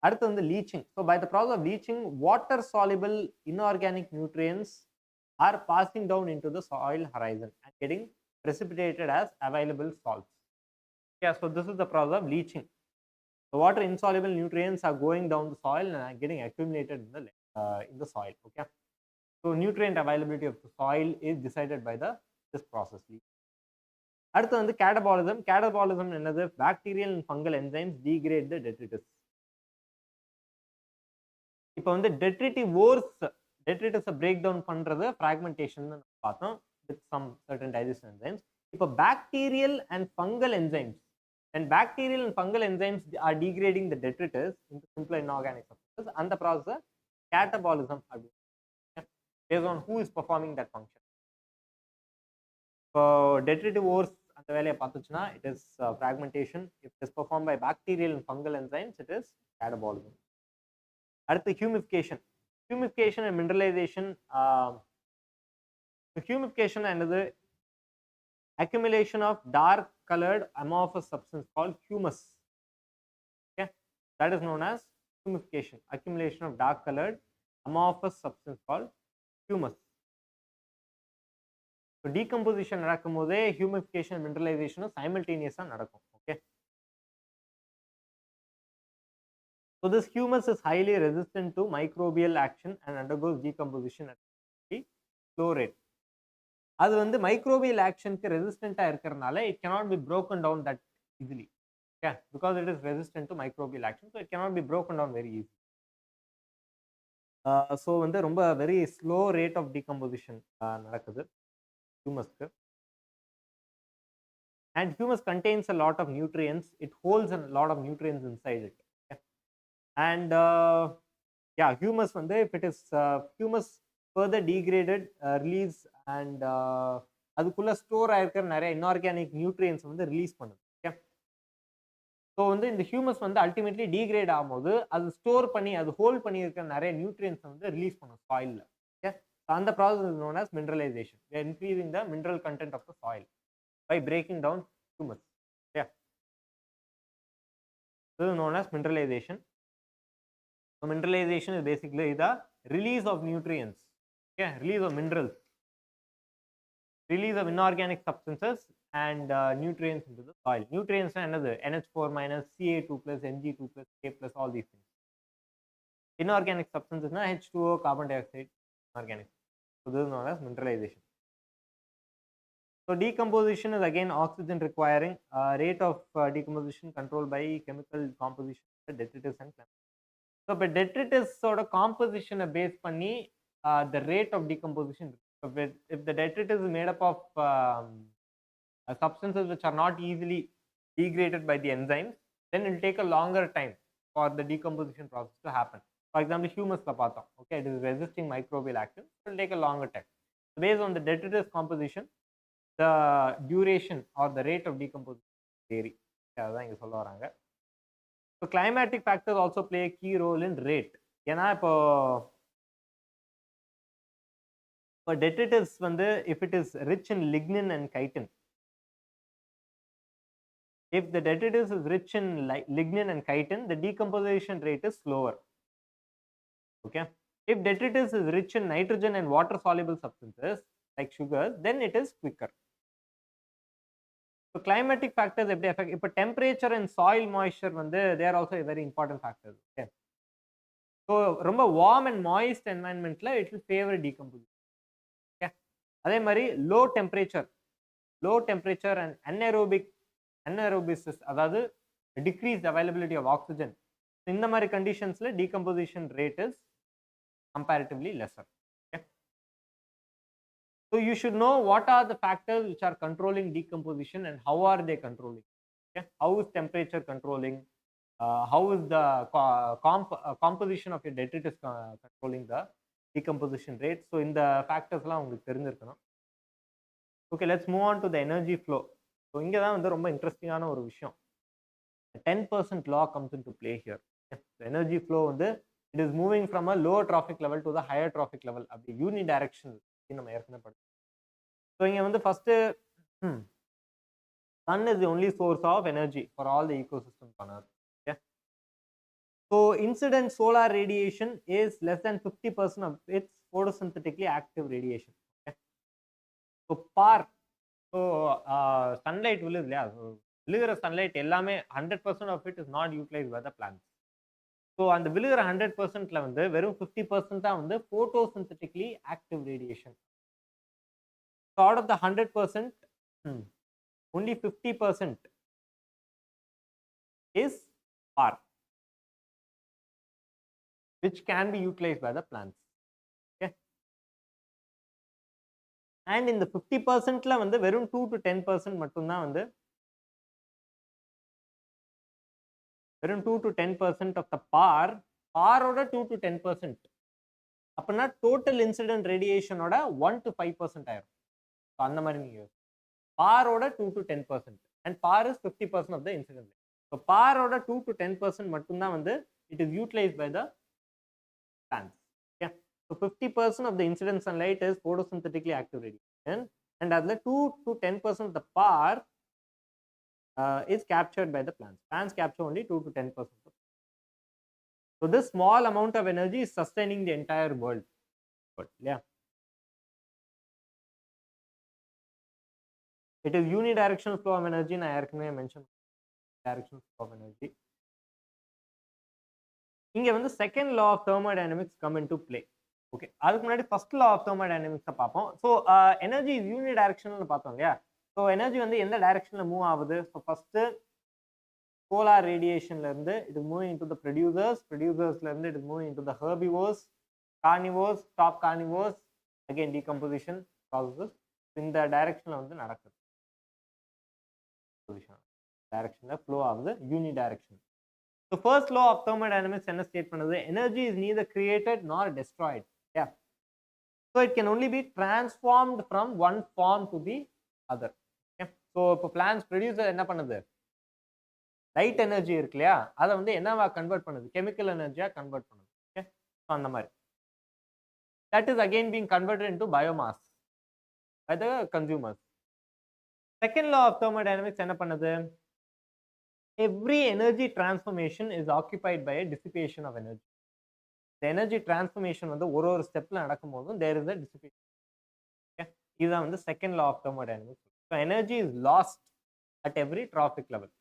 அடுத்து வந்து leaching. So by the process of leaching, water soluble inorganic nutrients are passing down into the soil horizon and getting precipitated as available salts. Yeah, so this is the process of leaching. The water insoluble nutrients are going down the soil and are getting accumulated in the soil. Okay, so nutrient availability of the soil is decided by this process. அடுத்து வந்து catabolism. Catabolism என்னது, bacterial and fungal enzymes degrade the detritus. இப்போ வந்து detritivores detritus break down பண்றது fragmentation னு பார்த்தோம் with some certain digestive enzymes. இப்போ bacterial and fungal enzymes, and bacterial and fungal enzymes are degrading the detritus into simpler inorganic substances, and the process catabolism based on who is performing that function. So detritivores அந்த வேலையை பார்த்துச்சுன்னா it is fragmentation. If it is performed by bacterial and fungal enzymes, it is catabolism. அடுத்து humification. Humification and mineralization. Humification என்னது, accumulation of dark colored amorphous substance called humus. Okay, that is known as humification. Accumulation of dark colored amorphous substance called humus. So decomposition நடக்கும்போதே humification and mineralization simultaneously நடக்கும். Okay, so this humus is highly resistant to microbial action and undergoes decomposition at a slow rate. அது வந்து microbial ஆக்ஷனுக்கு ரெசிஸ்டண்டா இருக்கிறதுனால it cannot be broken down that easily. Okay, because it is resistant to microbial action, so it cannot be broken down very easily. So வந்து ரொம்ப very slow rate of decomposition நடக்குது humusக்கு. And humus contains a lot of nutrients. It holds a lot of nutrients inside it. Okay? And yeah, humus வந்து if it is humus further degraded, release and அதுக்குள்ள store ஆயிருக்கிற நிறைய inorganic nutrients வந்து release பண்ணுது. Okay, so வந்து இந்த humus வந்து ultimately degrade ஆகும்போது அது ஸ்டோர் பண்ணி அது ஹோல்ட் பண்ணி இருக்கிற நிறைய நியூட்ரியன்ஸ் வந்து ரிலீஸ் பண்ணும் சாயில்ல. ஓகே, அந்த process is known as mineralization. We are increasing the mineral content of the soil by breaking down humus. Yeah, this is known as mineralization. So mineralization is basically the release of nutrients. Okay, release of minerals, release of inorganic substances and nutrients into the soil. Nutrients are another NH4 minus, Ca2 plus, Mg2 plus, K plus, all these things. Inorganic substances na H2O, carbon dioxide, inorganic. So this is known as mineralization. So decomposition is again oxygen requiring rate of decomposition controlled by chemical composition, detritus and climate. So but detritus sort of composition based panni the rate of decomposition. So if the detritus is made up of substances which are not easily degraded by the enzymes, then it will take a longer time for the decomposition process to happen. For example, humus la paathom, okay, it is resisting microbial action, it will take a longer time. So based on the detritus composition, the duration or the rate of decomposition vary. அதான் இங்க சொல்ல வராங்க. So climatic factors also play a key role in rate. ஏன்னா இப்போ detritus வந்து if it is rich in lignin and chitin, if the detritus is rich in lignin and chitin, the decomposition rate is slower. Okay. If detritus is rich in nitrogen and water soluble substances like sugars, then it is quicker. So climatic factors எப்படி affect, இப்போ temperature and soil moisture வந்து they are also a very important factors. Okay. So ரொம்ப warm and moist environmentல it will favor decomposition. Okay. அதே மாதிரி low temperature and anaerobic அதாவது decreased availability of oxygen, இந்த மாதிரி conditionsல decomposition rate is comparatively lesser. Okay. So you should know what are the factors which are controlling decomposition and how are they controlling. Okay. How is temperature controlling? How is the composition of your detritus controlling the decomposition rate? So in the factors la ungalku therinjirukkanum. Okay, let's move on to the energy flow. So inga da vandu romba interesting ana oru vishayam. 10% law comes into play here. Okay. So energy flow vandu it is moving from a lower trophic level to the higher trophic level அப்படி unidirectional நம்ம ஏற்கனவே படிச்சோம். So இங்க வந்து first sun is the only source of energy for all the ecosystems on earth. Okay. So incident solar radiation is less than 50% of its photosynthetically active radiation. Okay. So so sunlight விழுது இல்லையா, விழுகிற sunlight எல்லாமே 100% of it is not utilized by the plants. So அந்த விழுகிற 100%ல வந்து வெறும் 50% தான் வந்து photosynthetically active radiation. So out of the 100%, only 50% is PAR, which can be utilized by the plants. Okay. And in the 50%ல வந்து வெறும் 2 to 10% மட்டும்தான் வந்து வெறும் 2 to 10% of the PAR ஓட 2 to 10% அப்படின்னா total incident radiation ஓட 1 to 5% ஆயிரும். அந்த மாதிரி நீங்க PAR ஓட 2 to 10% and PAR is 50% of the incident. So PAR ஓட 2 to 10% மட்டும்தான் வந்து it is utilized by the plants. Okay. So 50% of the incident sunlight is photosynthetically active radiation and அதுல 2 to 10% of the PAR is captured by the plants. Plants capture only 2 to 10%. So this small amount of energy is sustaining the entire world. Yeah. It is unidirectional flow of energy. I mentioned directional flow of energy. இங்க வந்து second law of thermodynamics come into play. Okay. அதுக்கு முன்னாடி first law of thermodynamics பார்ப்போம். So energy is unidirectional பார்த்தோம் இல்லையா. So energy வந்து எந்த directionல move ஆகுது? So first solar radiationல இருந்து it is moving into the producersல இருந்து it is moving into the herbivores, carnivores, top carnivores, again decomposition processes இந்த directionல வந்து நடக்குது. directionல flow ஆகுது unidirectional. So first law of thermodynamics என்ன ஸ்டேட் பண்ணுது? Energy is neither created nor destroyed. Yeah. So it can only be transformed from one form to the other. Okay. So இப்போ plants producer என்ன பண்ணுது? Light energy இருக்கு இல்லையா, அதை வந்து என்னவா கன்வெர்ட் பண்ணுது? கெமிக்கல் எனர்ஜியா கன்வெர்ட் பண்ணுது. ஓகே. ஸோ அந்த மாதிரி that is again being converted into biomass by the consumers. Second law of thermodynamics என்ன பண்ணுது? Every energy transformation is occupied by a dissipation of energy. The energy transformation வந்து ஒரு ஸ்டெப்ல நடக்கும்போதும் there is a dissipation. Okay. இதுதான் வந்து second law of thermodynamics. So energy is lost at every trophic level.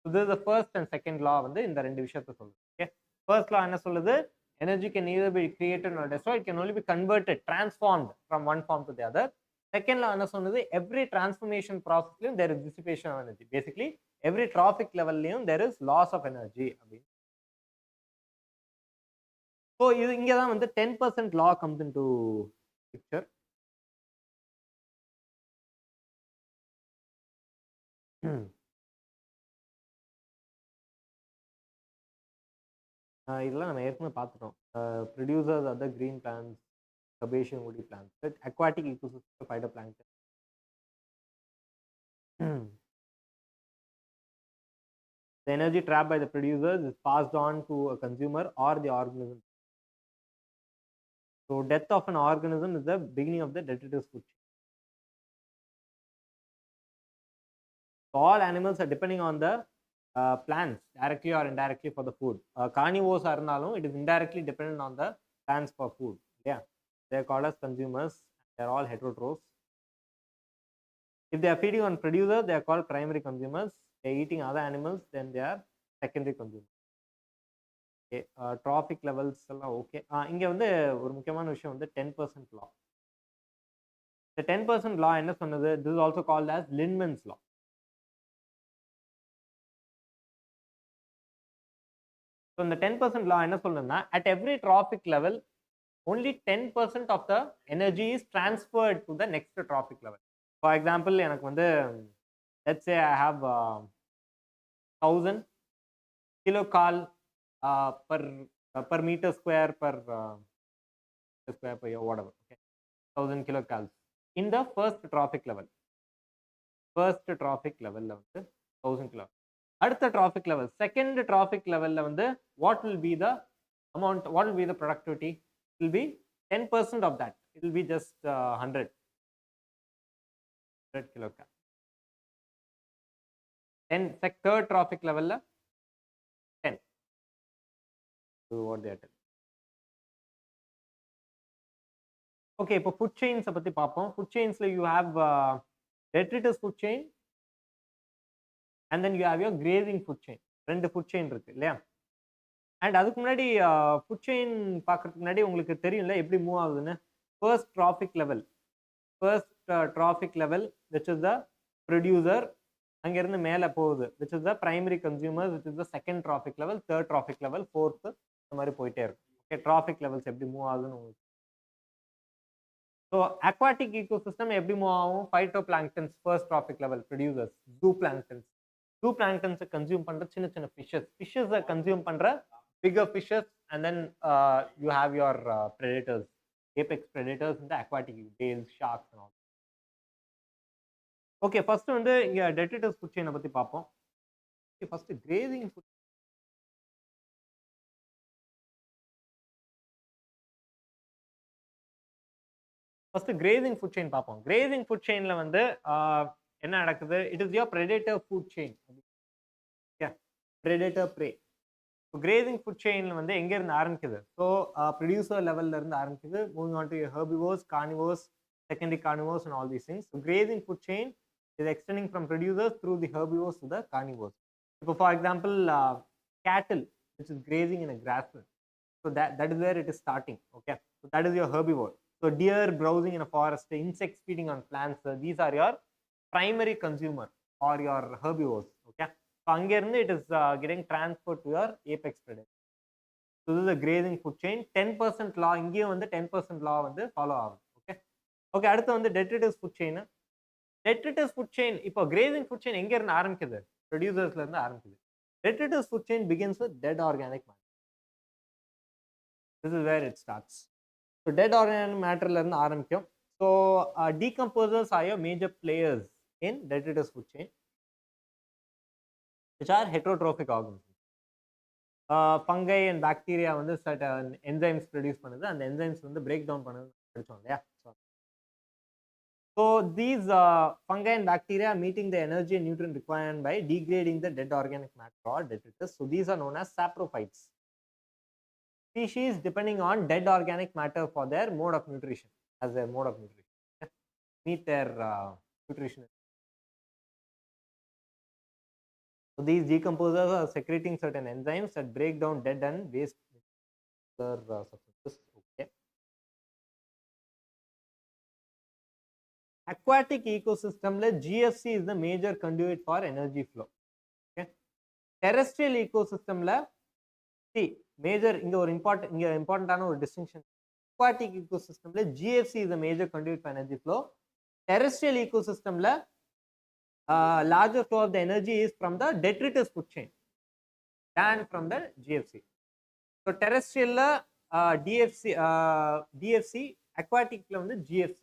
So this is the first and second law வந்து இந்த ரெண்டு விஷயத்தை சொல்லுது. Okay. First law என்ன சொல்லுது? Energy can neither be created nor destroyed. It can only be converted, transformed from one form to the other. Second law என்ன சொன்னது, every transformation process there is dissipation of energy. Basically every trophic level there is loss of energy. So இது இங்க தான் வந்து 10% law comes into picture. இதெல்லாம் நம்ம ஏற்கனவே பார்த்துட்டோம். Producers are the green plants, herbaceous woody plants, aquatic ecosystem, phytoplankton. The energy trapped by the producers is passed on to a consumer or the organism. So death of an organism is the beginning of the detritus food chain. So all animals are depending on the plants directly or indirectly for the food. Carnivores are இருந்தாலும் it is indirectly dependent on the plants for food. Yeah, they are called as consumers. They are all heterotrophs. If they are feeding on producers, they are called primary consumers. They are eating other animals, then they are secondary consumers. Okay, trophic levels எல்லாம் okay. இங்க வந்து ஒரு முக்கியமான விஷயம் வந்து 10% law. The 10% law என்ன சொன்னது? This is also called as Lindeman's law. So இந்த 10% law என்ன சொல்லுன்னா, at every trophic level only 10% of the energy is transferred to the next trophic level. For example, எனக்கு வந்து let's say I have 1000 kilocalorie per meter square per year, whatever. Okay, 1000 kilocalories in the first trophic level. First trophic level வந்து 1000 kilo. அடுத்த trophic level, second trophic level வந்து what will be the amount, what will be the productivity? It will be 10% of that. It will be just 100 kilocalories. Then third trophic level 10. So what they are telling. Okay, இப்போ food chains பத்தி பார்ப்போம். Food chainsல you have detritus food chain and then you have your grazing food chain. ரெண்டு food chain இருக்கு இல்லையா? And அதுக்கு முன்னாடி food chain பார்க்கறதுக்கு முன்னாடி உங்களுக்கு தெரியும்ல எப்படி மூவ் ஆகுதுன்னு. First trophic level which is the producer, அங்க இருந்து மேல போகுது which is the primary consumer, which is the second trophic level, third trophic level, fourth, இந்த மாதிரி போயிட்டே இருக்கும். Okay, trophic levels எப்படி மூவ் ஆகுதுன்னு உங்களுக்கு. So aquatic ecosystem எப்படி மூவ் ஆகும்? Phytoplanktons first trophic level producers, zooplanktons consume பண்ற சின்ன சின்ன fishes consume பண்ற bigger fishes, and then you have your predators, apex predators in the aquatic, whales, sharks and all. Okay, first வந்து இங்க detritus food chain பத்தி பார்ப்போம். Okay, first grazing food. First grazing food chain பார்ப்போம். Grazing food chainல வந்து என்ன நடக்குது? It is your predator food chain. Yeah, predator prey. So grazing food chain வந்து எங்க இருந்து ஆரம்பிக்குது? So producer levelல இருந்து ஆரம்பிக்குது, moving on to herbivores, carnivores, secondary carnivores and all these things. So grazing food chain is extending from producers through the herbivores to the carnivores. So for example, cattle which is grazing in a grassland. So that is where it is starting. Okay, so that is your herbivore. So deer browsing in a forest, insects feeding on plants, these are your primary consumer or your herbivores. Okay, so அங்க இருந்து it is getting transferred to your apex predator. So this is a grazing food chain. 10% law இங்கேயும் வந்து 10% law வந்து follow ஆகும். Okay okay, அடுத்து வந்து detritus food chain. Detritus food chain இப்போ grazing food chain எங்க இருந்து ஆரம்பிக்குது? Producersல இருந்து ஆரம்பிக்குது. Detritus food chain begins with dead organic matter. This is where it starts. So dead organic matter la irundhu aarambikum. So decomposers are your major players in detritus food chain, which are heterotrophic organisms. Fungi and bacteria வந்து certain enzymes produce பண்ணுது, அந்த enzymes வந்து break down பண்ணுது படிச்சோம் இல்லையா? So these fungi and bacteria are meeting the energy and nutrient requirement by degrading the dead organic matter or detritus. So these are known as saprophytes. Species depending on dead organic matter for their mode of nutrition, as their mode of nutrition. Meet their nutrition. So these decomposers are secreting certain enzymes that break down dead and waste other substances. Okay. aquatic ecosystem la GFC is the major conduit for energy flow. Okay, terrestrial ecosystem la see major inga or important ana or distinction. Aquatic ecosystem la GFC is the major conduit for energy flow. Terrestrial ecosystem la larger flow of the energy is from the detritus food chain than from the GFC. So terrestrial la DFC, aquatic la வந்து GFC,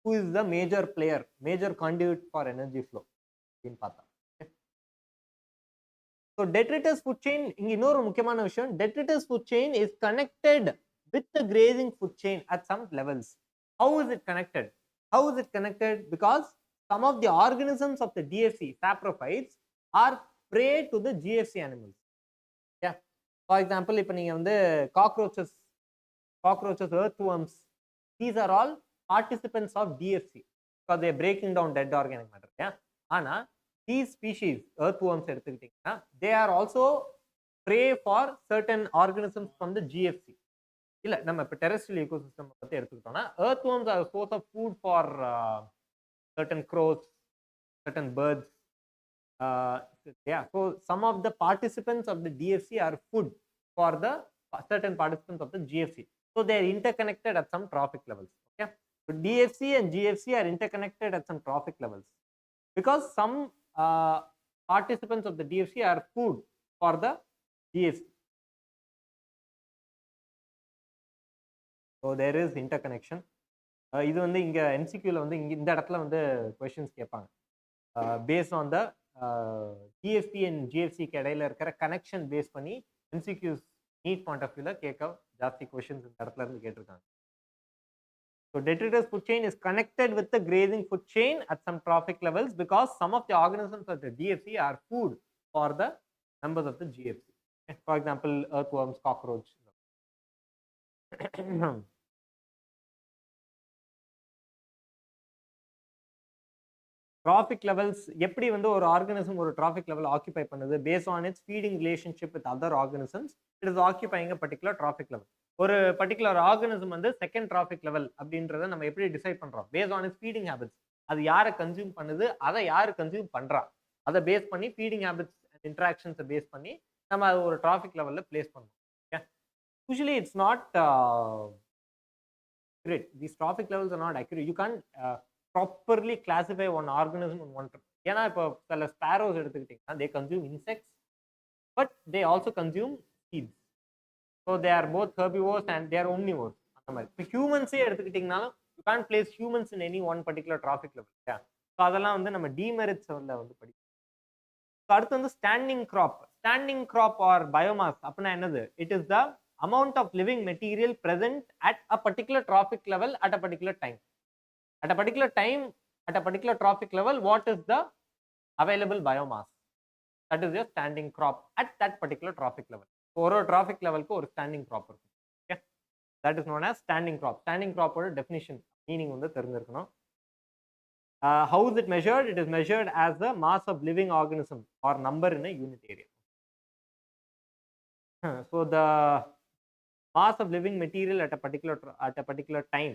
who is the major player, major conduit for energy flow in பார்த்தா. So detritus food chain இங்க இன்னொரு முக்கியமான விஷயம், detritus food chain is connected with the grazing food chain at some levels. How is it connected? Because some of the organisms of the DFC saprophytes are prey to the GFC animals. Yeah, for example இப்போ நீங்க வந்து cockroaches, earthworms, these are all participants of DFC because they are breaking down dead organic matter. Yeah, ஆனா these species earthworms எடுத்துக்கிட்டீங்கன்னா they are also prey for certain organisms from the GFC. இல்ல நம்ம இப்ப terrestrial ecosystem பத்தி எடுத்துக்கிட்டோம்னா earthworms are a source of food for certain crows, certain birds. Yeah, so some of the participants of the DFC are food for the certain participants of the GFC. So they are interconnected at some trophic levels. Okay, so DFC and GFC are interconnected at some trophic levels because some participants of the DFC are food for the GFC. So there is interconnection. இது வந்து இங்க MCQ ல வந்து இந்த இடத்துல வந்து questions கேட்பாங்க based on the DFC and GFC க்கு இடையில இருக்கிற கனெக்ஷன் பேஸ் பண்ணி MCQs நீட் பாயிண்ட் ஆஃப் வியூல கேட்க ஜாஸ்தி கொஸ்டின்ஸ் இந்த இடத்துல இருந்து கேட்டிருக்காங்க. So detritus food chain is connected with the grazing food chain at some trophic levels because some of the organisms of the DFC are food for the members of the GFC. For example, earthworms, cockroach. Trophic levels எப்படி வந்து ஒரு organism ஒரு trophic level ஆக்கியூபை பண்ணுது based on its feeding relationship with other organisms, it is occupying a particular trophic level. ஒரு particular organism வந்து second trophic level அப்படின்றத நம்ம எப்படி டிசைட் பண்றோம் based on its feeding habits. அது யாரை கன்சியூம் பண்ணுது, அதை யாரு கன்சியூம் பண்றா, அதை பேஸ் பண்ணி ஃபீடிங் ஹேபிட்ஸ் அண்ட் இன்டராக்ஷன்ஸை பேஸ் பண்ணி நம்ம அது ஒரு trophic levelல பிளேஸ் பண்ணுவோம். Usually it's not accurate. These trophic levels are not accurate. You can't properly classify one organism in one. ஏன்னா இப்போ சில ஸ்பாரோஸ் எடுத்துக்கிட்டீங்கன்னா they consume insects but they also consume seeds. So they are both herbivores and they are omnivores. அந்த மாதிரி இப்போ ஹியூமன்ஸே எடுத்துக்கிட்டீங்கனாலும் you can't place humans in any one particular trophic level. Yeah, so அதெல்லாம் வந்து நம்ம டிமெரிட்ஸ் வந்து படிப்போம். அடுத்து வந்து ஸ்டாண்டிங் கிராப் ஆர் பயோமாஸ் அப்படின்னா என்னது? It is the amount of living material present at a particular trophic level at a particular time. At a particular trophic level, what is the available biomass? That is your standing crop at that particular trophic level. ஒரு trophic level க்கு ஒரு standing crop இருக்கும். Okay, that is known as standing crop. Standing crop ஓட definition meaning வந்து தெரிஞ்சிருக்கணும். How is it measured? It is measured as the mass of living organism or number in a unit area. So the mass of living material at a particular time,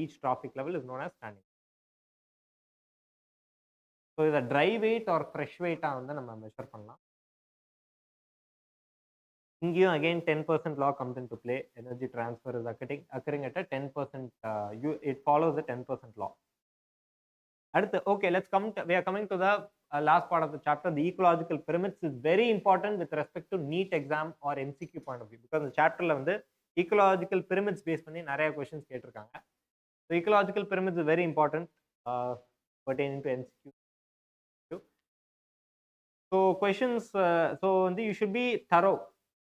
each trophic level is known as standing. So the dry weight or fresh weight வந்து நம்ம measure பண்ணலாம். இங்கேயும் again 10% law comes into play. Energy transfer is occurring at a 10%. It follows the 10% law. அடுத்து okay, we are coming to the last part of the chapter. The ecological pyramids is very important with respect to NEET exam or MCQ point of view because the chapterல வந்து ecological pyramids base பண்ணி நிறைய questions கேட்டிருக்காங்க. So ecological pyramids is very important pertaining to MCQ. So questions, so வந்து you should be thorough.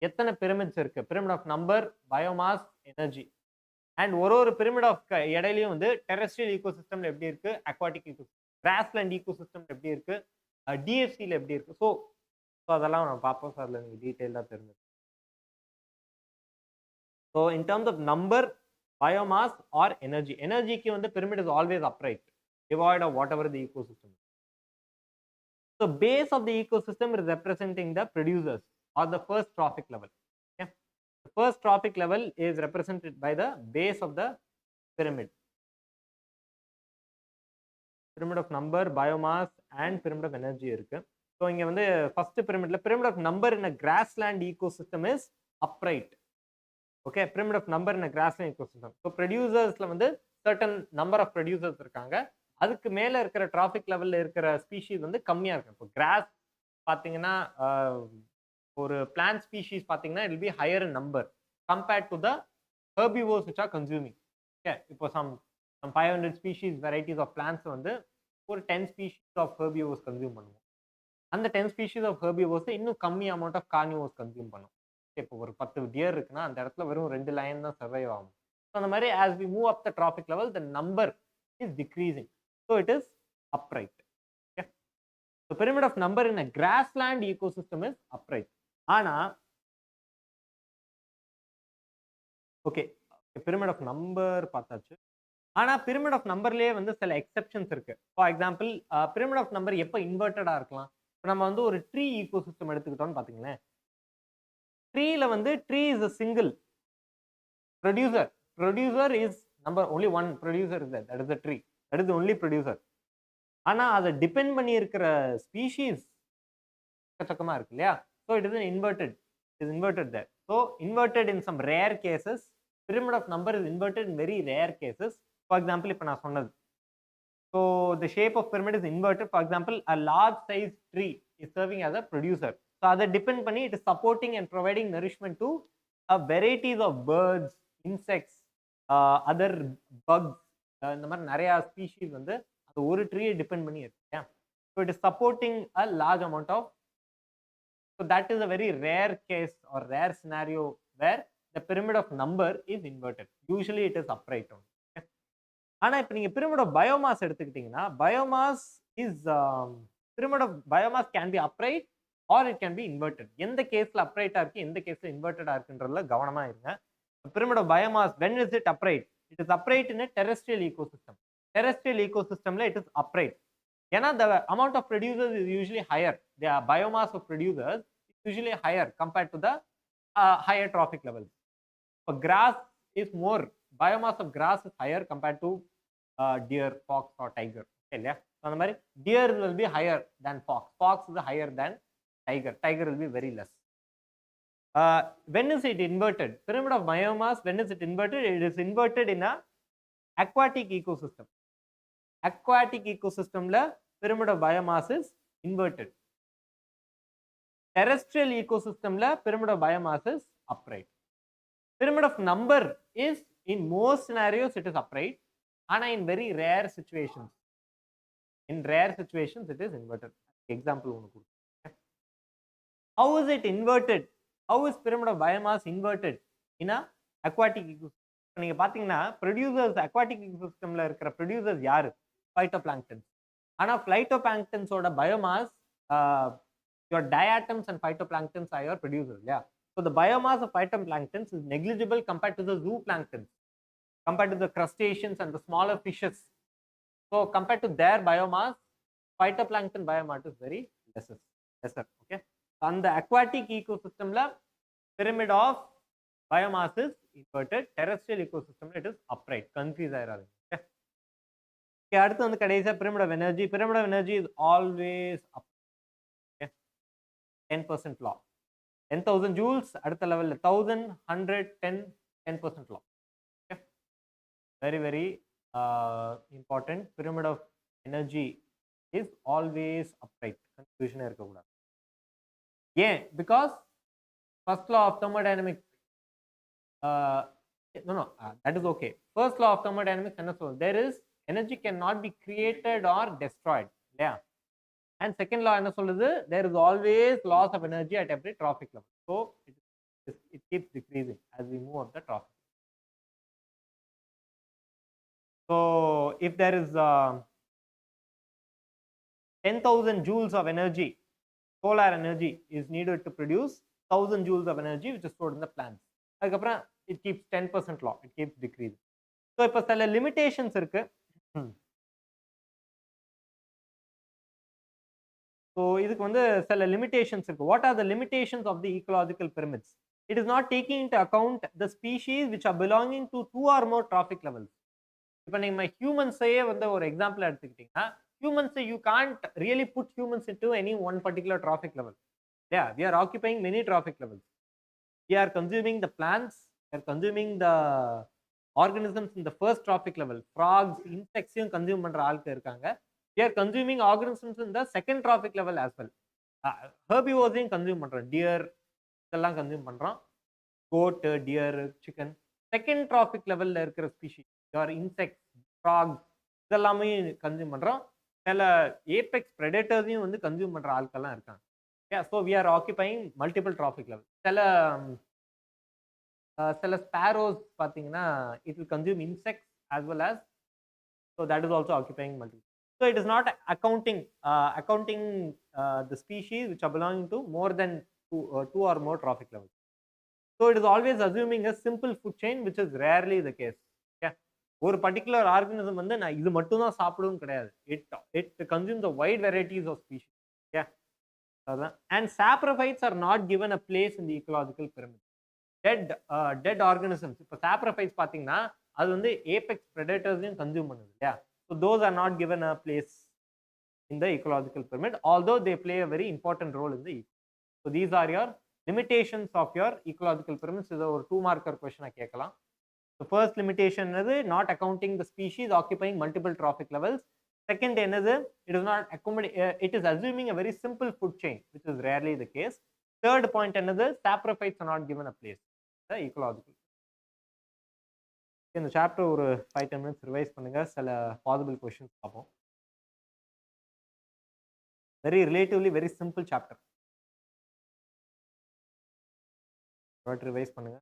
எத்தனை pyramids இருக்கு? Pyramid of number, biomass, energy. And ஒரு pyramid of இடையிலையும் வந்து terrestrial ecosystem எப்படி இருக்கு, aquatic ecosystem, grassland ecosystem எப்படி இருக்கு, DFC ல எப்படி இருக்கு. So அதெல்லாம் நம்ம பார்ப்போம். ஸோ அதில் நீங்கள் டீட்டெயிலாக தெரிஞ்சு. So in terms of number, biomass or energy, energy வந்து pyramid is always upright, devoid of whatever the ecosystem is. So base of the ecosystem is representing the producers or the first trophic level. Okay, the first trophic level is represented by the base of the pyramid. pyramid of number, biomass and pyramid of energy இருக்கு. So இங்க வந்து first pyramidல pyramid of number in a grassland ecosystem is upright. Okay, pyramid of number in a grassland ecosystem. So ப்ரொடியூசர்ஸ்ல வந்து certain number of producers இருக்காங்க. அதுக்கு மேல இருக்கிற டிராஃபிக் லெவல்ல இருக்கிற ஸ்பீஷீஸ் வந்து கம்மியா இருக்கு. இப்போ கிராஸ் பாத்தீங்கன்னா ஒரு பிளான்ட் ஸ்பீஷீஸ் பாத்தீங்கன்னா it will B higher in number compared to the herbivores which are consuming. Okay, இப்போ some 500 species varieties of plants வந்து ஒரு 10 species of herbivores consume பண்ணுவோம். அந்த 10 species of herbivores இன்னும் கம்மி amount of carnivores consume பண்ணும். இப்போ ஒரு 10 deer இருக்குன்னா அந்த இடத்துல வெறும் 2 lion தான் சர்வைவ் ஆகும். ஸோ அந்த மாதிரி as we move up the trophic level the number is decreasing, so it is upright. Okay, the pyramid of number in a grassland ecosystem is upright. ஆனா ஓகே, pyramid of number பார்த்தாச்சு. ஆனா pyramid of numberலயே வந்து சில exceptions இருக்கு. For example pyramid of number எப்போ இன்வெர்டடா இருக்கலாம்? இப்போ நம்ம வந்து ஒரு ட்ரீ ஈகோசிஸ்டம் எடுத்துக்கிட்டோம்னு பாத்தீங்களேன், ட்ரீல வந்து tree is a single producer. Producer is number only one producer is that is the tree, that is the only producer. ஆனா அதை டிபெண்ட் பண்ணி இருக்கிற ஸ்பீஷீஸ் எக்கச்சக்கமா இருக்கு இல்லையா? So it is inverted, is inverted there. So inverted in some rare cases, pyramid of number is inverted in very rare cases. For example, இப்போ நான் சொன்னது, so the shape of pyramid is inverted. For example, a large size tree is serving as a producer. So அதை depend பண்ணி it is supporting and providing nourishment to a varieties of birds, insects, other bugs, இந்த மாதிரி நிறைய species வந்து அது ஒரு ட்ரீயை depend பண்ணி இருக்கு. So it is supporting a large amount of, so that is a very rare case or rare scenario where the pyramid of number is inverted. Usually it is upright only. ஆனா இப்போ நீங்க pyramid of biomass எடுத்துக்கிட்டீங்கன்னா, biomass is pyramid of biomass can be upright or it can be inverted. எந்த கேஸ்ல upright இருக்கு, எந்த கேஸ்ல inverted இருக்குன்றதுல கவனமா இருங்க. pyramid of biomass, when is it upright? It is upright in a terrestrial ecosystem. Terrestrial ecosystemல it is upright. ஏன்னா the amount of producers is usually higher. The biomass of producers is usually higher compared to the higher trophic levels. So grass is more, biomass of grass is higher compared to deer, fox or tiger. Okay, so அந்த மாதிரி deer will be higher than fox. Fox is higher than tiger. Tiger will be very less. When is it inverted? Pyramid of biomass, when is it inverted? It is inverted in a aquatic ecosystem. Aquatic ecosystemல pyramid of biomass is inverted. Terrestrial ecosystemல pyramid of biomass is upright. Pyramid of number is in most scenarios it is upright, and in very rare situations, it is inverted. Example one. How is it inverted? How is pyramid of biomass inverted in a aquatic ecosystem? நீங்க பாத்தீங்கன்னா producers aquatic ecosystemல இருக்கிற producers யாரு? Phytoplankton. ஆனா phytoplanktons ஓட biomass, your diatoms and phytoplanktons are your producers. Yeah. So the biomass of phytoplanktons is negligible compared to the zooplanktons, compared to the crustaceans and the smaller fishes. So compared to their biomass, phytoplankton biomass is very lesser. Okay. On the aquatic ecosystem la pyramid of biomass is inverted. Terrestrial ecosystem it is upright. Confuse ஆயிராதீங்க. Okay, அடுத்து வந்து கடைசியா pyramid of energy. Pyramid of energy is always up. Okay, 10% law. 10,000 joules அடுத்த லெவல்ல 1000, 100, 10, 10% law. Okay, very very important. Pyramid of energy is always upright. Confusion இருக்க கூடாது. ஏன்? Because first law of thermodynamics, that is okay. First law of thermodynamics என்ன சொல்லுது? There is energy cannot be created or destroyed. Yeah. And second law என்ன சொல்லுது? There is always loss of energy at every trophic level. So it keeps decreasing as we move up the trophic. So if there is 10,000 joules of energy, solar energy is needed to produce 1,000 joules of energy which is stored in the plants. அதுக்கப்புறம் it keeps 10% law, it keeps decreasing. So இப்போ சில limitations இருக்கு. So இதுக்கு வந்து சில limitations இருக்கு. What are the limitations of the ecological pyramids? It is not taking into account the species which are belonging to 2 or more trophic levels. இப்போ நீங்க ஹியூமன்ஸையே வந்து ஒரு எக்ஸாம்பிள் எடுத்துக்கிட்டீங்கன்னா, humans, you can't really put humans into any one particular trophic level. Yeah, we are occupying many trophic levels. We are consuming the plants, we are consuming the organisms in the first trophic level. Frogs, insects consume பண்ற ஆட்கள் இருக்காங்க. We are consuming organisms in the second trophic level as well. Herbivores consume பண்றோம். Deer இதெல்லாம் consume பண்றோம். Goat, deer, chicken. Second trophic level ல இருக்கிற species, or insects, frogs இதெல்லாமே consume பண்றோம். சில apex predators வந்து consume பண்ற ஆட்கள்லாம் இருக்காங்க. Yeah, so we are occupying multiple trophic levels. சில sparrows பார்த்தீங்கன்னா it will consume insects as well as, so that is also occupying multiple. So it is not accounting the species which are belonging to more than two or more trophic levels. So it is always assuming a simple food chain, which is rarely the case. Okay, ஒரு particular organism வந்து நான் இது மட்டும் தான் சாப்பிடுவும் கிடையாது. It consumes a wide varieties of species. Yeah, and saprophytes are not given a place in the ecological pyramid. Dead organisms, இப்போ saprophytes பார்த்தீங்கன்னா அது வந்து apex predators consume பண்ணுது. Yeah, so those are not given a place in the ecological pyramid, although they play a very important role in the. So these are your limitations of your ecological pyramid. So ஒரு 2 marker question கேட்கலாம். The first limitation is not accounting the species occupying multiple trophic levels. Second, it is not it is assuming a very simple food chain, which is rarely the case. Third point, saprophytes are not given a place. The ecological. இந்த chapter ஒரு 5-10 minutes revise பண்ணுங்க. சில possible questions பார்ப்போம். relatively very simple chapter. Revise பண்ணுங்க.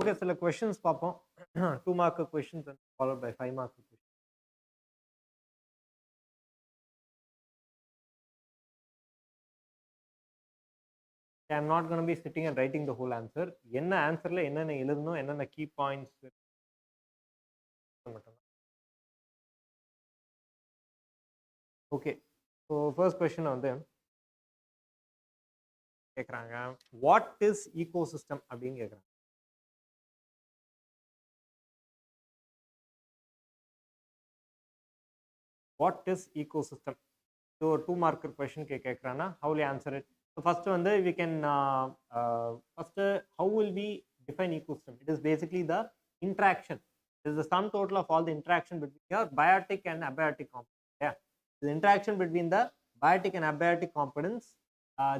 Okay, சில questions பார்ப்போம். 2 mark questions and followed by 5 mark questions. I'm not going to be sitting and writing the whole answer. என்ன ஆன்சர்ல என்னென்ன எழுதணும், என்னென்ன key points மட்டும். Okay, so first question வந்து கேக்குறாங்க, what is ecosystem அப்படின்னு கேக்குறாங்க. What is ecosystem? So 2 marker question கேக்குறானா, how will you answer it? So first வந்து we can first how will we define ecosystem? It is basically the interaction. It is the sum total of all the interaction between your biotic and abiotic components. Yeah, the interaction between the biotic and abiotic components.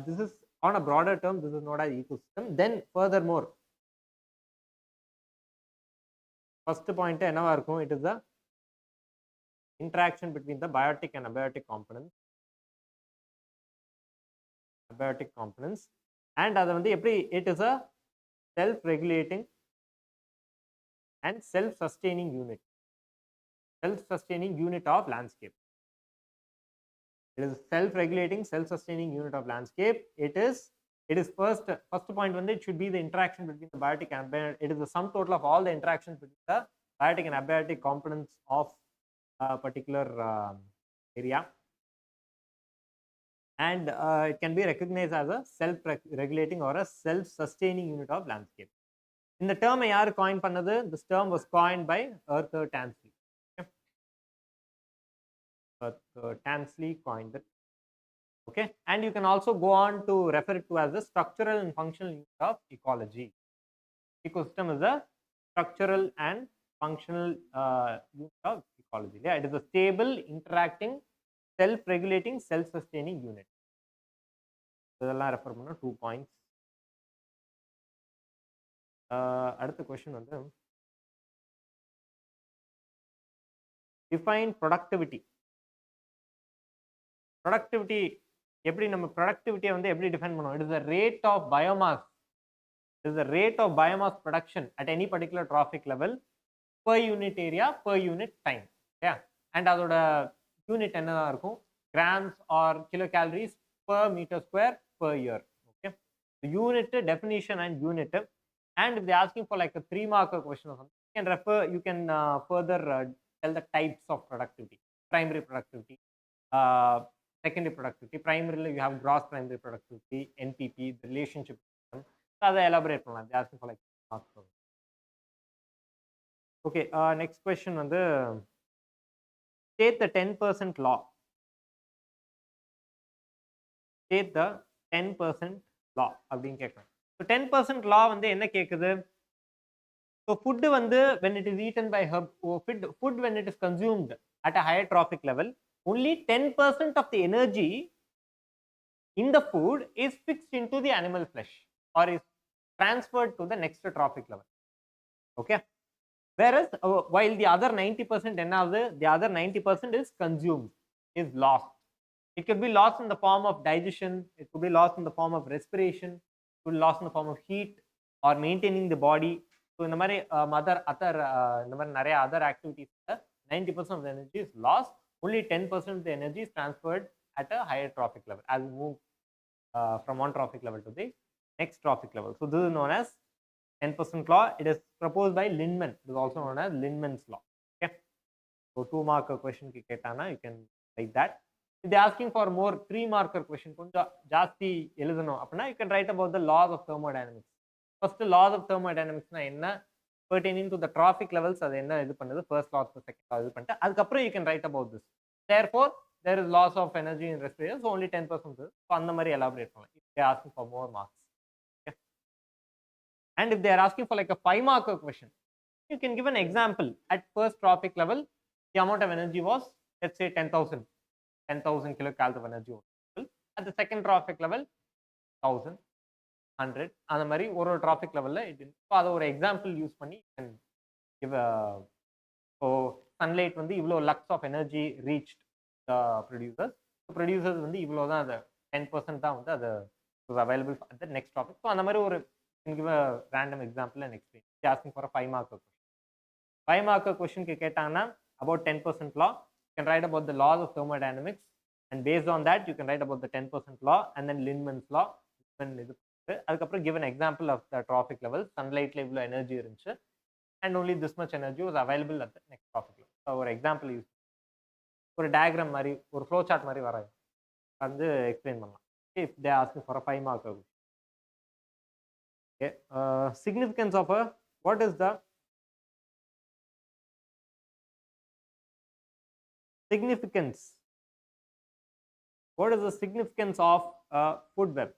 This is on a broader term. This is known as ecosystem. Then furthermore, first point என்னவா இருக்கும்? It is the interaction between the biotic and abiotic components. Abiotic components, and அது வந்து எப்படி, it is a self-regulating and self-sustaining unit. Self-sustaining unit of landscape. It is self-regulating, self-sustaining unit of landscape. It is first point வந்து it should be the interaction between the biotic and abiotic. It is the sum total of all the interactions between the biotic and abiotic components of a particular area. And it can be recognized as a self-regulating or a self-sustaining unit of landscape. In the term yaar coin pannadu, this term was coined by Arthur Tansley. Okay? Arthur Tansley coined it. Okay, and you can also go on to refer it to as the structural and functional unit of ecology. Ecosystem is a structural and functional unit of ecology. Yeah, it is a stable, interacting, self-regulating, self-sustaining unit. இதெல்லாம் refer பண்ண 2 points. அடுத்த question வந்து define productivity. Productivity எப்படி, நம்ம productivity வந்து எப்படி define பண்ணுவோம்? It is the rate of biomass. It is the rate of biomass production at any particular trophic level per unit area per unit time. Yeah, and அதோட unit என்னதான் இருக்கும்? grams or kilocalories per meter square per year. Okay, the unit definition and unit, and if they are asking for like a 3 marker question or something, you can further tell the types of productivity. Primary productivity, secondary productivity. Primarily you have gross primary productivity, NPP, the relationship system. So அதை elaborate பண்ணலாம். They are asking for like marks. Okay, next question வந்து state the 10% law. State the 10% law அப்படின்னு கேட்கலாம். So 10% law வந்து என்ன கேக்குது? So food வந்து when it is eaten by food when it is consumed at a higher trophic level, only 10% of the energy in the food is fixed into the animal flesh or is transferred to the next trophic level. Okay, whereas while the other 90% என்னது, the other 90% is consumed, is lost. It could be lost in the form of digestion, it could be lost in the form of respiration, it could be lost in the form of heat or maintaining the body. So இந்த மாதிரி இந்த மாதிரி நிறைய other activities 90% of the energy is lost. Only 10% of the energy is transferred at a higher trophic level as we move from one trophic level to the next trophic level. So this is known as 10% law. It is proposed by Lindemann. It is also known as Lindemann's law. Okay, so 2 marker question ki ketana, you can write that. If they are asking for more 3 marker question, konja jaasti eludano apna, you can write about the laws of thermodynamics. First, laws of thermodynamics na enna, pertaining to the trophic levels, adu enna idu pannadhu, first law, second law idu pannta, adukapra you can write about this. Therefore there is loss of energy in respiration, so only 10%. So andha mari elaborate pannalam if they are asking for more marks. Okay, and if they are asking for like a 5 marker question, you can give an example. At first trophic level, the amount of energy was, let's say 10,000 kilocalories of energy. At the second trophic level 1000, 100, அந்த மாதிரி ஒரு trophic level ல இது. So அத ஒரு example use பண்ணி you can give a, so sunlight வந்து இவ்வளோ lux of energy reached the producers. So producers வந்து இவ்வளோ தான், அது 10% தான் வந்து அது was available at the next topic. So அந்த மாதிரி ஒரு, you can give a random example and explain. asking for a 5-mark question. 5-mark question கேட்டாங்கன்னா about 10% law, you can write about the laws of thermodynamics, and based on that you can write about the 10% law and then Lindeman's law. அதுக்கப்புறம் give an example of the trophic level. Sunlightல இவ்வளோ energy இருந்துச்சு and only this much energy was available at the next trophic level. So ஒரு example use ஒரு diagram மாதிரி ஒரு flow chart மாதிரி வராது வந்து எக்ஸ்பிளைன் பண்ணலாம். if they ask for a 5-mark question. Okay, significance of a, what is the significance, what is the significance of a food web?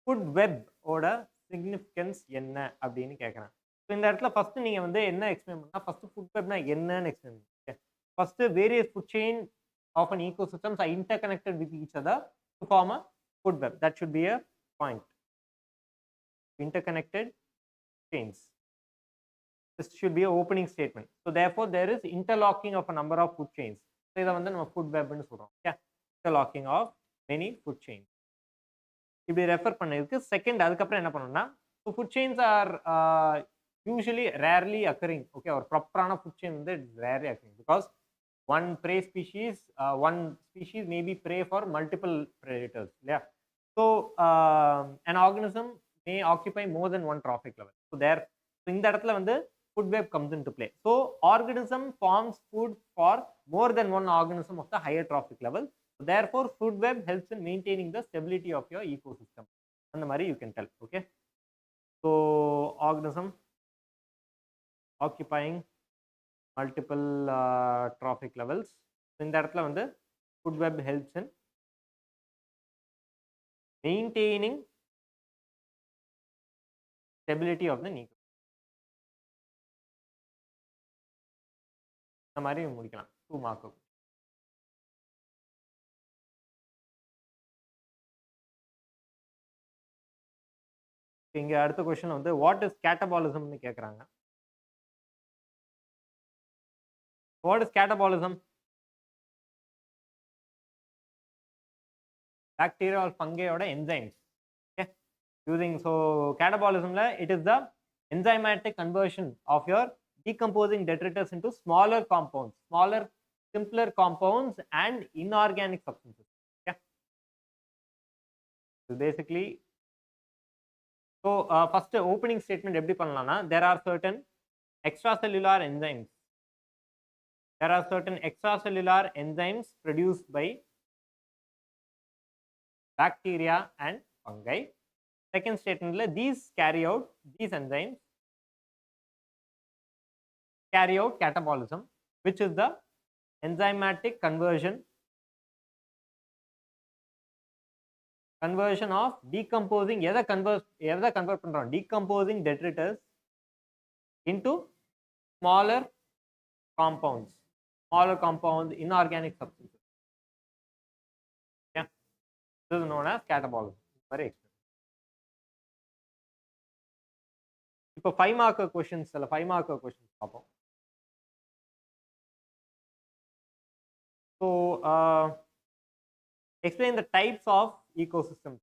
Food web ஓட significance என்ன அப்படின்னு கேட்குறேன். ஸோ இந்த இடத்துல ஃபர்ஸ்ட் நீங்கள் வந்து என்ன எக்ஸ்பிளைன் பண்ணால் ஃபர்ஸ்ட் ஃபுட் வெப்னா என்னன்னு எக்ஸ்பிளைன் பண்ணுங்க. First various food chain of an ecosystem are interconnected with each other to form a food web. That should be a point. Interconnected chains. This should be an opening statement. So therefore there is interlocking of a number of food chains. So இதை வந்து நம்ம food web னு சொல்றோம். Interlocking of many food chains. இப்படி refer பண்ணிருக்கு. Second அதுக்கப்புறம் என்ன பண்ணணும்னா, so food chains are usually rarely occurring. Okay, ஒரு ப்ராப்பரான food chain வந்து rarely occurring because one prey species, one species may be prey for multiple predators. Yeah. So an organism may occupy more than one trophic level. So there, so இந்த இடத்துல வந்து food web comes into play. So organism forms food for more than one organism of the higher trophic level. So therefore food web helps in maintaining the stability of your ecosystem. And the mari you can tell. Okay, so organism occupying multiple trophic levels. So இந்த இடத்துல வந்து food web helps in maintaining stability of the ecosystem. இந்த மாதிரி முடிக்கலாம் 2 mark. இங்க அடுத்த question வந்து what is catabolism னு கேக்குறாங்க. What is catabolism? Bacteria or fungi oda enzymes. Okay, using, so catabolism la it is the enzymatic conversion of your decomposing detritus into smaller compounds, smaller simpler compounds and inorganic substances. Okay, so basically, so first opening statement எப்படி பண்ணலாம்னா, there are certain extracellular enzymes. There are certain extracellular enzymes produced by bacteria and fungi. Second statement, these enzymes carry out catabolism, which is the enzymatic conversion of decomposing, convert பண்றோம், decomposing detritus into smaller compounds, inorganic substances. Yeah, this is known as catabolism. Very expensive. இப்போ 5 mark questions, 5 mark questions பார்ப்போம். So explain the types of ecosystems.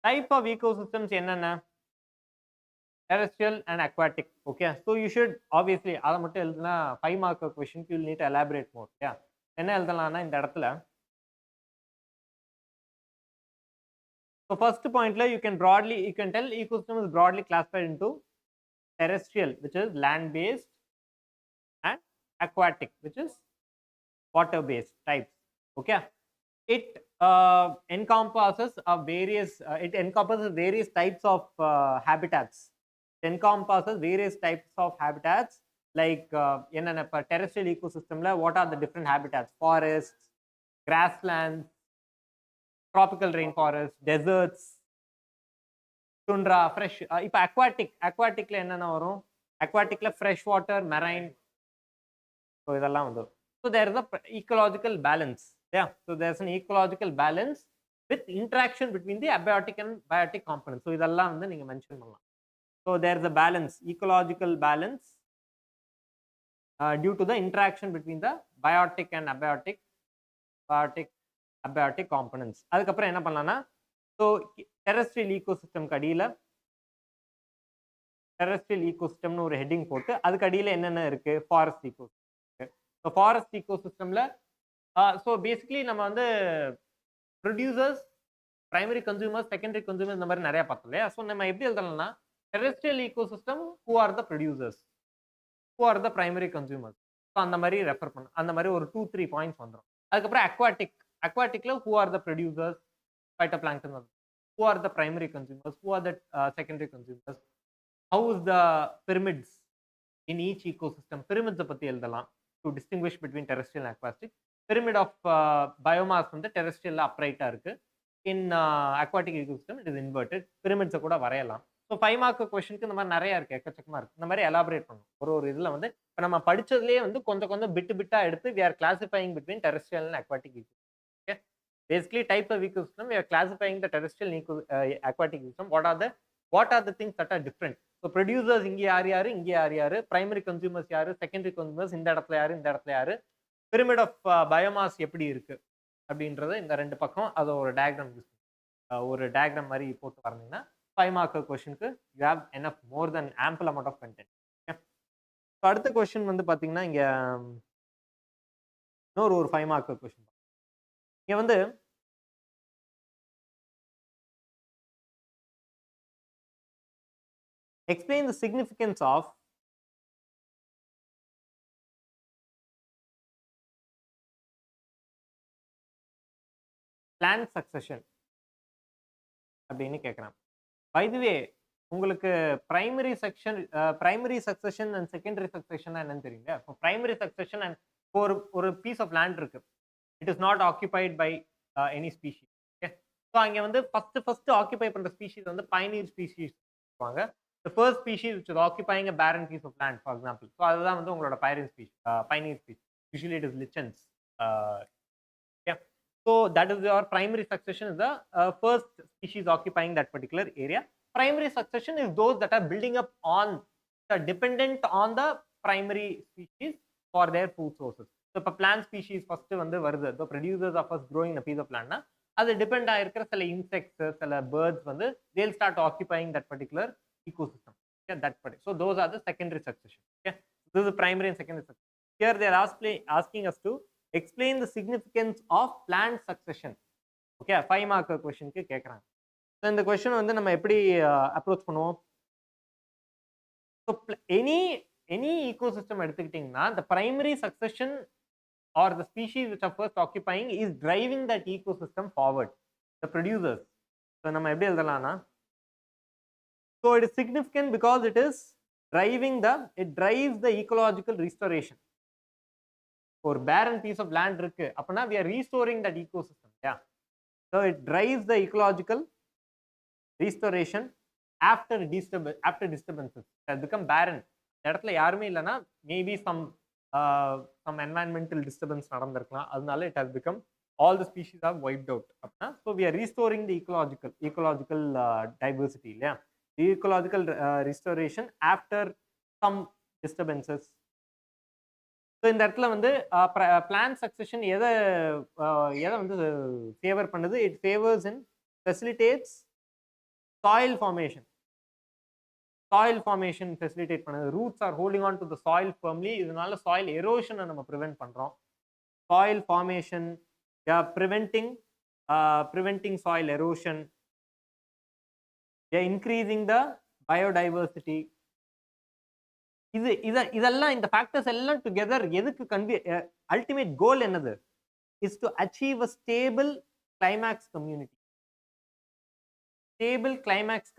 Type of ecosystems என்னென்ன? Terrestrial and aquatic. Okay, so you should obviously அதை மட்டும் எழுதுனா 5 mark question you will need to elaborate more. Yeah, என்ன எழுதலாம்னா இந்த இடத்துல, so first point la you can tell ecosystem is broadly classified into terrestrial, which is land based, and aquatic, which is water based types. Okay, it encompasses various types of habitats. It encompasses various types of habitats, like enna terrestrial ecosystem la what are the different habitats? Forests, grasslands, tropical rainforest, deserts, tundra, fresh. இப்போ aquatic la என்னென்ன வரும்? Aquatic la fresh water, marine, so இதெல்லாம் வந்து, so there is a ecological balance. Yeah, so there's an ecological balance with interaction between the abiotic and biotic components. So இதெல்லாம் வந்து நீங்க mention பண்ணலாம். So there is a balance, ecological balance due to the interaction between the biotic and abiotic components. அதுக்கப்புறம் என்ன பண்ணலாம்னா, so terrestrial ecosystem அடியில் terrestrial ஈகோசிஸ்டம்னு ஒரு ஹெட்டிங் போட்டு அதுக்கு அடியில் என்னென்ன இருக்கு, ஃபாரஸ்ட் ஈகோசிஸ்டம். ஸோ ஃபாரஸ்ட் ஈகோசிஸ்டம்ல ஸோ பேசிக்கலி நம்ம வந்து producers, primary consumers, secondary consumers இந்த மாதிரி நிறைய பார்த்தோம் இல்லையா. ஸோ நம்ம எப்படி எழுதலாம்னா terrestrial ecosystem who are the producers, who are the primary consumers. So அந்த மாதிரி ரெஃபர் பண்ண அந்த மாதிரி ஒரு 2-3 பாயிண்ட்ஸ் வந்துடும். அதுக்கப்புறம் அக்வாட்டிக்ல who are the producers, phytoplankton, who are the primary consumers, who are the secondary consumers, how is the pyramids in each ecosystem. Pyramids பத்தி எழுதலாம் to distinguish between terrestrial and aquatic. Pyramid of biomass வந்து terrestrial upright இருக்கு, in aquatic ecosystem it is inverted. Pyramids கூட வரையலாம். So 5 mark கொஸ்டினுக்கு இந்த மாதிரி நிறைய இருக்கு, எக்கச்சக்கமா இருக்கு. இந்த மாதிரி எலாபரேட் பண்ணணும் ஒரு இதுல வந்து. இப்போ நம்ம படிச்சதுலேயே வந்து கொஞ்சம் கொஞ்சம் பிட்டா எடுத்து we are classifying between terrestrial and aquatic ecosystem. Okay, basically types of ecosystem we are classifying the terrestrial and aquatic ecosystem. What are the things that are different? So producers இங்க யாரு, primary consumers யாரு, secondary consumers இந்த இடத்துல யாரு, pyramid of biomass எப்படி இருக்கு அப்படின்றது இந்த ரெண்டு பக்கம் அதை ஒரு டயக்ராம் யூஸ் ஒரு டயக்ராம் மாதிரி போட்டு வரீங்கன்னா 5 மார்க் கொஸ்டினுக்கு you have enough more than ample amount of content. So அடுத்த கொஸ்டின் வந்து பாத்தீங்கன்னா இங்க இன்னொரு ஒரு 5 மார்க் கொஸ்டின். இங்க வந்து explain the significance of plant succession அப்படின்னு கேட்குறான். பை தி வே உங்களுக்கு primary succession and secondary succession என்னன்னு தெரியுங்க. இப்போ பிரைமரி சக்சஷன் அண்ட் ஒரு பீஸ் ஆஃப் லேண்ட் இருக்கு, it is not occupied by any species. Okay, so அங்கே வந்து ஃபர்ஸ்ட் ஆக்கியபை பண்ற ஸ்பீஷீஸ் வந்து பைனியர் ஸ்பீஷீஸ் சொல்லுவாங்க. The first species which is occupying a barren piece of land, for example. So அதுதான் வந்து உங்களோட pioneer species. Usually it is lichens. Yeah. So that is your primary succession is the first species occupying that particular area. Primary succession is those that are building up on, are dependent on the primary species for their food sources. So if a plant species first வந்து வருது, the producers of us growing a piece of land na, அது depend ஆயிருக்கிற சில insects, சில birds வந்து they'll start occupying that particular ecosystem. Okay, that part. So those are the secondary succession. Okay, this is the primary and secondary succession. Here they are asking us to explain the significance of plant succession. Okay, 5 mark question க்கு கேக்குறாங்க. So இந்த question வந்து நம்ம எப்படி approach பண்ணுவோம்? So any ecosystem எடுத்துக்கிட்டீங்கன்னா the primary succession or the species which are first occupying is driving that ecosystem forward, the producers. So நம்ம எப்படி எழுதலாம்னா, so it is significant because it drives the ecological restoration. For barren piece of land இருக்கு அப்பனா we are restoring that ecosystem. Yeah, so it drives the ecological restoration after disturbances. It has become barren. இடத்துல யாருமே இல்லைன்னா maybe some environmental disturbance நடந்திருக்கலாம், அதனால it has become all the species are wiped out. So we are restoring the ecological diversity. Yeah, the ecological restoration after some disturbances. So இந்த இடத்துல வந்து plant succession எதை வந்து ஃபேவர் பண்ணுது? It favors and facilitates soil formation. Facilitate பண்ணுது. Roots are holding on to the soil firmly. இதனால soil erosion நம்ம prevent பண்றோம். Soil formation, yeah, preventing soil erosion. Yeah, increasing the biodiversity. இதெல்லாம் இந்த factors எல்லாம் டுகெதர் எதுக்கு ultimate goal என்னது? is to achieve a stable climax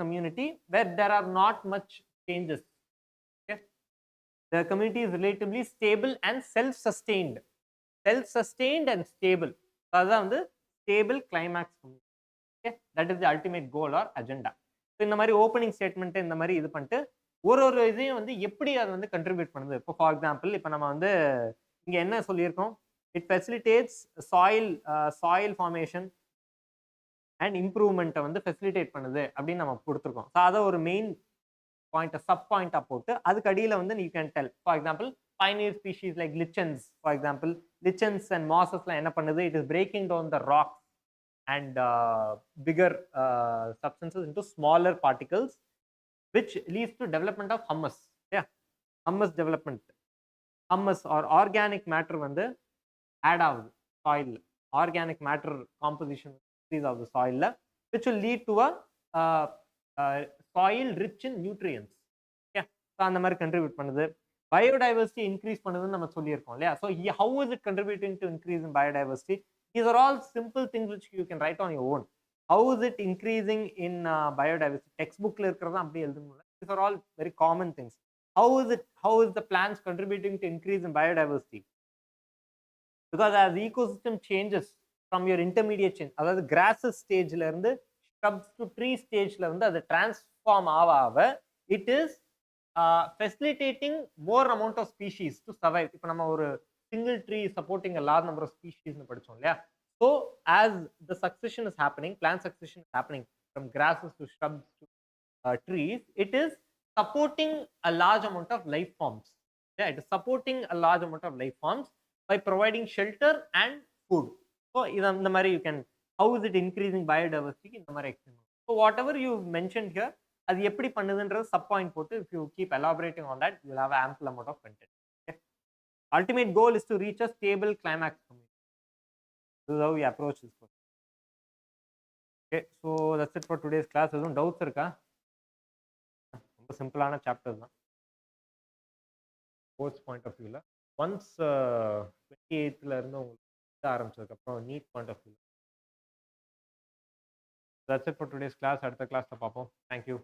community where there are not much changes. Okay, the community is relatively stable and self-sustained and stable. அதான் வந்து stable climax community. Okay, that is the ultimate goal or agenda. So இந்த மாதிரி opening statement இந்த மாதிரி இது பண்ணிட்டு ஒரு இதையும் வந்து எப்படி அது வந்து கண்ட்ரிபியூட் பண்ணுது. இப்போ ஃபார் எக்ஸாம்பிள் இப்போ நம்ம வந்து இங்க என்ன சொல்லியிருக்கோம்? It facilitates soil formation and இம்ப்ரூவ்மெண்ட்டை வந்து ஃபெசிலிட்டேட் பண்ணுது அப்படின்னு நம்ம கொடுத்துருக்கோம். ஸோ அதை ஒரு மெயின் பாயிண்ட்டை சப் பாயிண்டாக போட்டு அதுக்கு அடியில் வந்து you can tell. For example pioneer species like lichens, for example, lichens and mosses என்ன பண்ணுது? It is breaking down the rocks and bigger substances into smaller particles, which leads to development of humus. Yeah, humus development. Humus or organic matter வந்து add ஆகுது soil. Organic matter composition increase of the soil, which will lead to a soil rich in nutrients. Yeah, so அந்த மாதிரி contribute பண்ணுது. Biodiversity increase பண்ணுதுன்னு நம்ம சொல்லியிருக்கோம் இல்லையா? So how is it contributing to increase in biodiversity? These are all simple things which you can write on your own. How is it increasing in biodiversity? Textbookல இருக்கிறதா அப்படியே எழுதணும். These are all very common things. How is the plants contributing to increase in biodiversity? Because as the ecosystem changes from your intermediate change, அதாவது grasses stageல இருந்து shrubs to tree stageல வந்து அது transform ஆக it is facilitating more amount of species to survive. இப்போ நம்ம ஒரு single tree supporting a large number of species னு படிச்சோம் இல்லையா? So as the succession is happening, plant succession is happening from grasses to shrubs to trees, it is supporting a large amount of life forms. Yeah, it is supporting a large amount of life forms by providing shelter and food. So இந்த மாதிரி you can, how is it increasing biodiversity, இந்த மாதிரி explain. So whatever you mentioned here, அது எப்படி பண்ணுதுன்றது sub point போட்டு, if you keep elaborating on that, you will have ample amount of content. Okay? Ultimate goal is to reach a stable climax. This is how we approach this question. Okay, so that's it for today's class. எதுவும் doubts இருக்கா? ரொம்ப சிம்பிளான chapter தான் course point of வியூவில். Once 28th இருந்து உங்களுக்கு ஆரம்பிச்சதுக்கப்புறம் NEET point of view. That's it for today's class. அடுத்த கிளாஸில் பார்ப்போம். தேங்க்யூ.